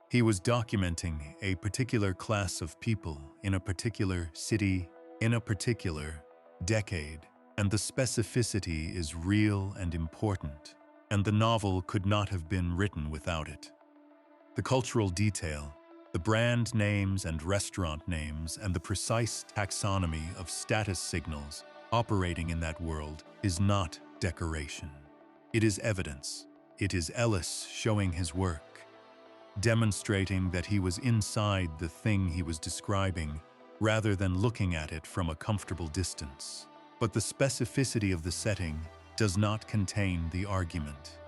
He was documenting a particular class of people in a particular city, in a particular decade, and the specificity is real and important, and the novel could not have been written without it. The cultural detail, the brand names and restaurant names, and the precise taxonomy of status signals operating in that world is not decoration. It is evidence. It is Ellis showing his work, demonstrating that he was inside the thing he was describing rather than looking at it from a comfortable distance. But the specificity of the setting does not contain the argument.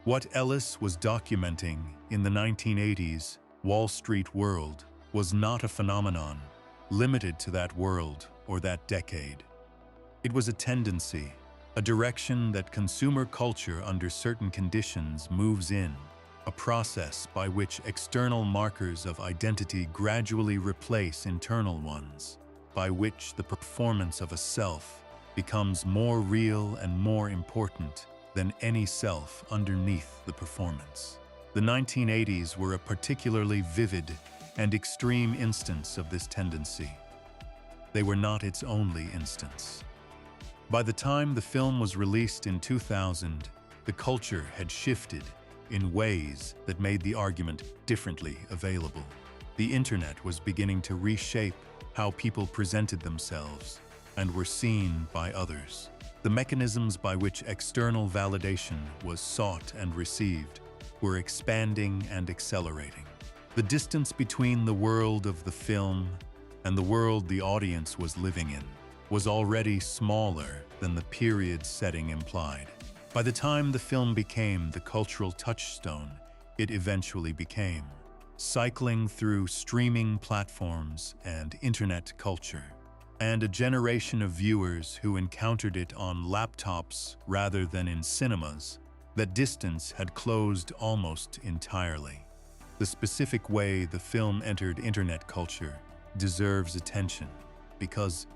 What Ellis was documenting in the 1980s Wall Street world was not a phenomenon limited to that world or that decade. It was a tendency, a direction that consumer culture under certain conditions moves in, a process by which external markers of identity gradually replace internal ones, by which the performance of a self becomes more real and more important than any self underneath the performance. The 1980s were a particularly vivid and extreme instance of this tendency. They were not its only instance. By the time the film was released in 2000, the culture had shifted in ways that made the argument differently available. The internet was beginning to reshape how people presented themselves and were seen by others. The mechanisms by which external validation was sought and received were expanding and accelerating. The distance between the world of the film and the world the audience was living in was already smaller than the period setting implied. By the time the film became the cultural touchstone it eventually became, cycling through streaming platforms and internet culture, and a generation of viewers who encountered it on laptops rather than in cinemas, that distance had closed almost entirely. The specific way the film entered internet culture deserves attention because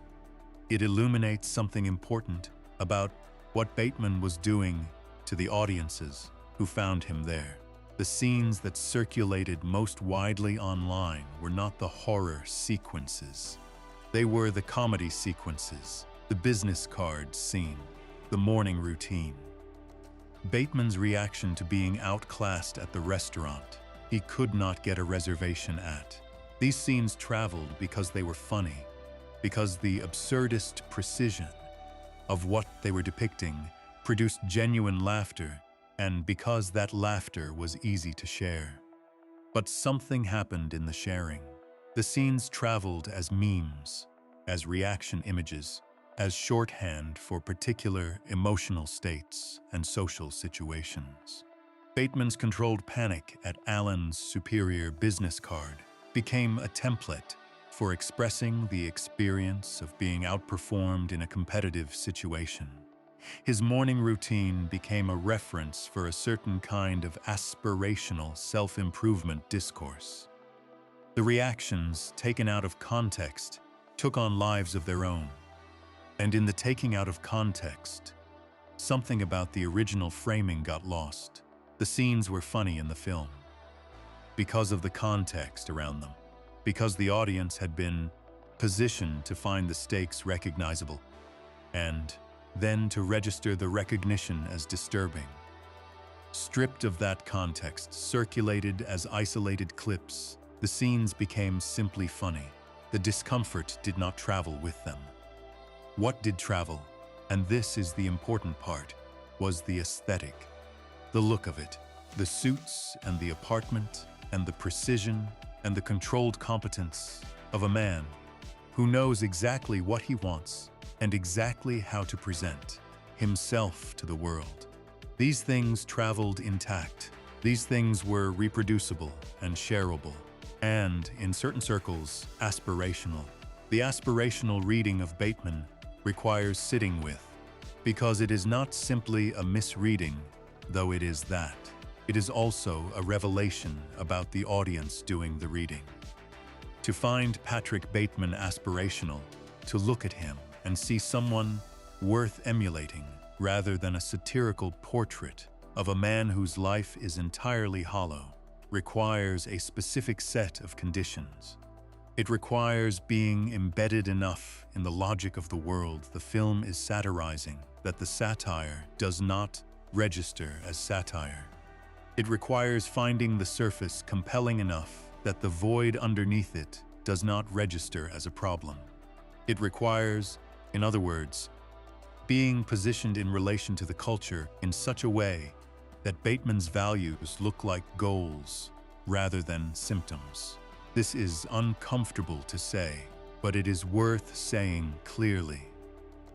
it illuminates something important about what Bateman was doing to the audiences who found him there. The scenes that circulated most widely online were not the horror sequences. They were the comedy sequences, the business card scene, the morning routine. Bateman's reaction to being outclassed at the restaurant he could not get a reservation at. These scenes traveled because they were funny, because the absurdist precision of what they were depicting produced genuine laughter, and because that laughter was easy to share. But something happened in the sharing. The scenes traveled as memes, as reaction images, as shorthand for particular emotional states and social situations. Bateman's controlled panic at Alan's superior business card became a template for expressing the experience of being outperformed in a competitive situation. His morning routine became a reference for a certain kind of aspirational self-improvement discourse. The reactions, taken out of context, took on lives of their own. And in the taking out of context, something about the original framing got lost. The scenes were funny in the film because of the context around them, because the audience had been positioned to find the stakes recognizable, and then to register the recognition as disturbing. Stripped of that context, circulated as isolated clips, the scenes became simply funny. The discomfort did not travel with them. What did travel, and this is the important part, was the aesthetic, the look of it, the suits and the apartment and the precision and the controlled competence of a man who knows exactly what he wants and exactly how to present himself to the world. These things traveled intact. These things were reproducible and shareable, and, in certain circles, aspirational. The aspirational reading of Bateman requires sitting with, because it is not simply a misreading, though it is that. It is also a revelation about the audience doing the reading. To find Patrick Bateman aspirational, to look at him and see someone worth emulating rather than a satirical portrait of a man whose life is entirely hollow, requires a specific set of conditions. It requires being embedded enough in the logic of the world the film is satirizing that the satire does not register as satire. It requires finding the surface compelling enough that the void underneath it does not register as a problem. It requires, in other words, being positioned in relation to the culture in such a way that Bateman's values look like goals rather than symptoms. This is uncomfortable to say, but it is worth saying clearly.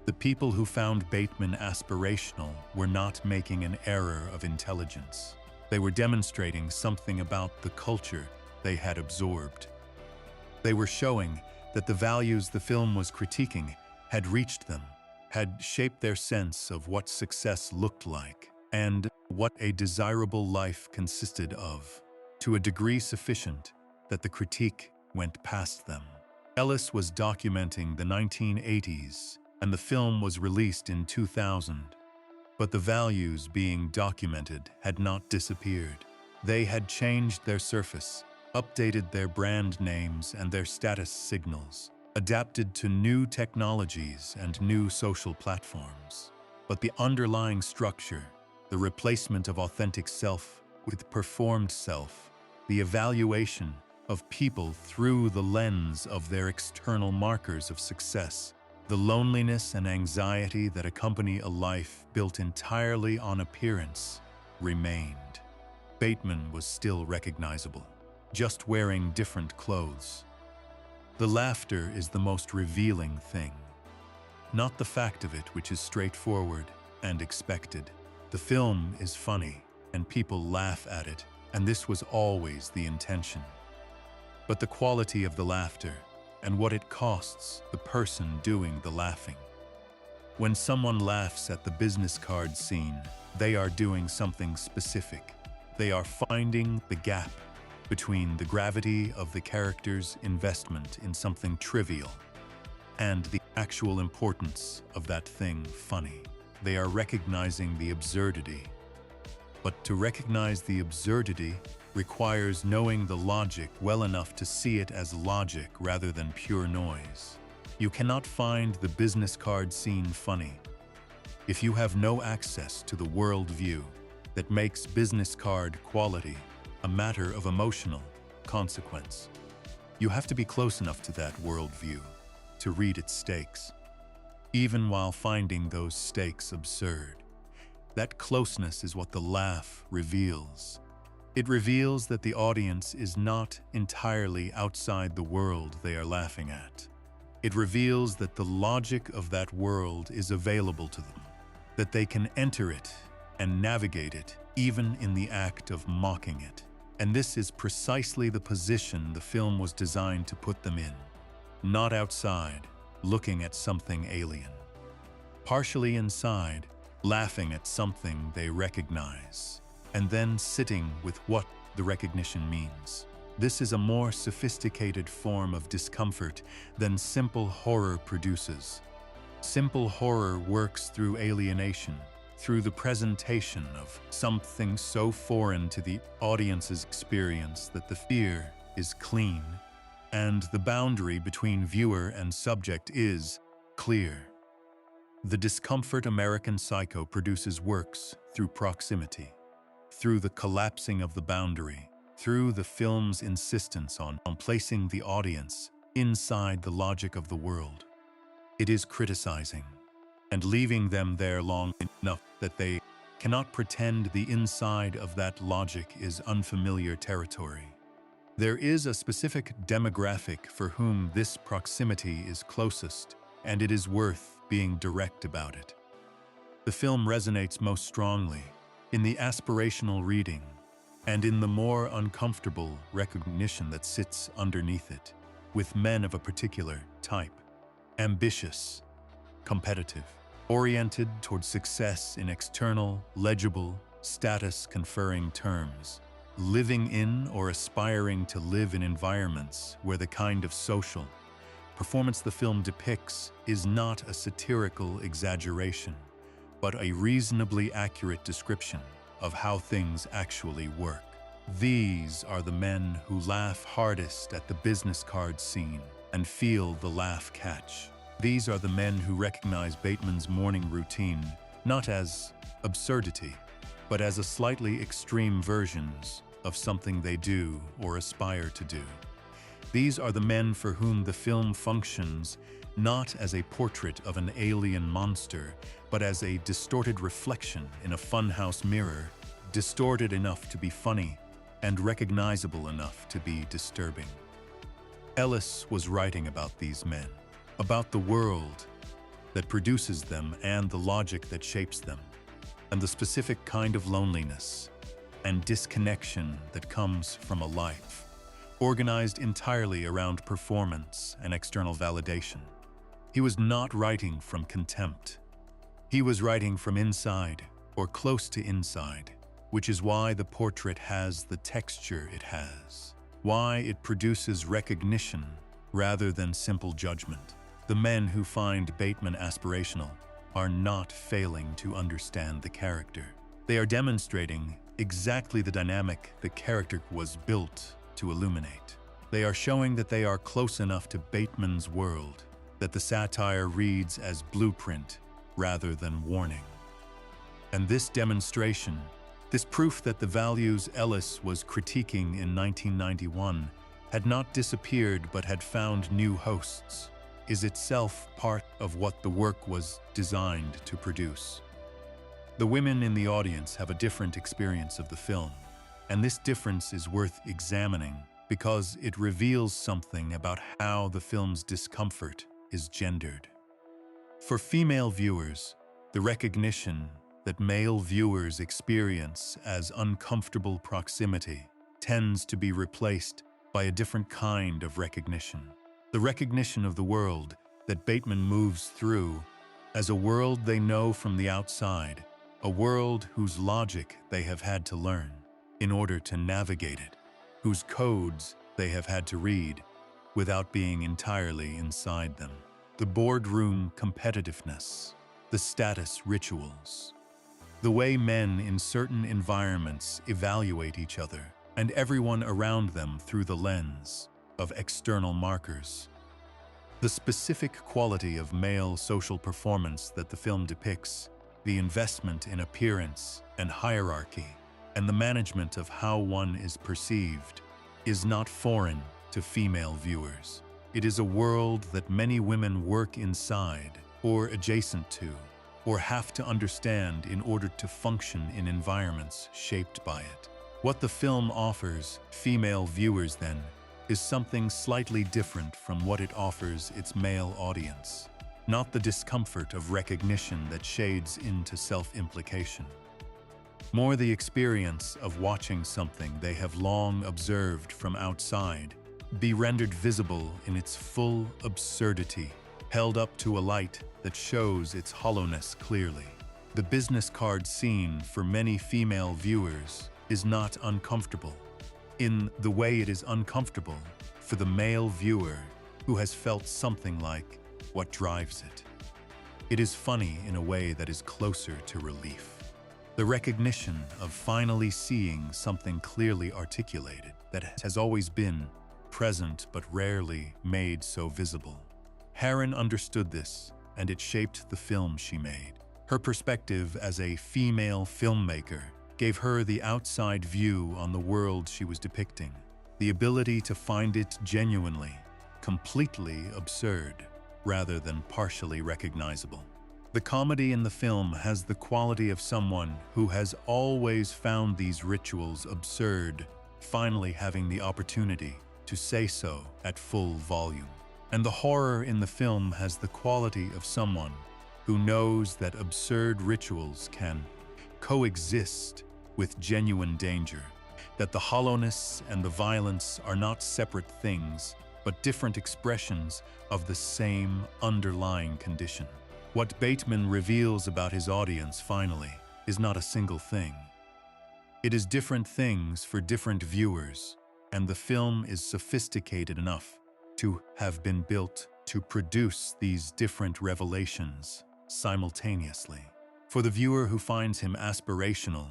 The people who found Bateman aspirational were not making an error of intelligence. They were demonstrating something about the culture they had absorbed. They were showing that the values the film was critiquing had reached them, had shaped their sense of what success looked like and what a desirable life consisted of, to a degree sufficient that the critique went past them. Ellis was documenting the 1980s, and the film was released in 2000. But the values being documented had not disappeared. They had changed their surface, updated their brand names and their status signals, adapted to new technologies and new social platforms. But the underlying structure, the replacement of authentic self with performed self, the evaluation of people through the lens of their external markers of success, the loneliness and anxiety that accompany a life built entirely on appearance, remained. Bateman was still recognizable, just wearing different clothes. The laughter is the most revealing thing. Not the fact of it, which is straightforward and expected. The film is funny, and people laugh at it, and this was always the intention. But the quality of the laughter, and what it costs the person doing the laughing. When someone laughs at the business card scene, they are doing something specific. They are finding the gap between the gravity of the character's investment in something trivial and the actual importance of that thing funny. They are recognizing the absurdity. But to recognize the absurdity requires knowing the logic well enough to see it as logic rather than pure noise. You cannot find the business card scene funny if you have no access to the worldview that makes business card quality a matter of emotional consequence. You have to be close enough to that worldview to read its stakes, even while finding those stakes absurd. That closeness is what the laugh reveals. It reveals that the audience is not entirely outside the world they are laughing at. It reveals that the logic of that world is available to them, that they can enter it and navigate it even in the act of mocking it. And this is precisely the position the film was designed to put them in. Not outside, looking at something alien. Partially inside, laughing at something they recognize, and then sitting with what the recognition means. This is a more sophisticated form of discomfort than simple horror produces. Simple horror works through alienation, through the presentation of something so foreign to the audience's experience that the fear is clean, and the boundary between viewer and subject is clear. The discomfort American Psycho produces works through proximity, through the collapsing of the boundary, through the film's insistence on placing the audience inside the logic of the world. It is criticizing and leaving them there long enough that they cannot pretend the inside of that logic is unfamiliar territory. There is a specific demographic for whom this proximity is closest, and it is worth being direct about it. The film resonates most strongly in the aspirational reading and in the more uncomfortable recognition that sits underneath it, with men of a particular type, ambitious, competitive, oriented toward success in external, legible, status-conferring terms, living in or aspiring to live in environments where the kind of social performance the film depicts is not a satirical exaggeration, but a reasonably accurate description of how things actually work. These are the men who laugh hardest at the business card scene and feel the laugh catch. These are the men who recognize Bateman's morning routine not as absurdity, but as a slightly extreme versions of something they do or aspire to do. These are the men for whom the film functions not as a portrait of an alien monster, but as a distorted reflection in a funhouse mirror, distorted enough to be funny and recognizable enough to be disturbing. Ellis was writing about these men, about the world that produces them and the logic that shapes them, and the specific kind of loneliness and disconnection that comes from a life organized entirely around performance and external validation. He was not writing from contempt. He was writing from inside, or close to inside, which is why the portrait has the texture it has, why it produces recognition rather than simple judgment. The men who find Bateman aspirational are not failing to understand the character. They are demonstrating exactly the dynamic the character was built to illuminate. They are showing that they are close enough to Bateman's world that the satire reads as blueprint rather than warning. And this demonstration, this proof that the values Ellis was critiquing in 1991 had not disappeared but had found new hosts, is itself part of what the work was designed to produce. The women in the audience have a different experience of the film, and this difference is worth examining because it reveals something about how the film's discomfort is gendered. For female viewers, the recognition that male viewers experience as uncomfortable proximity tends to be replaced by a different kind of recognition. The recognition of the world that Bateman moves through as a world they know from the outside, a world whose logic they have had to learn in order to navigate it, whose codes they have had to read without being entirely inside them. The boardroom competitiveness, the status rituals, the way men in certain environments evaluate each other and everyone around them through the lens of external markers. The specific quality of male social performance that the film depicts, the investment in appearance and hierarchy, and the management of how one is perceived, is not foreign to female viewers. It is a world that many women work inside, or adjacent to, or have to understand in order to function in environments shaped by it. What the film offers female viewers, then, is something slightly different from what it offers its male audience. Not the discomfort of recognition that shades into self-implication. More the experience of watching something they have long observed from outside be rendered visible in its full absurdity, held up to a light that shows its hollowness clearly. The business card scene for many female viewers is not uncomfortable, in the way it is uncomfortable for the male viewer who has felt something like what drives it. It is funny in a way that is closer to relief. The recognition of finally seeing something clearly articulated that has always been present but rarely made so visible. Harron understood this, and it shaped the film she made. Her perspective as a female filmmaker gave her the outside view on the world she was depicting, the ability to find it genuinely, completely absurd, rather than partially recognizable. The comedy in the film has the quality of someone who has always found these rituals absurd, finally having the opportunity to say so at full volume. And the horror in the film has the quality of someone who knows that absurd rituals can coexist with genuine danger, that the hollowness and the violence are not separate things, but different expressions of the same underlying condition. What Bateman reveals about his audience, finally, is not a single thing. It is different things for different viewers, and the film is sophisticated enough to have been built to produce these different revelations simultaneously. For the viewer who finds him aspirational,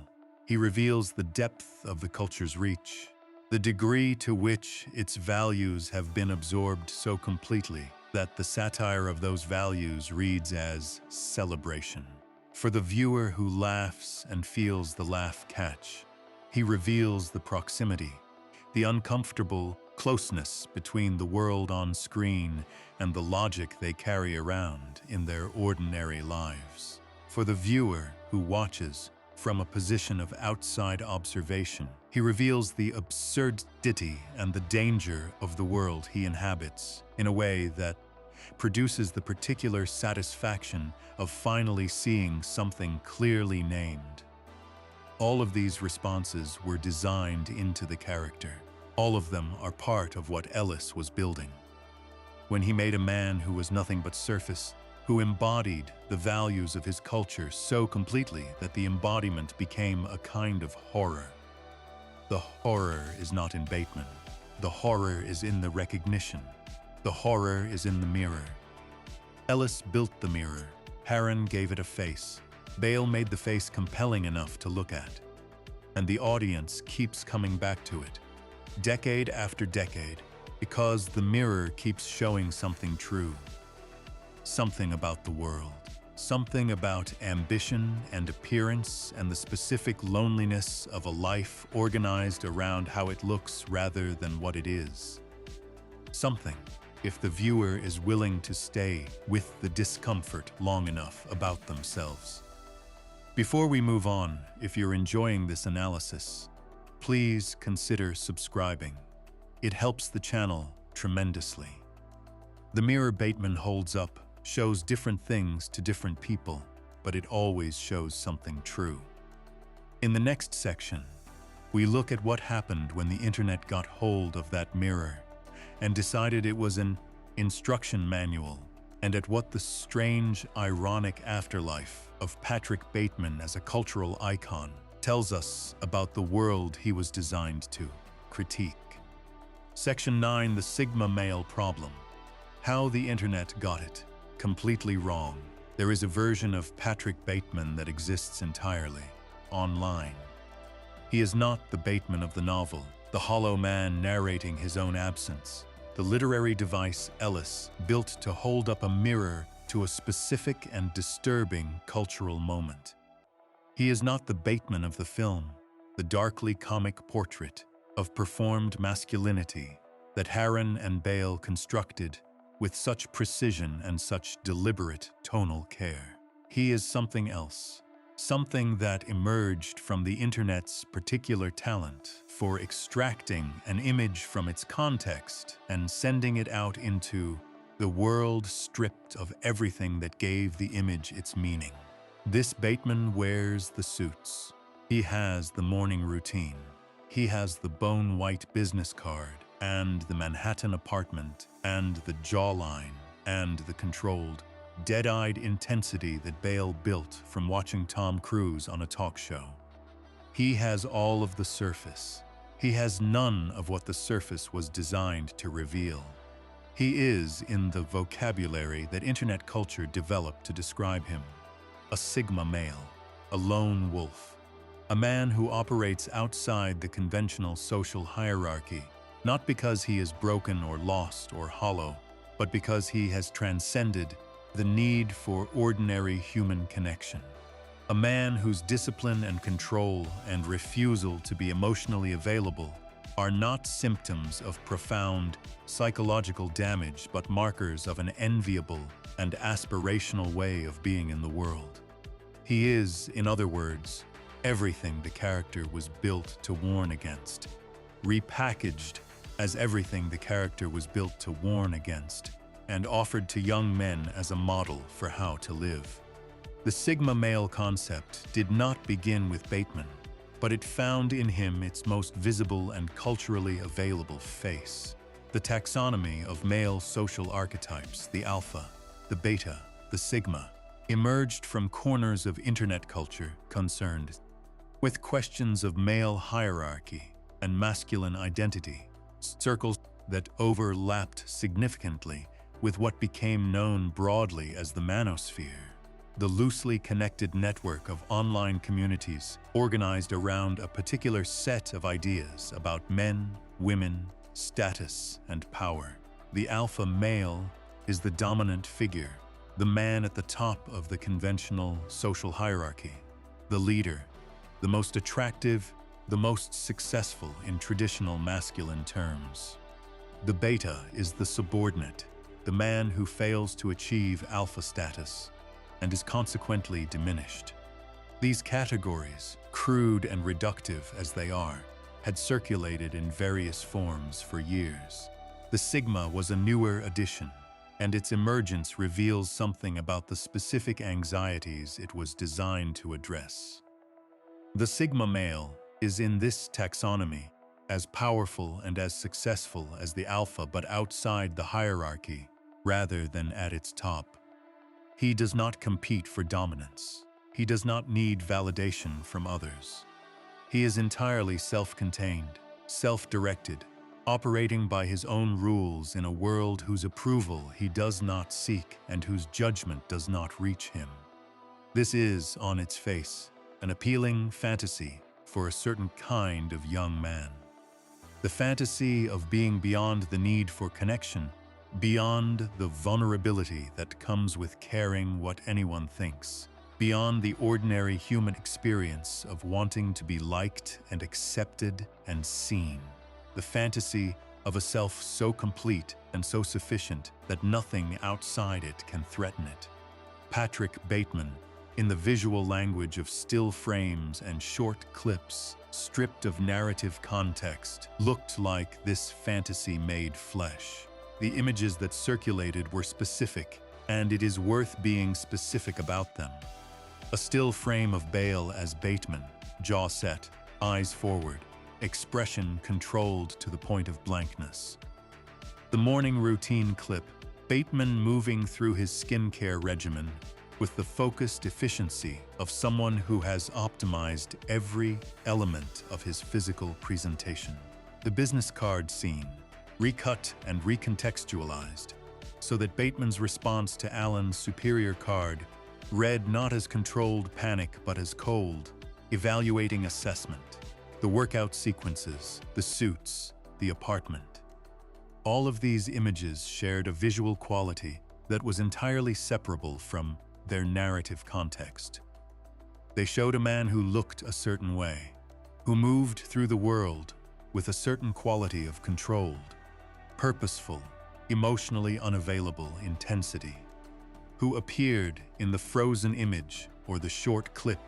He reveals the depth of the culture's reach, the degree to which its values have been absorbed so completely that the satire of those values reads as celebration. For the viewer who laughs and feels the laugh catch, he reveals the proximity, the uncomfortable closeness between the world on screen and the logic they carry around in their ordinary lives. For the viewer who watches from a position of outside observation, he reveals the absurdity and the danger of the world he inhabits in a way that produces the particular satisfaction of finally seeing something clearly named. All of these responses were designed into the character. All of them are part of what Ellis was building. When he made a man who was nothing but surface, who embodied the values of his culture so completely that the embodiment became a kind of horror. The horror is not in Bateman. The horror is in the recognition. The horror is in the mirror. Ellis built the mirror. Harron gave it a face. Bale made the face compelling enough to look at. And the audience keeps coming back to it, decade after decade, because the mirror keeps showing something true. Something about the world. Something about ambition and appearance and the specific loneliness of a life organized around how it looks rather than what it is. Something, if the viewer is willing to stay with the discomfort long enough about themselves. Before we move on, if you're enjoying this analysis, please consider subscribing. It helps the channel tremendously. The mirror Bateman holds up shows different things to different people, but it always shows something true. In the next section, we look at what happened when the internet got hold of that mirror and decided it was an instruction manual, and at what the strange, ironic afterlife of Patrick Bateman as a cultural icon tells us about the world he was designed to critique. Section 9, the Sigma male problem. How the internet got it completely wrong. There is a version of Patrick Bateman that exists entirely online. He is not the Bateman of the novel, the hollow man narrating his own absence, the literary device Ellis built to hold up a mirror to a specific and disturbing cultural moment. He is not the Bateman of the film, the darkly comic portrait of performed masculinity that Harron and Bale constructed with such precision and such deliberate tonal care. He is something else, something that emerged from the internet's particular talent for extracting an image from its context and sending it out into the world stripped of everything that gave the image its meaning. This Bateman wears the suits. He has the morning routine. He has the bone-white business card and the Manhattan apartment and the jawline and the controlled, dead-eyed intensity that Bale built from watching Tom Cruise on a talk show. He has all of the surface. He has none of what the surface was designed to reveal. He is in the vocabulary that internet culture developed to describe him. A Sigma male, a lone wolf, a man who operates outside the conventional social hierarchy, not because he is broken or lost or hollow, but because he has transcended the need for ordinary human connection. A man whose discipline and control and refusal to be emotionally available are not symptoms of profound psychological damage, but markers of an enviable and aspirational way of being in the world. He is, in other words, everything the character was built to warn against, repackaged as everything the character was built to warn against, and offered to young men as a model for how to live. The Sigma male concept did not begin with Bateman, but it found in him its most visible and culturally available face. The taxonomy of male social archetypes, the alpha, the beta, the sigma, emerged from corners of internet culture concerned with questions of male hierarchy and masculine identity, circles that overlapped significantly with what became known broadly as the manosphere. the loosely connected network of online communities organized around a particular set of ideas about men, women, status, and power. The alpha male is the dominant figure, the man at the top of the conventional social hierarchy, the leader, the most attractive, the most successful in traditional masculine terms. The beta is the subordinate, the man who fails to achieve alpha status and is consequently diminished. These categories, crude and reductive as they are, had circulated in various forms for years. The sigma was a newer addition, and its emergence reveals something about the specific anxieties it was designed to address. The sigma male is in this taxonomy as powerful and as successful as the alpha, but outside the hierarchy rather than at its top. He does not compete for dominance. He does not need validation from others. He is entirely self-contained, self-directed, operating by his own rules in a world whose approval he does not seek and whose judgment does not reach him. This is, on its face, an appealing fantasy for a certain kind of young man. The fantasy of being beyond the need for connection, beyond the vulnerability that comes with caring what anyone thinks, beyond the ordinary human experience of wanting to be liked and accepted and seen. The fantasy of a self so complete and so sufficient that nothing outside it can threaten it. Patrick Bateman, in the visual language of still frames and short clips, stripped of narrative context, looked like this fantasy made flesh. The images that circulated were specific, and it is worth being specific about them. A still frame of Bale as Bateman, jaw set, eyes forward, expression controlled to the point of blankness. The morning routine clip, Bateman moving through his skincare regimen with the focused efficiency of someone who has optimized every element of his physical presentation. The business card scene, recut and recontextualized, so that Bateman's response to Alan's superior card read not as controlled panic but as cold, evaluating assessment. The workout sequences, the suits, the apartment. All of these images shared a visual quality that was entirely separable from their narrative context. They showed a man who looked a certain way, who moved through the world with a certain quality of controlled, purposeful, emotionally unavailable intensity, who appeared in the frozen image or the short clip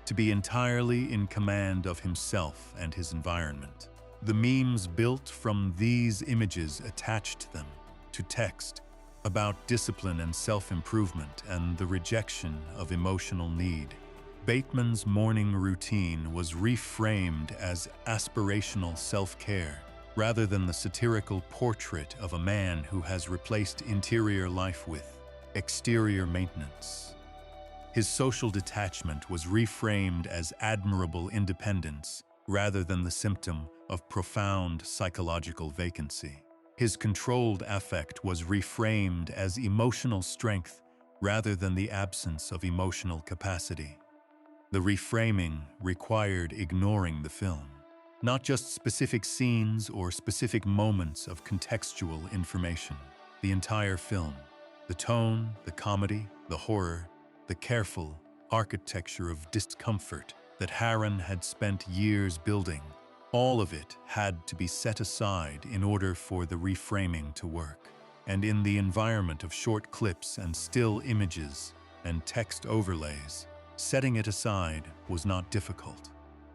to be entirely in command of himself and his environment. The memes built from these images attached them to text about discipline and self-improvement and the rejection of emotional need. Bateman's morning routine was reframed as aspirational self-care, rather than the satirical portrait of a man who has replaced interior life with exterior maintenance. His social detachment was reframed as admirable independence, rather than the symptom of profound psychological vacancy. His controlled affect was reframed as emotional strength rather than the absence of emotional capacity. The reframing required ignoring the film, not just specific scenes or specific moments of contextual information. The entire film, the tone, the comedy, the horror, the careful architecture of discomfort that Harron had spent years building, all of it had to be set aside in order for the reframing to work. And in the environment of short clips and still images and text overlays, setting it aside was not difficult.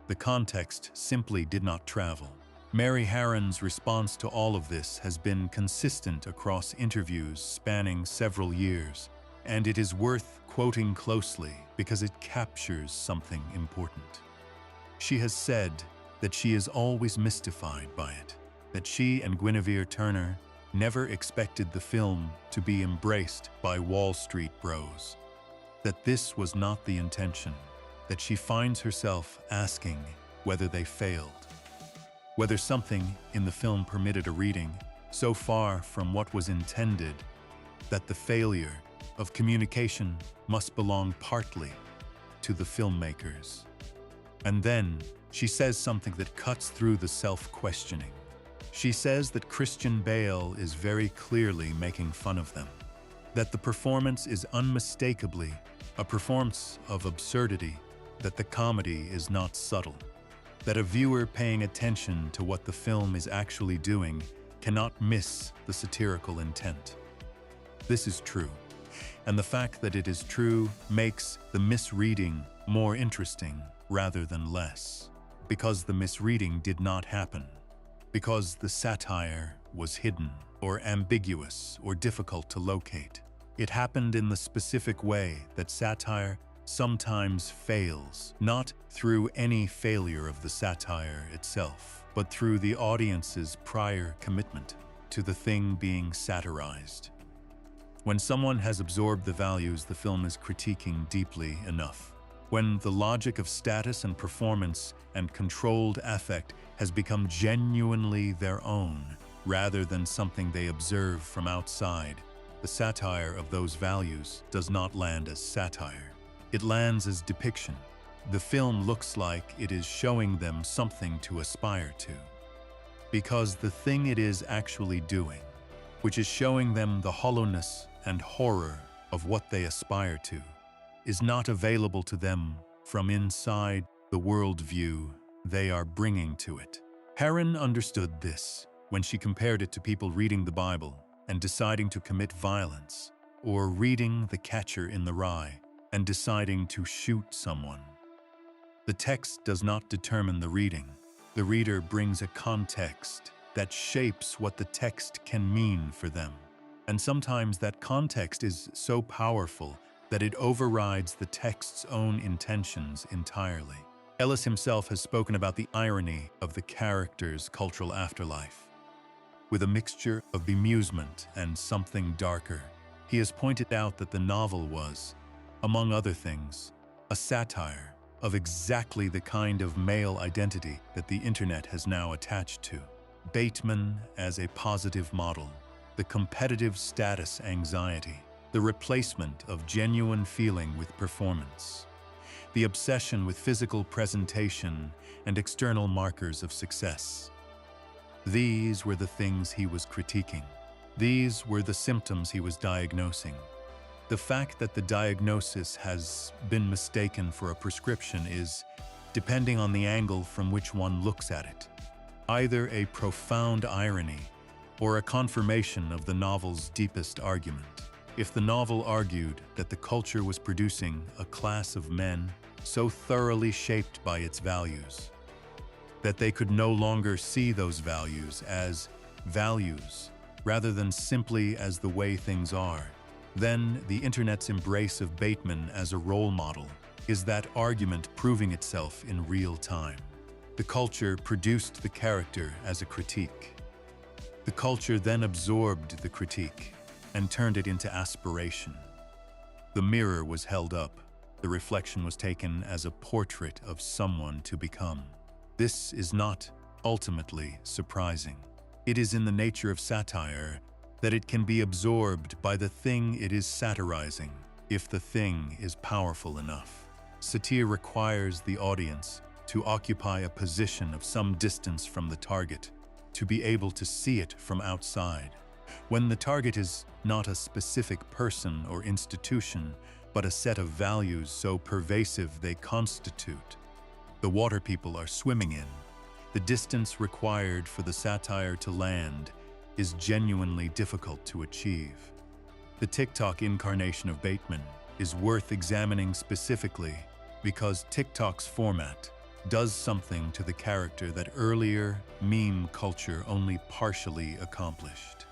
The context simply did not travel. Mary Harron's response to all of this has been consistent across interviews spanning several years, and it is worth quoting closely because it captures something important. She has said that she is always mystified by it, that she and Guinevere Turner never expected the film to be embraced by Wall Street bros, that this was not the intention, that she finds herself asking whether they failed, whether something in the film permitted a reading so far from what was intended that the failure of communication must belong partly to the filmmakers. And then she says something that cuts through the self-questioning. She says that Christian Bale is very clearly making fun of them, that the performance is unmistakably a performance of absurdity, that the comedy is not subtle, that a viewer paying attention to what the film is actually doing cannot miss the satirical intent. This is true, and the fact that it is true makes the misreading more interesting rather than less, because the misreading did not happen, because the satire was hidden or ambiguous or difficult to locate. It happened in the specific way that satire sometimes fails, not through any failure of the satire itself, but through the audience's prior commitment to the thing being satirized. When someone has absorbed the values the film is critiquing deeply enough, when the logic of status and performance and controlled affect has become genuinely their own, rather than something they observe from outside, the satire of those values does not land as satire. It lands as depiction. The film looks like it is showing them something to aspire to, because the thing it is actually doing, which is showing them the hollowness and horror of what they aspire to, is not available to them from inside the worldview they are bringing to it. Heron understood this when she compared it to people reading the Bible and deciding to commit violence, or reading The Catcher in the Rye and deciding to shoot someone. The text does not determine the reading. The reader brings a context that shapes what the text can mean for them. And sometimes that context is so powerful that it overrides the text's own intentions entirely. Ellis himself has spoken about the irony of the character's cultural afterlife. With a mixture of bemusement and something darker, he has pointed out that the novel was, among other things, a satire of exactly the kind of male identity that the internet has now attached to. Bateman as a positive model, the competitive status anxiety, the replacement of genuine feeling with performance, the obsession with physical presentation and external markers of success. These were the things he was critiquing. These were the symptoms he was diagnosing. The fact that the diagnosis has been mistaken for a prescription is, depending on the angle from which one looks at it, either a profound irony or a confirmation of the novel's deepest argument. If the novel argued that the culture was producing a class of men so thoroughly shaped by its values that they could no longer see those values as values rather than simply as the way things are, then the internet's embrace of Bateman as a role model is that argument proving itself in real time. The culture produced the character as a critique. The culture then absorbed the critique and turned it into aspiration. The mirror was held up. The reflection was taken as a portrait of someone to become. This is not ultimately surprising. It is in the nature of satire that it can be absorbed by the thing it is satirizing, if the thing is powerful enough. Satire requires the audience to occupy a position of some distance from the target, to be able to see it from outside. When the target is not a specific person or institution, but a set of values so pervasive they constitute the water people are swimming in, the distance required for the satire to land is genuinely difficult to achieve. The TikTok incarnation of Bateman is worth examining specifically because TikTok's format does something to the character that earlier meme culture only partially accomplished.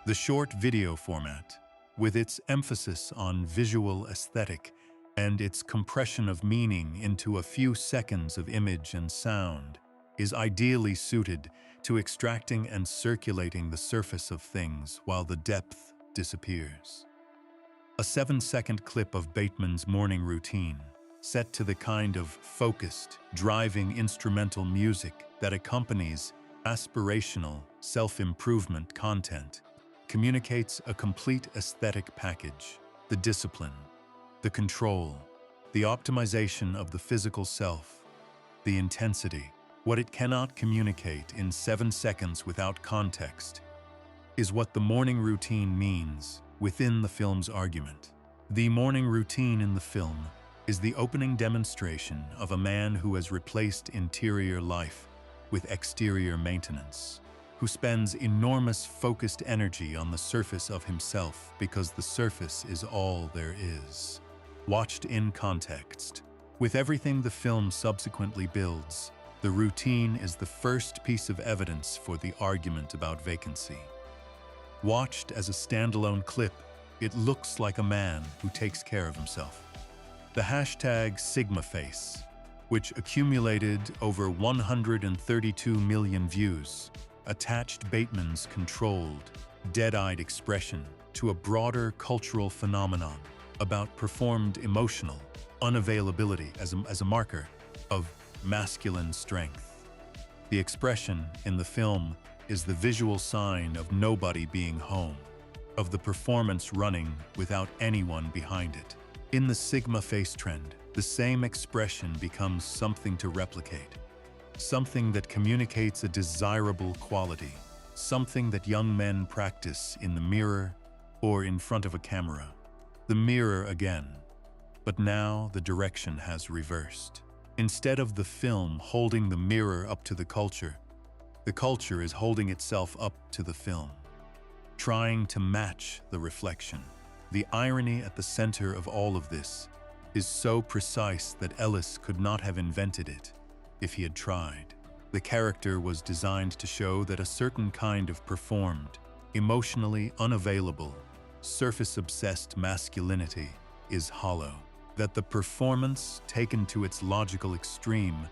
The short video format, with its emphasis on visual aesthetic and its compression of meaning into a few seconds of image and sound, is ideally suited to extracting and circulating the surface of things while the depth disappears. A 7-second clip of Bateman's morning routine, set to the kind of focused, driving instrumental music that accompanies aspirational, self-improvement content, communicates a complete aesthetic package. the discipline, the control, the optimization of the physical self, the intensity. What it cannot communicate in 7 seconds without context is what the morning routine means within the film's argument. The morning routine in the film is the opening demonstration of a man who has replaced interior life with exterior maintenance, who spends enormous focused energy on the surface of himself because the surface is all there is. Watched in context, with everything the film subsequently builds, the routine is the first piece of evidence for the argument about vacancy. Watched as a standalone clip, it looks like a man who takes care of himself. The hashtag #SigmaFace, which accumulated over 132 million views, attached Bateman's controlled, dead-eyed expression to a broader cultural phenomenon about performed emotional unavailability as a marker of masculine strength. The expression in the film is the visual sign of nobody being home, of the performance running without anyone behind it. In the Sigma face trend, the same expression becomes something to replicate, something that communicates a desirable quality, something that young men practice in the mirror or in front of a camera. The mirror again, but now the direction has reversed. Instead of the film holding the mirror up to the culture is holding itself up to the film, trying to match the reflection. The irony at the center of all of this is so precise that Ellis could not have invented it if he had tried. The character was designed to show that a certain kind of performed, emotionally unavailable, surface-obsessed masculinity is hollow, that the performance, taken to its logical extreme,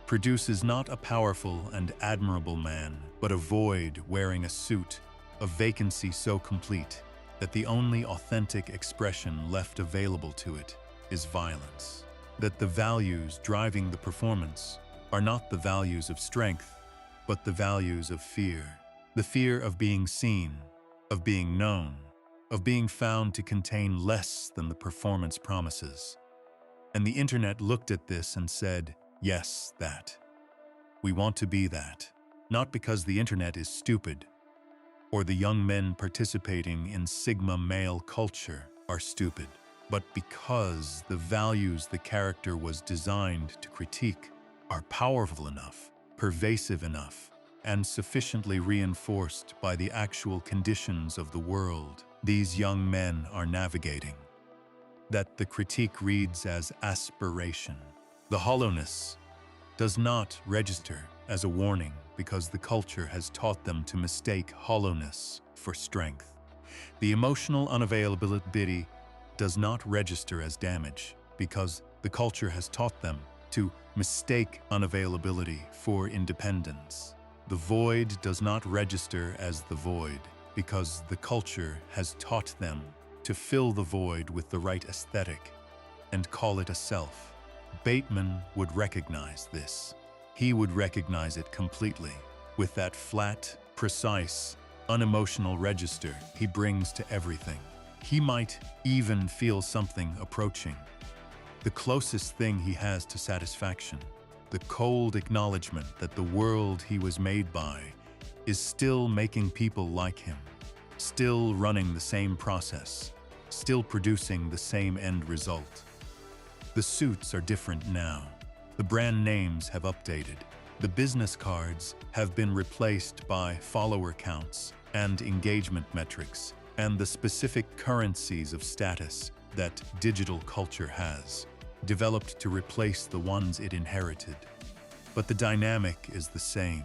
produces not a powerful and admirable man, but a void wearing a suit, a vacancy so complete that the only authentic expression left available to it is violence. That the values driving the performance are not the values of strength, but the values of fear. The fear of being seen, of being known, of being found to contain less than the performance promises. And the internet looked at this and said, yes, that. We want to be that. Not because the internet is stupid, or the young men participating in Sigma male culture are stupid, but because the values the character was designed to critique are powerful enough, pervasive enough, and sufficiently reinforced by the actual conditions of the world these young men are navigating, that the critique reads as aspiration. The hollowness does not register as a warning because the culture has taught them to mistake hollowness for strength. The emotional unavailability does not register as damage because the culture has taught them to mistake unavailability for independence. The void does not register as the void because the culture has taught them to fill the void with the right aesthetic and call it a self. Bateman would recognize this. He would recognize it completely with that flat, precise, unemotional register he brings to everything. He might even feel something approaching. The closest thing he has to satisfaction, the cold acknowledgement that the world he was made by is still making people like him, still running the same process, still producing the same end result. The suits are different now. The brand names have updated. The business cards have been replaced by follower counts and engagement metrics and the specific currencies of status that digital culture has, developed to replace the ones it inherited. But the dynamic is the same.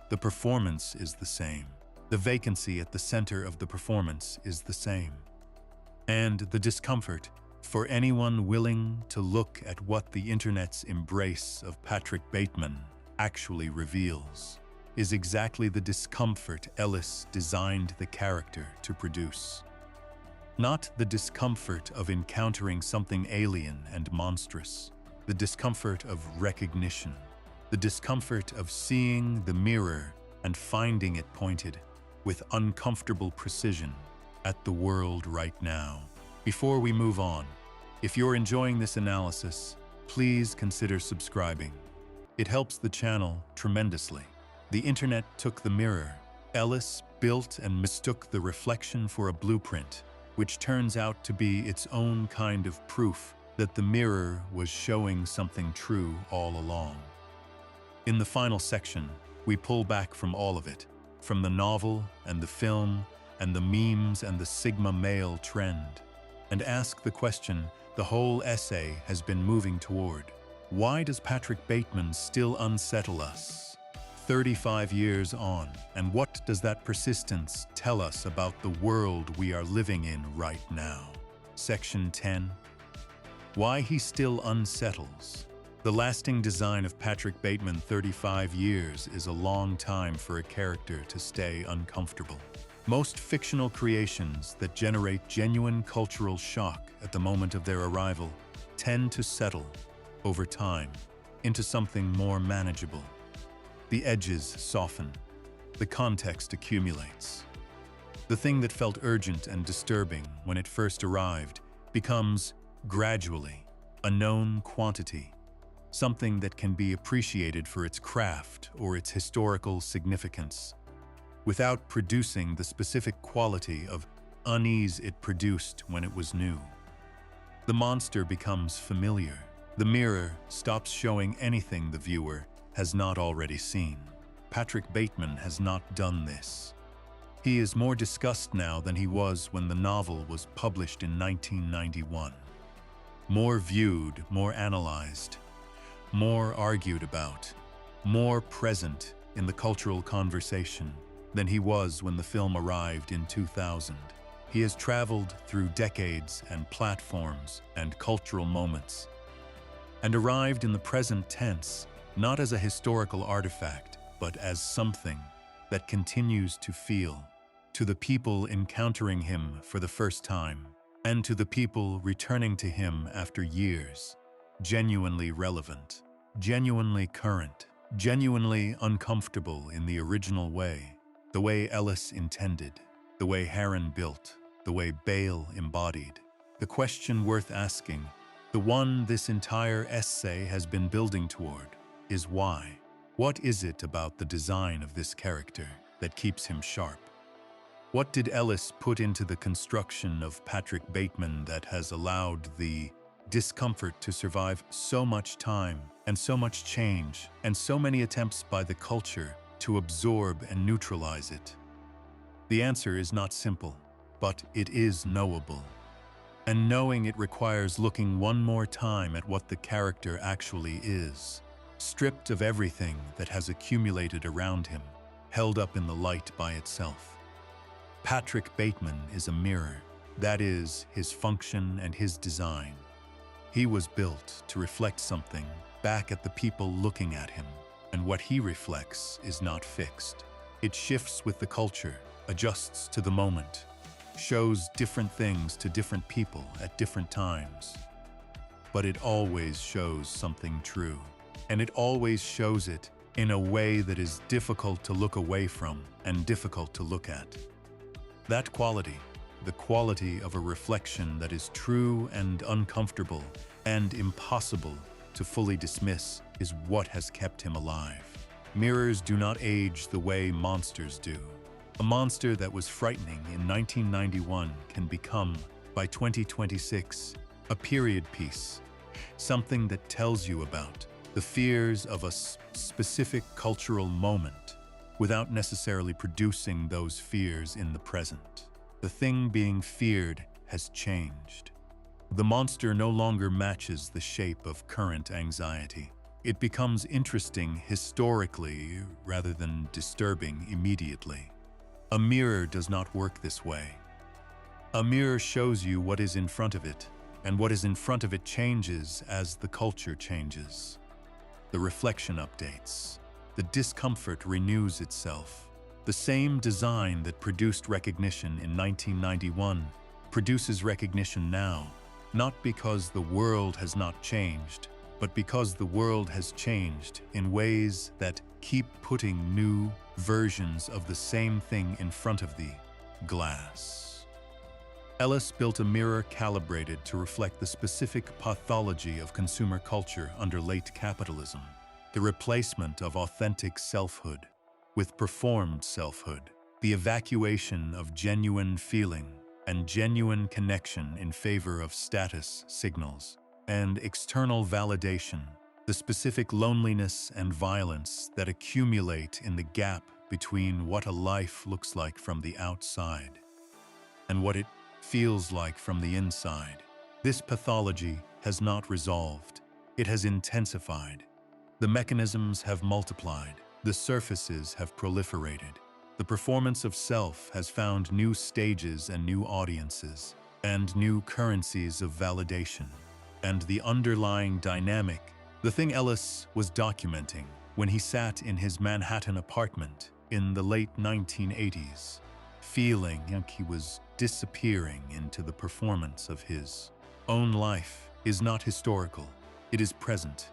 The performance is the same. The vacancy at the center of the performance is the same. And the discomfort, for anyone willing to look at what the internet's embrace of Patrick Bateman actually reveals, is exactly the discomfort Ellis designed the character to produce. Not the discomfort of encountering something alien and monstrous, the discomfort of recognition, the discomfort of seeing the mirror and finding it pointed with uncomfortable precision at the world right now. Before we move on, if you're enjoying this analysis, please consider subscribing. It helps the channel tremendously. The internet took the mirror. Ellis built and mistook the reflection for a blueprint, which turns out to be its own kind of proof that the mirror was showing something true all along. In the final section, we pull back from all of it, from the novel and the film and the memes and the Sigma male trend, and ask the question the whole essay has been moving toward. Why does Patrick Bateman still unsettle us 35 years on, and what does that persistence tell us about the world we are living in right now? Section 10. Why he still unsettles. The lasting design of Patrick Bateman, 35 years, is a long time for a character to stay uncomfortable. Most fictional creations that generate genuine cultural shock at the moment of their arrival tend to settle, over time, into something more manageable. The edges soften. The context accumulates. The thing that felt urgent and disturbing when it first arrived becomes, gradually, a known quantity, something that can be appreciated for its craft or its historical significance, without producing the specific quality of unease it produced when it was new. The monster becomes familiar. The mirror stops showing anything the viewer has not already seen. Patrick Bateman has not done this. He is more discussed now than he was when the novel was published in 1991. More viewed, more analyzed, more argued about, more present in the cultural conversation than he was when the film arrived in 2000. He has traveled through decades and platforms and cultural moments, and arrived in the present tense, not as a historical artifact, but as something that continues to feel, to the people encountering him for the first time, and to the people returning to him after years, genuinely relevant, genuinely current, genuinely uncomfortable in the original way, the way Ellis intended, the way Heron built, the way Bale embodied. The question worth asking, the one this entire essay has been building toward, is why? What is it about the design of this character that keeps him sharp? What did Ellis put into the construction of Patrick Bateman that has allowed the discomfort to survive so much time and so much change and so many attempts by the culture to absorb and neutralize it? The answer is not simple, but it is knowable. And knowing it requires looking one more time at what the character actually is, stripped of everything that has accumulated around him, held up in the light by itself. Patrick Bateman is a mirror. That is his function and his design. He was built to reflect something back at the people looking at him, and what he reflects is not fixed. It shifts with the culture, adjusts to the moment, shows different things to different people at different times. But it always shows something true, and it always shows it in a way that is difficult to look away from and difficult to look at. That quality, the quality of a reflection that is true and uncomfortable and impossible to fully dismiss, is what has kept him alive. Mirrors do not age the way monsters do. A monster that was frightening in 1991 can become, by 2026, a period piece, something that tells you about the fears of a specific cultural moment without necessarily producing those fears in the present. The thing being feared has changed. The monster no longer matches the shape of current anxiety. It becomes interesting historically rather than disturbing immediately. A mirror does not work this way. A mirror shows you what is in front of it, and what is in front of it changes as the culture changes. The reflection updates. The discomfort renews itself. The same design that produced recognition in 1991 produces recognition now, not because the world has not changed, but because the world has changed in ways that keep putting new versions of the same thing in front of the glass. Ellis built a mirror calibrated to reflect the specific pathology of consumer culture under late capitalism, the replacement of authentic selfhood with performed selfhood, the evacuation of genuine feeling and genuine connection in favor of status signals and external validation, the specific loneliness and violence that accumulate in the gap between what a life looks like from the outside and what it feels like from the inside. This pathology has not resolved. It has intensified. The mechanisms have multiplied. The surfaces have proliferated. The performance of self has found new stages and new audiences, and new currencies of validation. And the underlying dynamic, the thing Ellis was documenting when he sat in his Manhattan apartment in the late 1980s, feeling like he was disappearing into the performance of his own life, is not historical. It is present.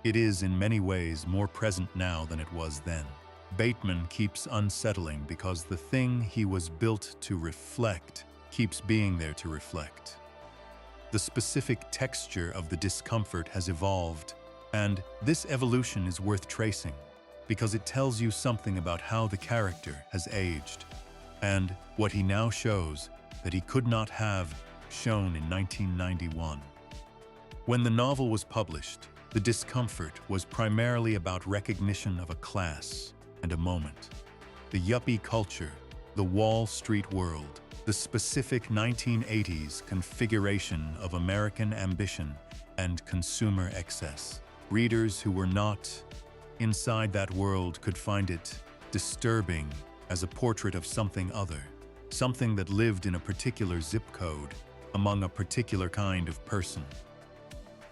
It is in many ways more present now than it was then. Bateman keeps unsettling because the thing he was built to reflect keeps being there to reflect. The specific texture of the discomfort has evolved, and this evolution is worth tracing because it tells you something about how the character has aged and what he now shows that he could not have shown in 1991. When the novel was published, the discomfort was primarily about recognition of a class and a moment. The yuppie culture, the Wall Street world, the specific 1980s configuration of American ambition and consumer excess. Readers who were not inside that world could find it disturbing as a portrait of something other, something that lived in a particular zip code among a particular kind of person.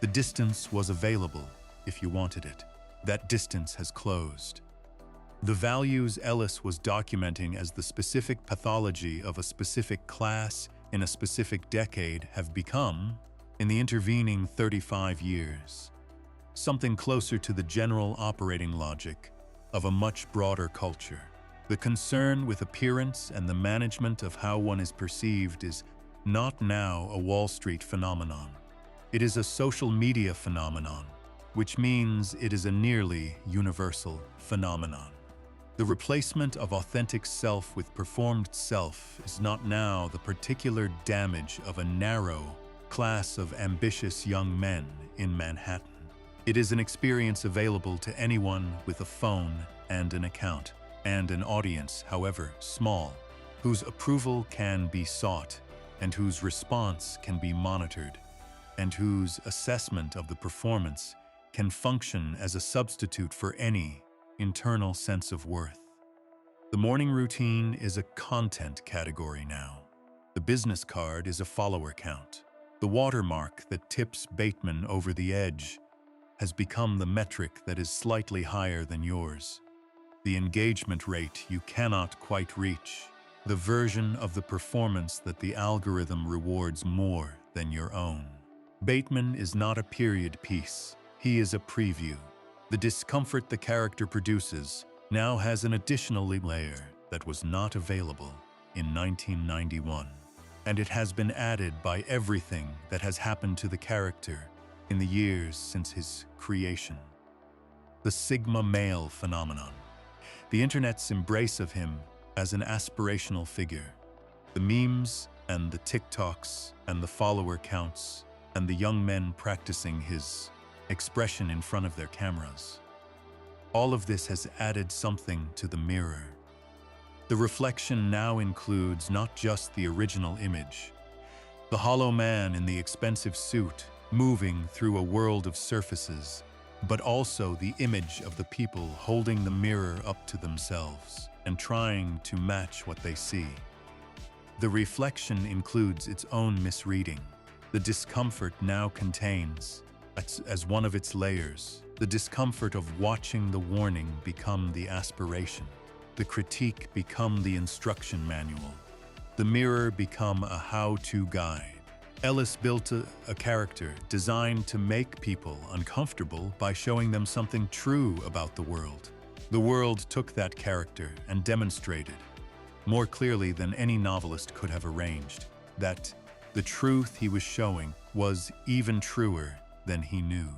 The distance was available if you wanted it. That distance has closed. The values Ellis was documenting as the specific pathology of a specific class in a specific decade have become, in the intervening 35 years, something closer to the general operating logic of a much broader culture. The concern with appearance and the management of how one is perceived is not now a Wall Street phenomenon. It is a social media phenomenon, which means it is a nearly universal phenomenon. The replacement of authentic self with performed self is not now the particular damage of a narrow class of ambitious young men in Manhattan. It is an experience available to anyone with a phone and an account, and an audience, however small, whose approval can be sought and whose response can be monitored, and whose assessment of the performance can function as a substitute for any internal sense of worth. The morning routine is a content category now. The business card is a follower count. The watermark that tips Bateman over the edge has become the metric that is slightly higher than yours. The engagement rate you cannot quite reach. The version of the performance that the algorithm rewards more than your own. Bateman is not a period piece. He is a preview. The discomfort the character produces now has an additional layer that was not available in 1991. And it has been added by everything that has happened to the character in the years since his creation. The Sigma male phenomenon. The internet's embrace of him as an aspirational figure. The memes and the TikToks and the follower counts and the young men practicing his expression in front of their cameras. All of this has added something to the mirror. The reflection now includes not just the original image, the hollow man in the expensive suit moving through a world of surfaces, but also the image of the people holding the mirror up to themselves and trying to match what they see. The reflection includes its own misreading. The discomfort now contains, as one of its layers, the discomfort of watching the warning become the aspiration, the critique become the instruction manual, the mirror become a how-to guide. Ellis built a character designed to make people uncomfortable by showing them something true about the world. The world took that character and demonstrated, more clearly than any novelist could have arranged, that The truth he was showing was even truer than he knew.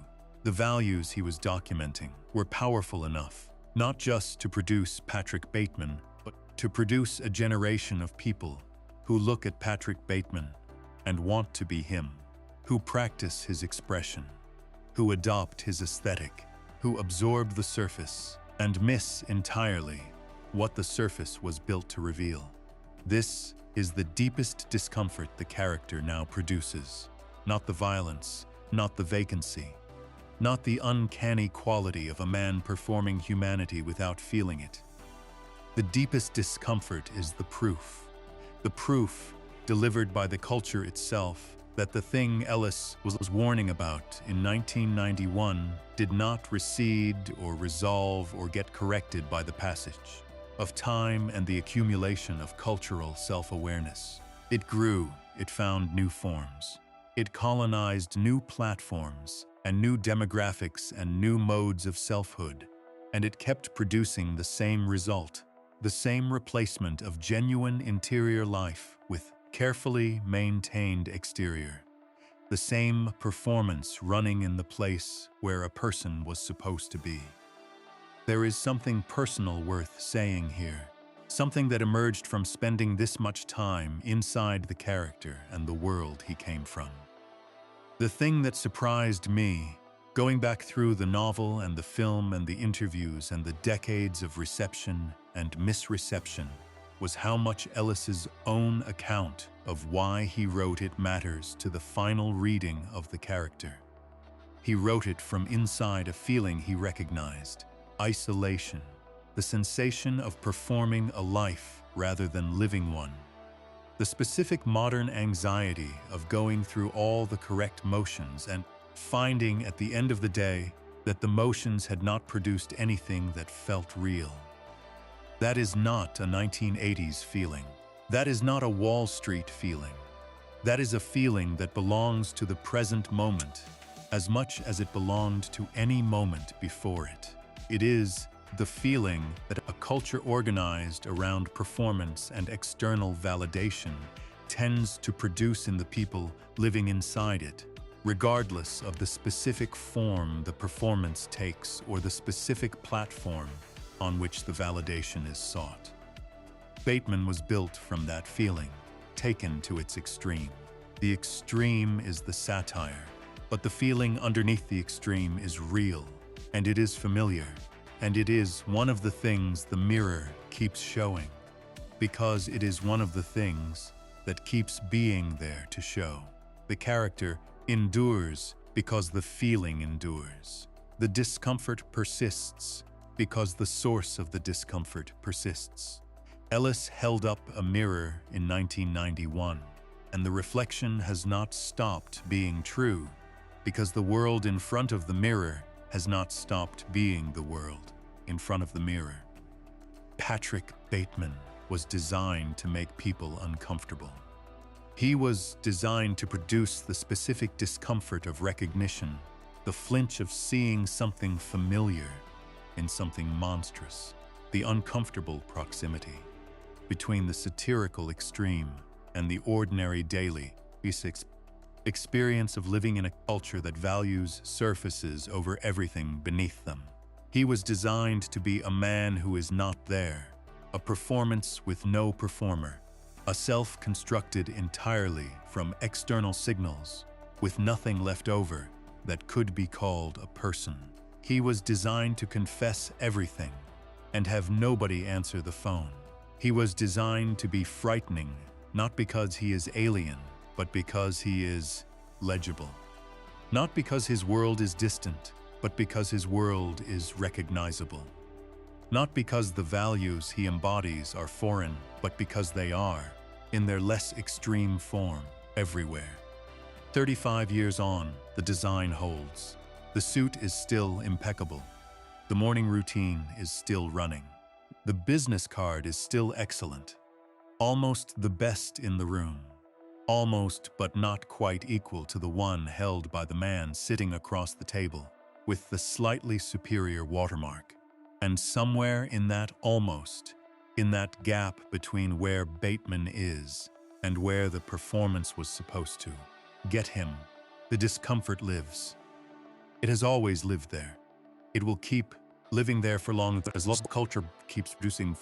The values he was documenting were powerful enough, not just to produce Patrick Bateman, but to produce a generation of people who look at Patrick Bateman and want to be him, who practice his expression, who adopt his aesthetic, who absorb the surface and miss entirely what the surface was built to reveal. This is the deepest discomfort the character now produces, not the violence, not the vacancy, not the uncanny quality of a man performing humanity without feeling it. The deepest discomfort is the proof delivered by the culture itself that the thing Ellis was warning about in 1991 did not recede or resolve or get corrected by the passage of time and the accumulation of cultural self-awareness. It grew, it found new forms. It colonized new platforms and new demographics and new modes of selfhood, and it kept producing the same result, the same replacement of genuine interior life with carefully maintained exterior, the same performance running in the place where a person was supposed to be. There is something personal worth saying here, something that emerged from spending this much time inside the character and the world he came from. The thing that surprised me, going back through the novel and the film and the interviews and the decades of reception and misreception, was how much Ellis's own account of why he wrote it matters to the final reading of the character. He wrote it from inside a feeling he recognized: isolation, the sensation of performing a life rather than living one. The specific modern anxiety of going through all the correct motions and finding at the end of the day that the motions had not produced anything that felt real. That is not a 1980s feeling. That is not a Wall Street feeling. That is a feeling that belongs to the present moment as much as it belonged to any moment before it. It is the feeling that a culture organized around performance and external validation tends to produce in the people living inside it, regardless of the specific form the performance takes or the specific platform on which the validation is sought. Bateman was built from that feeling, taken to its extreme. The extreme is the satire, but the feeling underneath the extreme is real, and it is familiar. And it is one of the things the mirror keeps showing, because it is one of the things that keeps being there to show. The character endures because the feeling endures. The discomfort persists because the source of the discomfort persists. Ellis held up a mirror in 1991, and the reflection has not stopped being true because the world in front of the mirror has not stopped being the world in front of the mirror. Patrick Bateman was designed to make people uncomfortable. He was designed to produce the specific discomfort of recognition, the flinch of seeing something familiar in something monstrous, the uncomfortable proximity between the satirical extreme and the ordinary daily experience of living in a culture that values surfaces over everything beneath them. He was designed to be a man who is not there, a performance with no performer, a self constructed entirely from external signals, with nothing left over that could be called a person. He was designed to confess everything and have nobody answer the phone. He was designed to be frightening, not because he is alien, but because he is legible. Not because his world is distant, but because his world is recognizable. Not because the values he embodies are foreign, but because they are, in their less extreme form, everywhere. 35 years on, the design holds. The suit is still impeccable. The morning routine is still running. The business card is still excellent. Almost the best in the room. Almost but not quite equal to the one held by the man sitting across the table, with the slightly superior watermark. And somewhere in that almost, in that gap between where Bateman is and where the performance was supposed to get him. The discomfort lives. It has always lived there. It will keep living there for long as long as culture keeps producing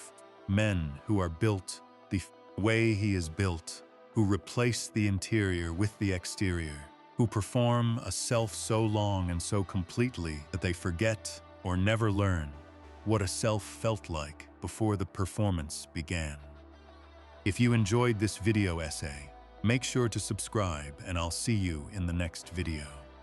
men who are built the way he is built, who replace the interior with the exterior, who perform a self so long and so completely that they forget or never learn what a self felt like before the performance began. If you enjoyed this video essay, make sure to subscribe and I'll see you in the next video.